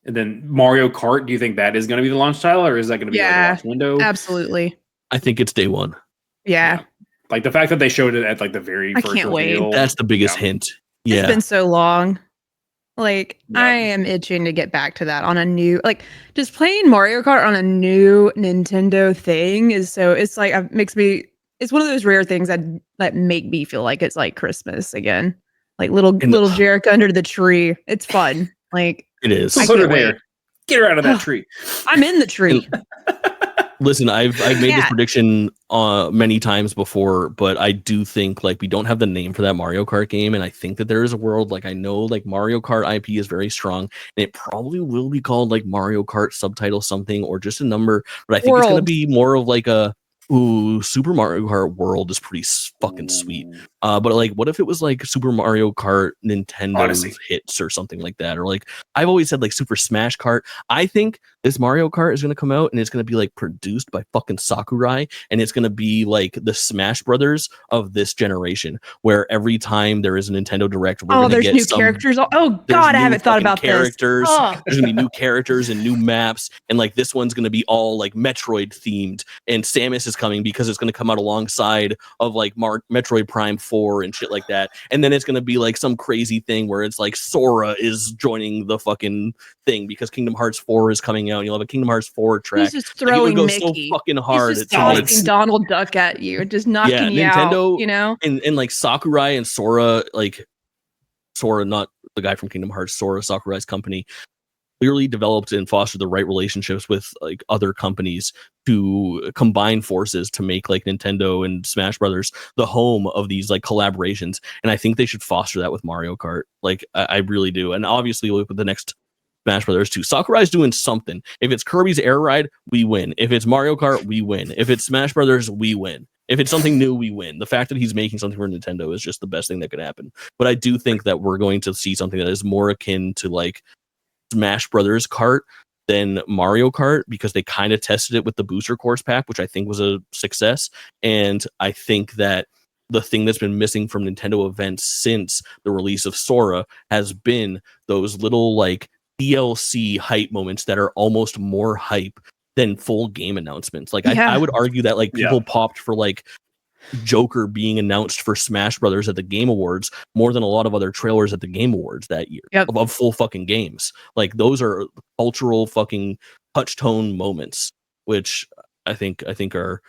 A: And then Mario Kart, do you think that is going to be the launch title, or is that going to be like a launch window?
B: Absolutely.
C: I think it's day one.
B: Yeah.
A: Like the fact that they showed it at like the very first
B: can't wait.
A: reveal,
C: That's the biggest hint. Yeah.
B: It's been so long. Like I am itching to get back to that on a new, like just playing Mario Kart on a new Nintendo thing is so it's like it's one of those rare things that make me feel like it's like Christmas again. Like little Jerica under the tree. It's fun. Like
C: it is.
A: Put her there. Get her out of that tree.
B: I'm in the tree.
C: Listen, I've made this prediction many times before, but I do think like we don't have the name for that Mario Kart game, and I think that there is a world like I know like Mario Kart IP is very strong, and it probably will be called like Mario Kart subtitle something or just a number, but I think it's gonna be more of like a Super Mario Kart World is pretty fucking sweet. But like, what if it was like Super Mario Kart Nintendo hits or something like that? Or like, I've always said like Super Smash Kart. I think this Mario Kart is going to come out and it's going to be like produced by fucking Sakurai, and it's going to be like the Smash Brothers of this generation, where every time there is a Nintendo Direct, we're going to get
B: new characters. Oh God, I haven't thought about
C: characters.
B: This. Oh.
C: There's going to be new characters and new maps, and like this one's going to be all like Metroid themed, and Samus is coming because it's going to come out alongside of like Metroid Prime 4 and shit like that. And then it's going to be like some crazy thing where it's like Sora is joining the fucking thing because Kingdom Hearts 4 is coming out, and you'll have a Kingdom Hearts 4 track.
B: He's just throwing
C: go
B: Mickey.
C: So fucking hard.
B: He's just tossing Donald Duck at you, just knocking you
C: Nintendo,
B: out, you know?
C: And like Sakurai and Sora, like Sora, not the guy from Kingdom Hearts, Sora, Sakurai's company. clearly developed and fostered the right relationships with like other companies to combine forces to make like Nintendo and Smash Brothers the home of these like collaborations. And I think they should foster that with Mario Kart. Like I really do. And obviously with the next Smash Brothers 2, Sakurai's doing something. If it's Kirby's Air Ride, we win. If it's Mario Kart, we win. If it's Smash Brothers, we win. If it's something new, we win. The fact that he's making something for Nintendo is just the best thing that could happen. But I do think that we're going to see something that is more akin to like Smash Brothers Kart than Mario Kart, because they kind of tested it with the booster course pack, which I think was a success. And I think that the thing that's been missing from Nintendo events since the release of Sora has been those little like DLC hype moments that are almost more hype than full game announcements. Like I would argue that like people popped for like Joker being announced for Smash Brothers at the Game Awards more than a lot of other trailers at the Game Awards that year of full fucking games. Like those are cultural fucking touchstone moments, which I think are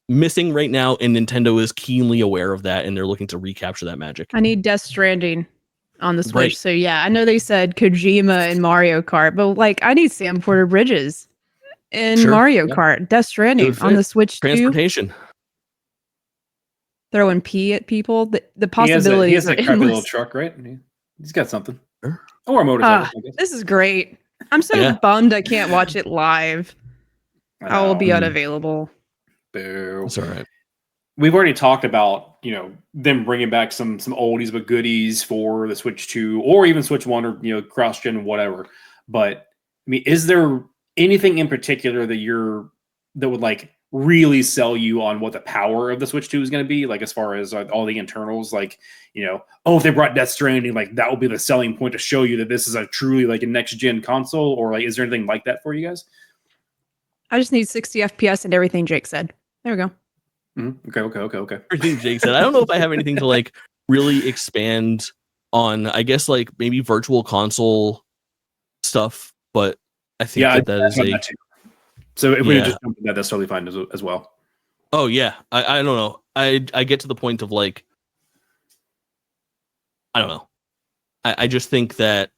C: missing right now, and Nintendo is keenly aware of that, and they're looking to recapture that magic.
B: I need Death Stranding on the Switch. Right. So yeah, I know they said Kojima and Mario Kart, but like I need Sam Porter Bridges in Mario Kart. Death Stranding on the Switch
C: Transportation.
B: too. Throwing pee at people. The possibilities.
A: He has a crappy little truck, right? He's got something.
C: Sure.
A: Or a motorcycle.
B: This is great. I'm so bummed I can't watch it live. I will be unavailable.
A: Boo.
C: It's all right.
A: We've already talked about, them bringing back some oldies but goodies for the Switch 2 or even Switch 1 or, cross-gen, whatever. But, I mean, is there anything in particular that would, like, really sell you on what the power of the Switch 2 is going to be? Like, as far as all the internals, like, if they brought Death Stranding, like, that will be the selling point to show you that this is a truly, like, a next-gen console? Or, like, is there anything like that for you guys?
B: I just need 60 FPS and everything Jake said. There we go.
A: Okay.
C: Everything Jake said. I don't know if I have anything to like really expand on. I guess like maybe virtual console stuff, but I think that is a.
A: So if we just jump into that, that's totally fine as well.
C: Oh yeah, I don't know. I get to the point of like, I don't know. I just think that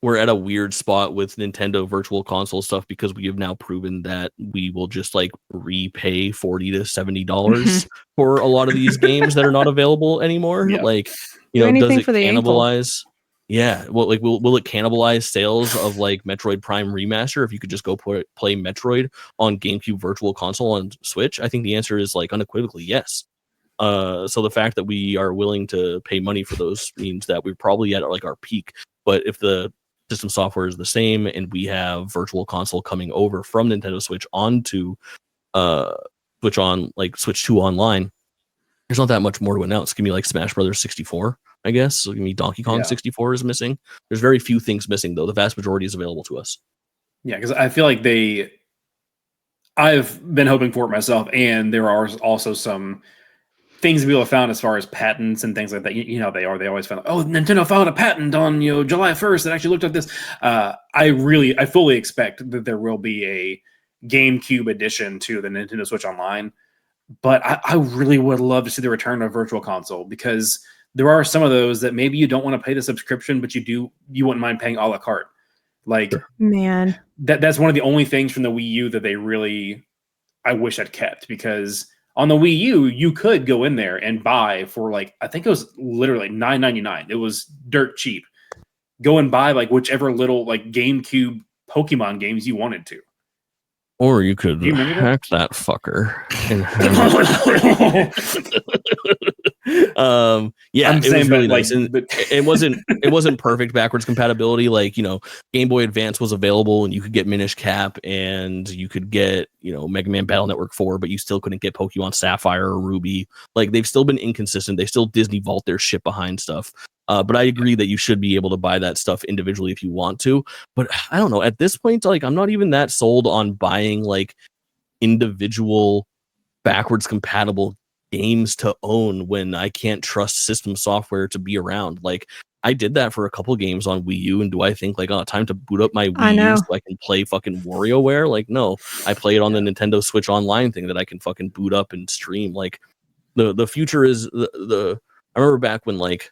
C: we're at a weird spot with Nintendo Virtual Console stuff because we have now proven that we will just like repay $40 to $70 for a lot of these games that are not available anymore. Yeah. Like, does it cannibalize? Yeah. Well, like, will it cannibalize sales of like Metroid Prime Remaster if you could just go play Metroid on GameCube Virtual Console on Switch? I think the answer is like unequivocally yes. So the fact that we are willing to pay money for those means that we're probably at like our peak. But if the system software is the same and we have Virtual Console coming over from Nintendo Switch onto Switch on like Switch 2 online, there's not that much more to announce. Give me like Smash Brothers 64, I guess. So give me Donkey Kong 64 is missing. There's very few things missing though. The vast majority is available to us. Yeah,
A: because I feel like I've been hoping for it myself, and there are also some things people have found as far as patents and things like that. They always found, Nintendo filed a patent on July 1st that actually looked at this. I fully expect that there will be a GameCube edition to the Nintendo Switch Online, but I really would love to see the return of Virtual Console, because there are some of those that maybe you don't want to pay the subscription, but you wouldn't mind paying a la carte. Like,
B: man,
A: that's one of the only things from the Wii U that I wish I'd kept, because on the Wii U, you could go in there and buy for like, I think it was literally $9.99. It was dirt cheap. Go and buy like whichever little like GameCube Pokemon games you wanted to.
C: Or you could hack that fucker. Yeah, it was really nice. And it wasn't perfect backwards compatibility. Like, Game Boy Advance was available and you could get Minish Cap and you could get, Mega Man Battle Network 4, but you still couldn't get Pokemon Sapphire or Ruby. Like, they've still been inconsistent. They still Disney vault their shit behind stuff. But I agree that you should be able to buy that stuff individually if you want to. But I don't know. At this point, like, I'm not even that sold on buying like individual backwards compatible games to own when I can't trust system software to be around. Like, I did that for a couple games on Wii U, and do I think like, time to boot up my Wii U so I can play fucking WarioWare? Like, no. I play it on the Nintendo Switch Online thing that I can fucking boot up and stream. Like, the future is I remember back when like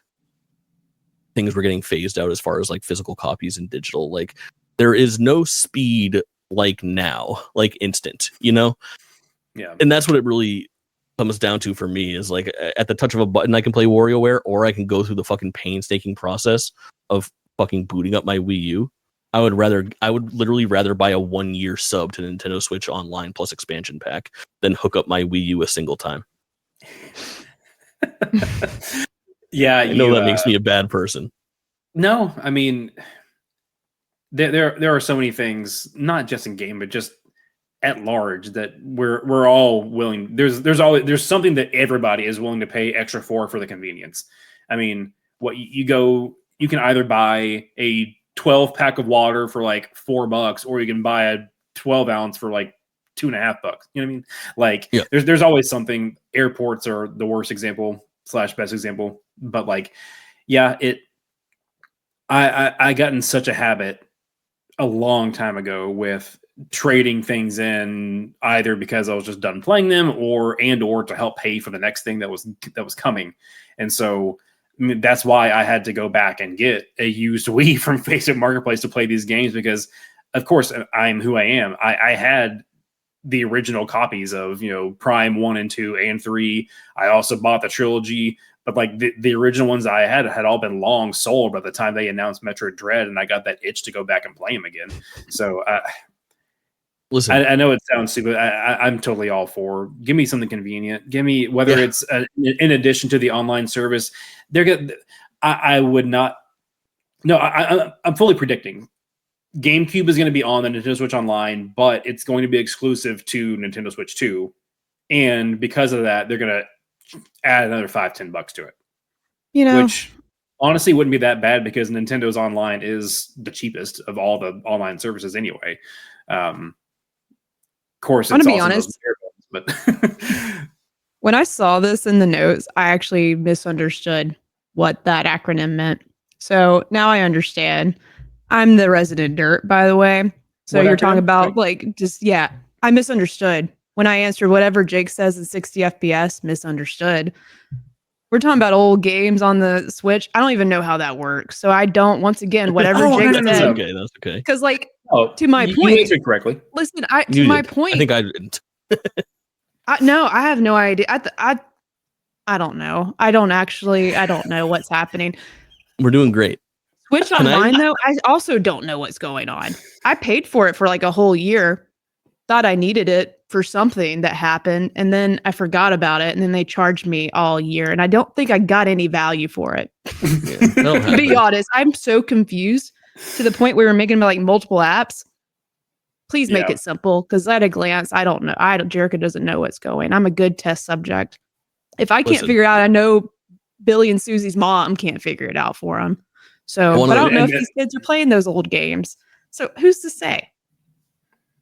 C: things were getting phased out as far as like physical copies and digital. Like, there is no speed like now, like instant, you know?
A: Yeah.
C: And that's what it really comes down to for me is like at the touch of a button, I can play WarioWare, or I can go through the fucking painstaking process of fucking booting up my Wii U. I would literally rather buy a 1-year sub to Nintendo Switch Online plus expansion pack than hook up my Wii U a single time.
A: Yeah,
C: I know that makes me a bad person.
A: No, I mean, there are so many things, not just in game, but just at large, that we're all willing. There's something that everybody is willing to pay extra for the convenience. I mean, you can either buy a 12 pack of water for like $4, or you can buy a 12 ounce for like $2.5. You know what I mean? Like,
C: yeah.
A: there's always something. Airports are the worst example / best example, but like, yeah, I got in such a habit a long time ago with trading things in, either because I was just done playing them, or to help pay for the next thing that was coming. And so, I mean, that's why I had to go back and get a used Wii from Facebook Marketplace to play these games, because of course I'm who I am. I had the original copies of, Prime 1 and 2 and 3. I also bought the trilogy, but like the original ones I had all been long sold by the time they announced Metroid Dread, and I got that itch to go back and play them again. So
C: listen,
A: I know it sounds stupid. I'm totally all for, give me something convenient. Give me, whether it's in addition to the online service, I would not. No, I'm fully predicting GameCube is going to be on the Nintendo Switch Online, but it's going to be exclusive to Nintendo Switch 2. And because of that, they're going to add another $5-10 to it. Which honestly wouldn't be that bad, because Nintendo's online is the cheapest of all the online services anyway. Of course,
B: I'm going to be honest,
A: but
B: when I saw this in the notes, I actually misunderstood what that acronym meant. So now I understand. I'm the resident dirt, by the way. So
A: What
B: you're
A: acronym?
B: talking about I misunderstood. When I answered whatever Jake says is 60 FPS, misunderstood. We're talking about old games on the Switch. I don't even know how that works. So I don't, once again, whatever Jake said.
C: That's okay. That's okay.
B: Because to my point.
A: You answered correctly.
B: Listen, my point.
C: I think I didn't.
B: No, I have no idea. I don't know. I don't know what's happening.
C: We're doing great.
B: Switch Online, though, I also don't know what's going on. I paid for it for like a whole year. Thought I needed it for something that happened, and then I forgot about it, and then they charged me all year, and I don't think I got any value for it. To be honest, I'm so confused, to the point where we're making like multiple apps. Please make it simple, because at a glance, I don't know. Jerica doesn't know what's going. I'm a good test subject. If I can't figure it out, I know Billy and Susie's mom can't figure it out for them. So, but I don't know if these kids are playing those old games. So who's to say?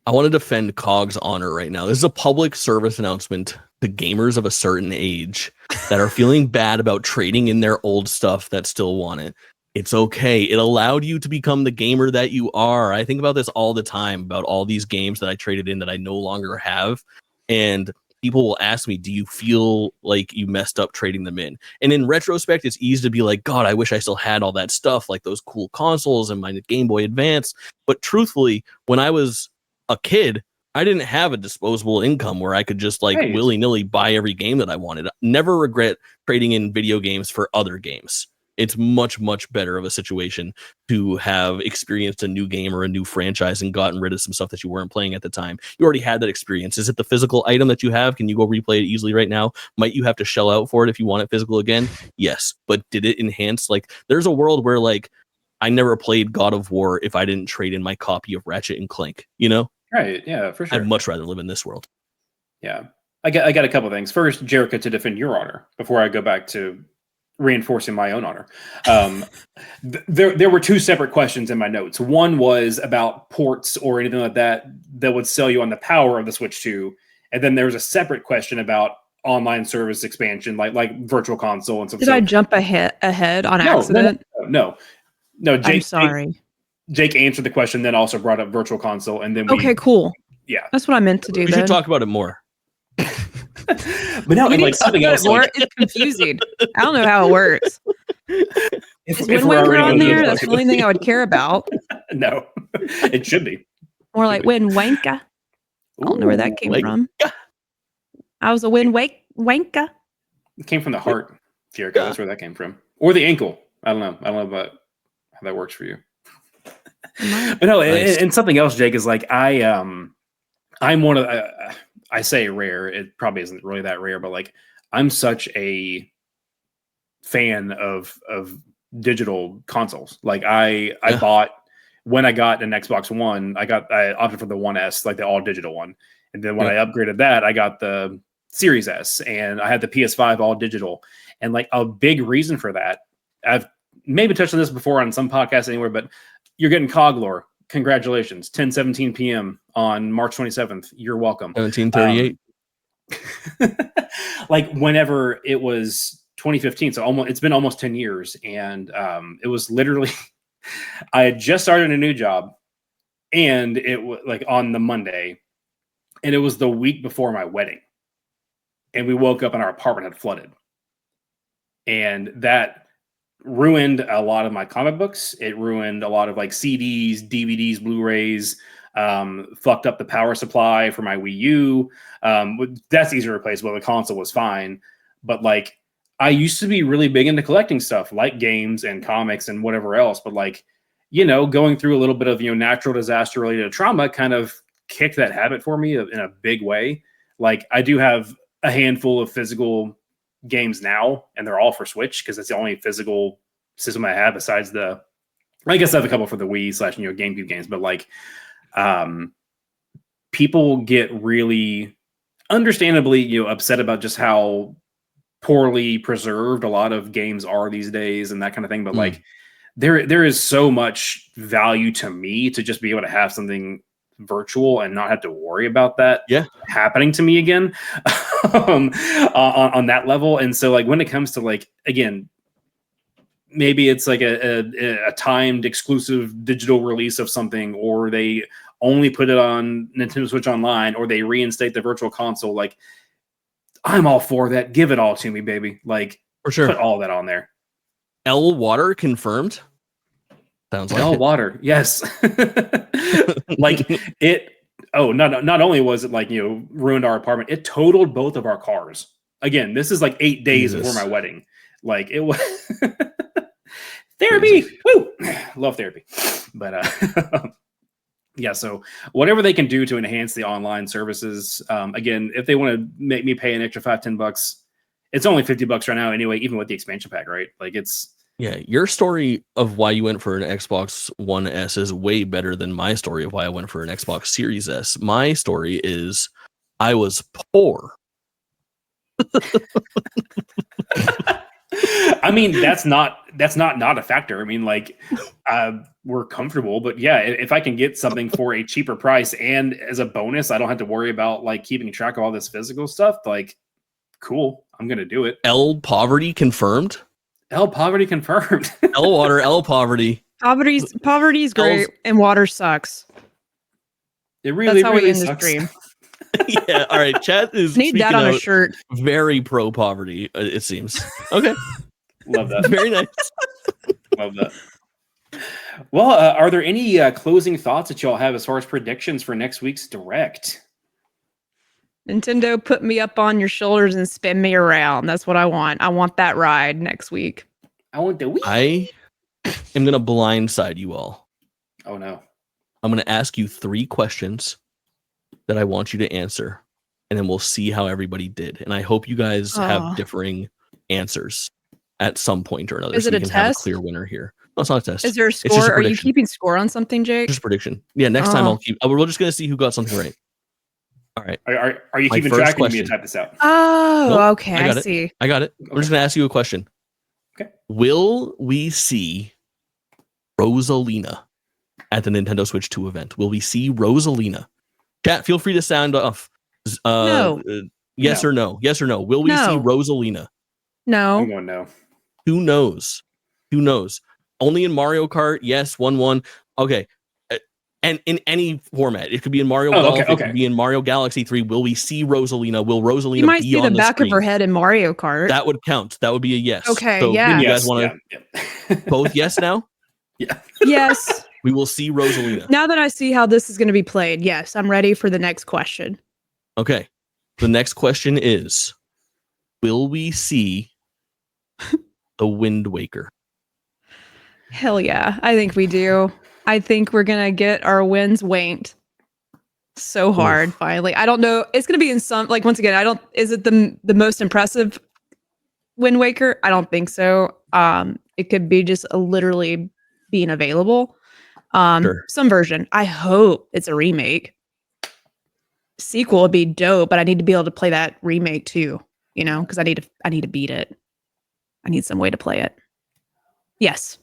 C: I want to defend COG's honor right now. This is a public service announcement to gamers of a certain age that are feeling bad about trading in their old stuff that still want it. It's okay. It allowed you to become the gamer that you are. I think about this all the time, about all these games that I traded in that I no longer have. And people will ask me, do you feel like you messed up trading them in? And in retrospect, it's easy to be like, God, I wish I still had all that stuff, like those cool consoles and my Game Boy Advance. But truthfully, when I was a kid, I didn't have a disposable income where I could just willy-nilly buy every game that I wanted. Never regret trading in video games for other games. It's much, much better of a situation to have experienced a new game or a new franchise and gotten rid of some stuff that you weren't playing at the time. You already had that experience. Is it the physical item that you have? Can you go replay it easily right now? Might you have to shell out for it if you want it physical again? Yes. But did it enhance? There's a world where I never played God of War if I didn't trade in my copy of Ratchet and Clank,
A: Right. Yeah, for sure.
C: I'd much rather live in this world.
A: Yeah. I got a couple of things. First, Jerica, to defend your honor before I go back to reinforcing my own honor. There were two separate questions in my notes. One was about ports or anything like that would sell you on the power of the Switch 2. And then there was a separate question about online service expansion, like Virtual Console and stuff.
B: Did I jump ahead on accident?
A: No. Jake,
B: I'm sorry.
A: Jake answered the question, then also brought up Virtual Console, and then
B: okay, cool.
A: Yeah,
B: that's what I meant to do.
C: We should talk about it more.
A: But no, something else.
B: It's confusing. I don't know how it works.
A: If
B: we're on there, that's the only thing I would care about.
A: No. It should be.
B: More like Win Wanka. I don't know where that came from. I was a Win Wanka.
A: It came from the heart, Jerica. That's where that came from. Or the ankle. I don't know about how that works for you. But no, nice. and something else, Jake, is like I'm one of I say rare. It probably isn't really that rare, but like I'm such a fan of digital consoles. Like I bought when I got an Xbox One, I opted for the One S, like the all digital one, and then when I upgraded that, I got the Series S, and I had the PS5 all digital. And like a big reason for that, I've maybe touched on this before on some podcasts anywhere, but you're getting Coglore. Congratulations. 10:17 p.m. on March 27th. You're welcome.
C: 1738.
A: Like whenever it was 2015, so it's been almost 10 years. And it was literally, I had just started a new job, and it was like on the Monday, and it was the week before my wedding. And we woke up and our apartment had flooded. And that ruined a lot of my comic books. It ruined a lot of like CDs, DVDs, Blu-rays, fucked up the power supply for my Wii U. That's easy to replace. Well, the console was fine. But like, I used to be really big into collecting stuff like games and comics and whatever else. But like, going through a little bit of, natural disaster related trauma kind of kicked that habit for me in a big way. Like I do have a handful of physical games now, and they're all for Switch because it's the only physical system I have besides I guess I have a couple for the Wii / GameCube games, but like people get really understandably upset about just how poorly preserved a lot of games are these days and that kind of thing. But like there is so much value to me to just be able to have something virtual and not have to worry about that happening to me again on that level. And so like when it comes to like, again, maybe it's like a timed exclusive digital release of something, or they only put it on Nintendo Switch Online, or they reinstate the virtual console. Like I'm all for that. Give it all to me, baby. Like
C: for sure.
A: Put all that on there.
C: L Water confirmed. Sounds like
A: L Water. Yes. Like it. Oh, not only was it like, ruined our apartment, it totaled both of our cars. Again, this is like 8 days before my wedding. Like it was therapy. Woo! Love therapy. But yeah, so whatever they can do to enhance the online services. Again, if they want to make me pay an extra $5-10, it's only $50 right now anyway, even with the expansion pack, right? Like it's.
C: Yeah, your story of why you went for an Xbox One S is way better than my story of why I went for an Xbox Series S. My story is I was poor.
A: I mean, that's not a factor. I mean, like we're comfortable, but yeah, if I can get something for a cheaper price and as a bonus, I don't have to worry about like keeping track of all this physical stuff. Like, cool, I'm gonna do it.
C: L poverty confirmed.
A: L poverty confirmed.
C: L water, L poverty.
B: Poverty's great, and water sucks.
A: It really,
B: that's how
A: really
B: we end the
A: sucks.
B: stream.
C: Yeah, all right. Chat is
B: need that on a shirt.
C: Very pro poverty, it seems. Okay,
A: love that.
C: Very nice.
A: Love that. Well, are there any closing thoughts that y'all have as far as predictions for next week's Direct?
B: Nintendo, put me up on your shoulders and spin me around. That's what I want. I want that ride next week.
A: I want the Wii.
C: I am going to blindside you all.
A: Oh, no.
C: I'm going to ask you 3 questions that I want you to answer, and then we'll see how everybody did. And I hope you guys have differing answers at some point or another.
B: Is it
C: we
B: a
C: can
B: test?
C: Have a clear winner here. No, it's not a test.
B: Is there a score? Are you keeping score on something, Jake?
C: Just a prediction. Yeah, next time I'll keep. We're just going to see who got something right. All right.
A: Are you keeping track? Or you need to type this out?
B: Oh,
C: nope,
B: okay. I see.
C: I got it. We're just going to ask you a question.
A: Okay.
C: Will we see Rosalina at the Nintendo Switch 2 event? Will we see Rosalina? Chat, feel free to sound off.
B: No.
C: Yes or no? Yes or no? Will we see Rosalina?
B: No.
A: I'm going no.
C: Who knows? Who knows? Only in Mario Kart. Yes, 1-1. Okay. And in any format, it could be in Mario Golf.
A: Okay.
C: It could be in Mario Galaxy 3. Will we see Rosalina? Will Rosalina
B: you might
C: be
B: see
C: on
B: the back
C: screen?
B: of her head in Mario Kart.
C: That would count. That would be a yes.
B: Okay,
C: so
B: yeah.
C: You guys want to both yes now?
A: Yeah.
B: Yes.
C: We will see Rosalina.
B: Now that I see how this is going to be played, yes, I'm ready for the next question.
C: Okay. The next question is, will we see the Wind Waker?
B: Hell yeah. I think we do. I think we're going to get our winds wanked so hard finally. I don't know. It's going to be in some, like, once again, is it the most impressive Wind Waker? I don't think so. It could be just literally being available.
C: Sure.
B: Some version. I hope it's a remake. Sequel would be dope, but I need to be able to play that remake too, because I need to beat it. I need some way to play it. Yes.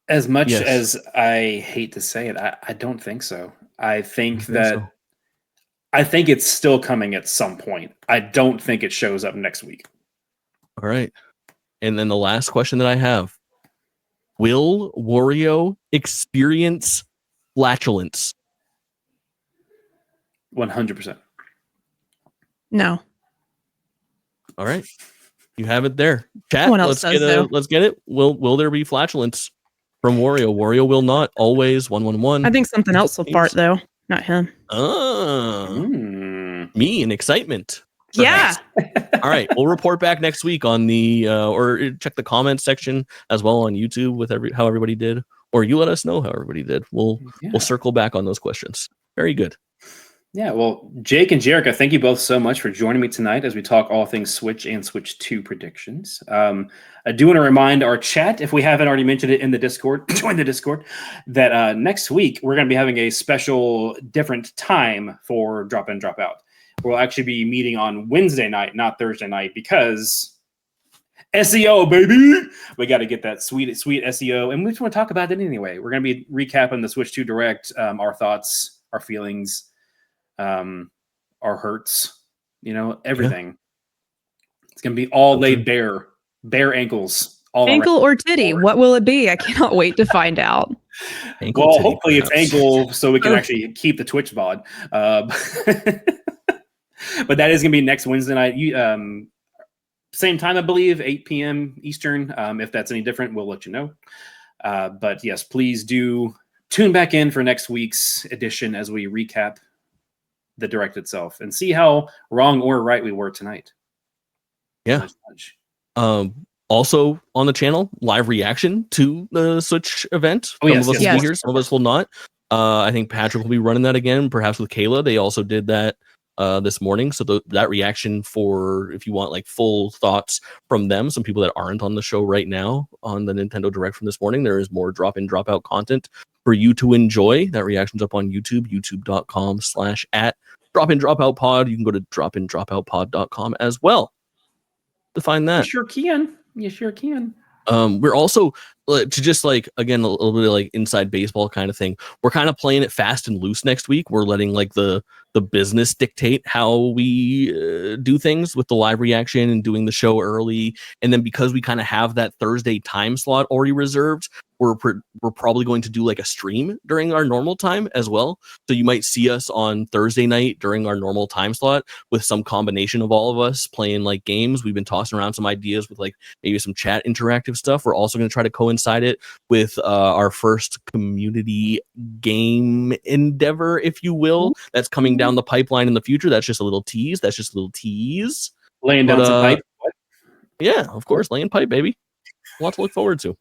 A: As much as I hate to say it, I don't think so. I think it's still coming at some point. I don't think it shows up next week.
C: All right. And then the last question that I have, will Wario experience flatulence?
A: 100%.
B: No.
C: All right. You have it there. Chat,
B: No one else
C: let's get it. Will there be flatulence from Wario? Wario will not. Always 111.
B: I think something else will fart though, not him.
C: Me in excitement.
B: Yeah.
C: All right. We'll report back next week on the or check the comments section as well on YouTube with how everybody did, or you let us know how everybody did. We'll circle back on those questions. Very good.
A: Yeah, well, Jake and Jerica, thank you both so much for joining me tonight as we talk all things Switch and Switch 2 predictions. I do want to remind our chat, if we haven't already mentioned it in the Discord, join the Discord, that next week we're going to be having a special different time for Drop In, Drop Out. We'll actually be meeting on Wednesday night, not Thursday night, because SEO, baby! We got to get that sweet SEO, and we just want to talk about it anyway. We're going to be recapping the Switch 2 Direct, our thoughts, our feelings, our hurts, everything. Yeah. It's gonna be all laid bare ankles, all
B: ankle or titty. What will it be? I cannot wait to find out.
A: Ankle, well, hopefully perhaps. It's ankle, so we can actually keep the Twitch VOD. But that is gonna be next Wednesday night. Same time, I believe, 8 p.m. Eastern. If that's any different, we'll let you know. But yes, please do tune back in for next week's edition as we recap the Direct itself and see how wrong or right we were tonight.
C: Yeah. Also on the channel, live reaction to the Switch event. Some of us will be here, some of us will not. I think Patrick will be running that again, perhaps with Kayla. They also did that this morning. So that reaction for, if you want like full thoughts from them, some people that aren't on the show right now on the Nintendo Direct from this morning, there is more drop in, drop out content for you to enjoy. That reaction's up on YouTube, youtube.com/@dropindropoutpod. You can go to dropindropoutpod.com as well to find that.
A: You sure can.
C: We're also, to just like, again, a little bit of like inside baseball kind of thing. We're kind of playing it fast and loose next week. We're letting like the business dictate how we do things with the live reaction and doing the show early. And then because we kind of have that Thursday time slot already reserved, we're probably going to do like a stream during our normal time as well. So you might see us on Thursday night during our normal time slot with some combination of all of us playing like games. We've been tossing around some ideas with like maybe some chat interactive stuff. We're also going to try to coincide it with our first community game endeavor, if you will, that's coming down the pipeline in the future. That's just a little tease.
A: Laying down some pipe. What?
C: Yeah, of course, laying pipe, baby. A lot to look forward to.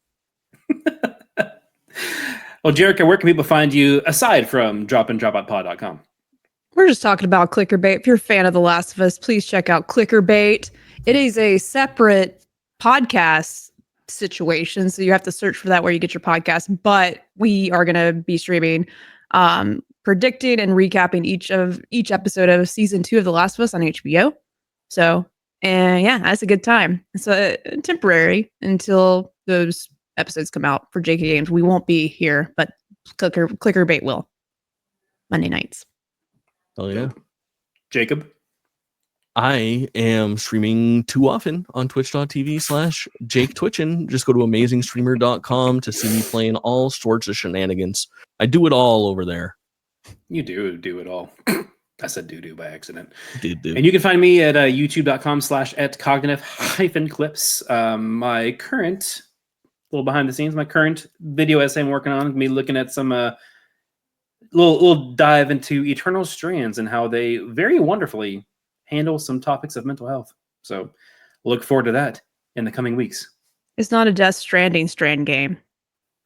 A: Well, Jerica, where can people find you aside from dropindropoutpod.com?
B: We're just talking about Clickerbait. If you're a fan of The Last of Us, please check out Clickerbait. It is a separate podcast situation, so you have to search for that where you get your podcast. But we are going to be streaming, predicting and recapping each episode of season 2 of The Last of Us on HBO. So, and yeah, that's a good time. It's temporary until those episodes come out for JK Games. We won't be here, but Clickerbait will. Monday nights.
C: Oh yeah.
A: Jacob?
C: I am streaming too often on twitch.tv/JakeTwitchin. Just go to amazingstreamer.com to see me playing all sorts of shenanigans. I do it all over there.
A: You do it all. I said do by accident.
C: Do.
A: And you can find me at youtube.com/@cognitive-clips. My current little behind the scenes. My current video essay I'm working on, me looking at some little dive into Eternal Strands and how they very wonderfully handle some topics of mental health. So look forward to that in the coming weeks.
B: It's not a Death Stranding strand game,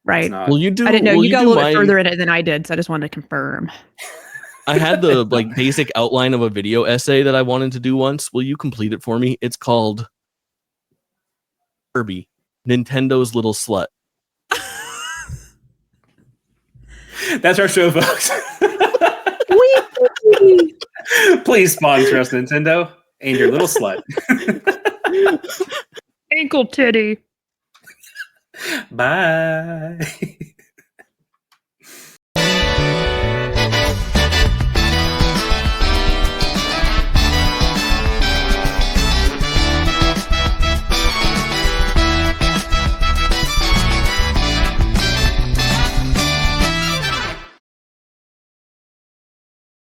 B: right?
A: It's not.
C: Will you do?
B: I didn't know.
C: will
B: You got a
C: do
B: little bit
C: my-
B: further in it than I did, so I just wanted to confirm.
C: I had the like basic outline of a video essay that I wanted to do once. Will you complete it for me? It's called Kirby, Nintendo's Little Slut.
A: That's our show, folks.
B: Whee!
A: Please sponsor us, Nintendo, and your little slut.
B: Ankle titty.
A: Bye.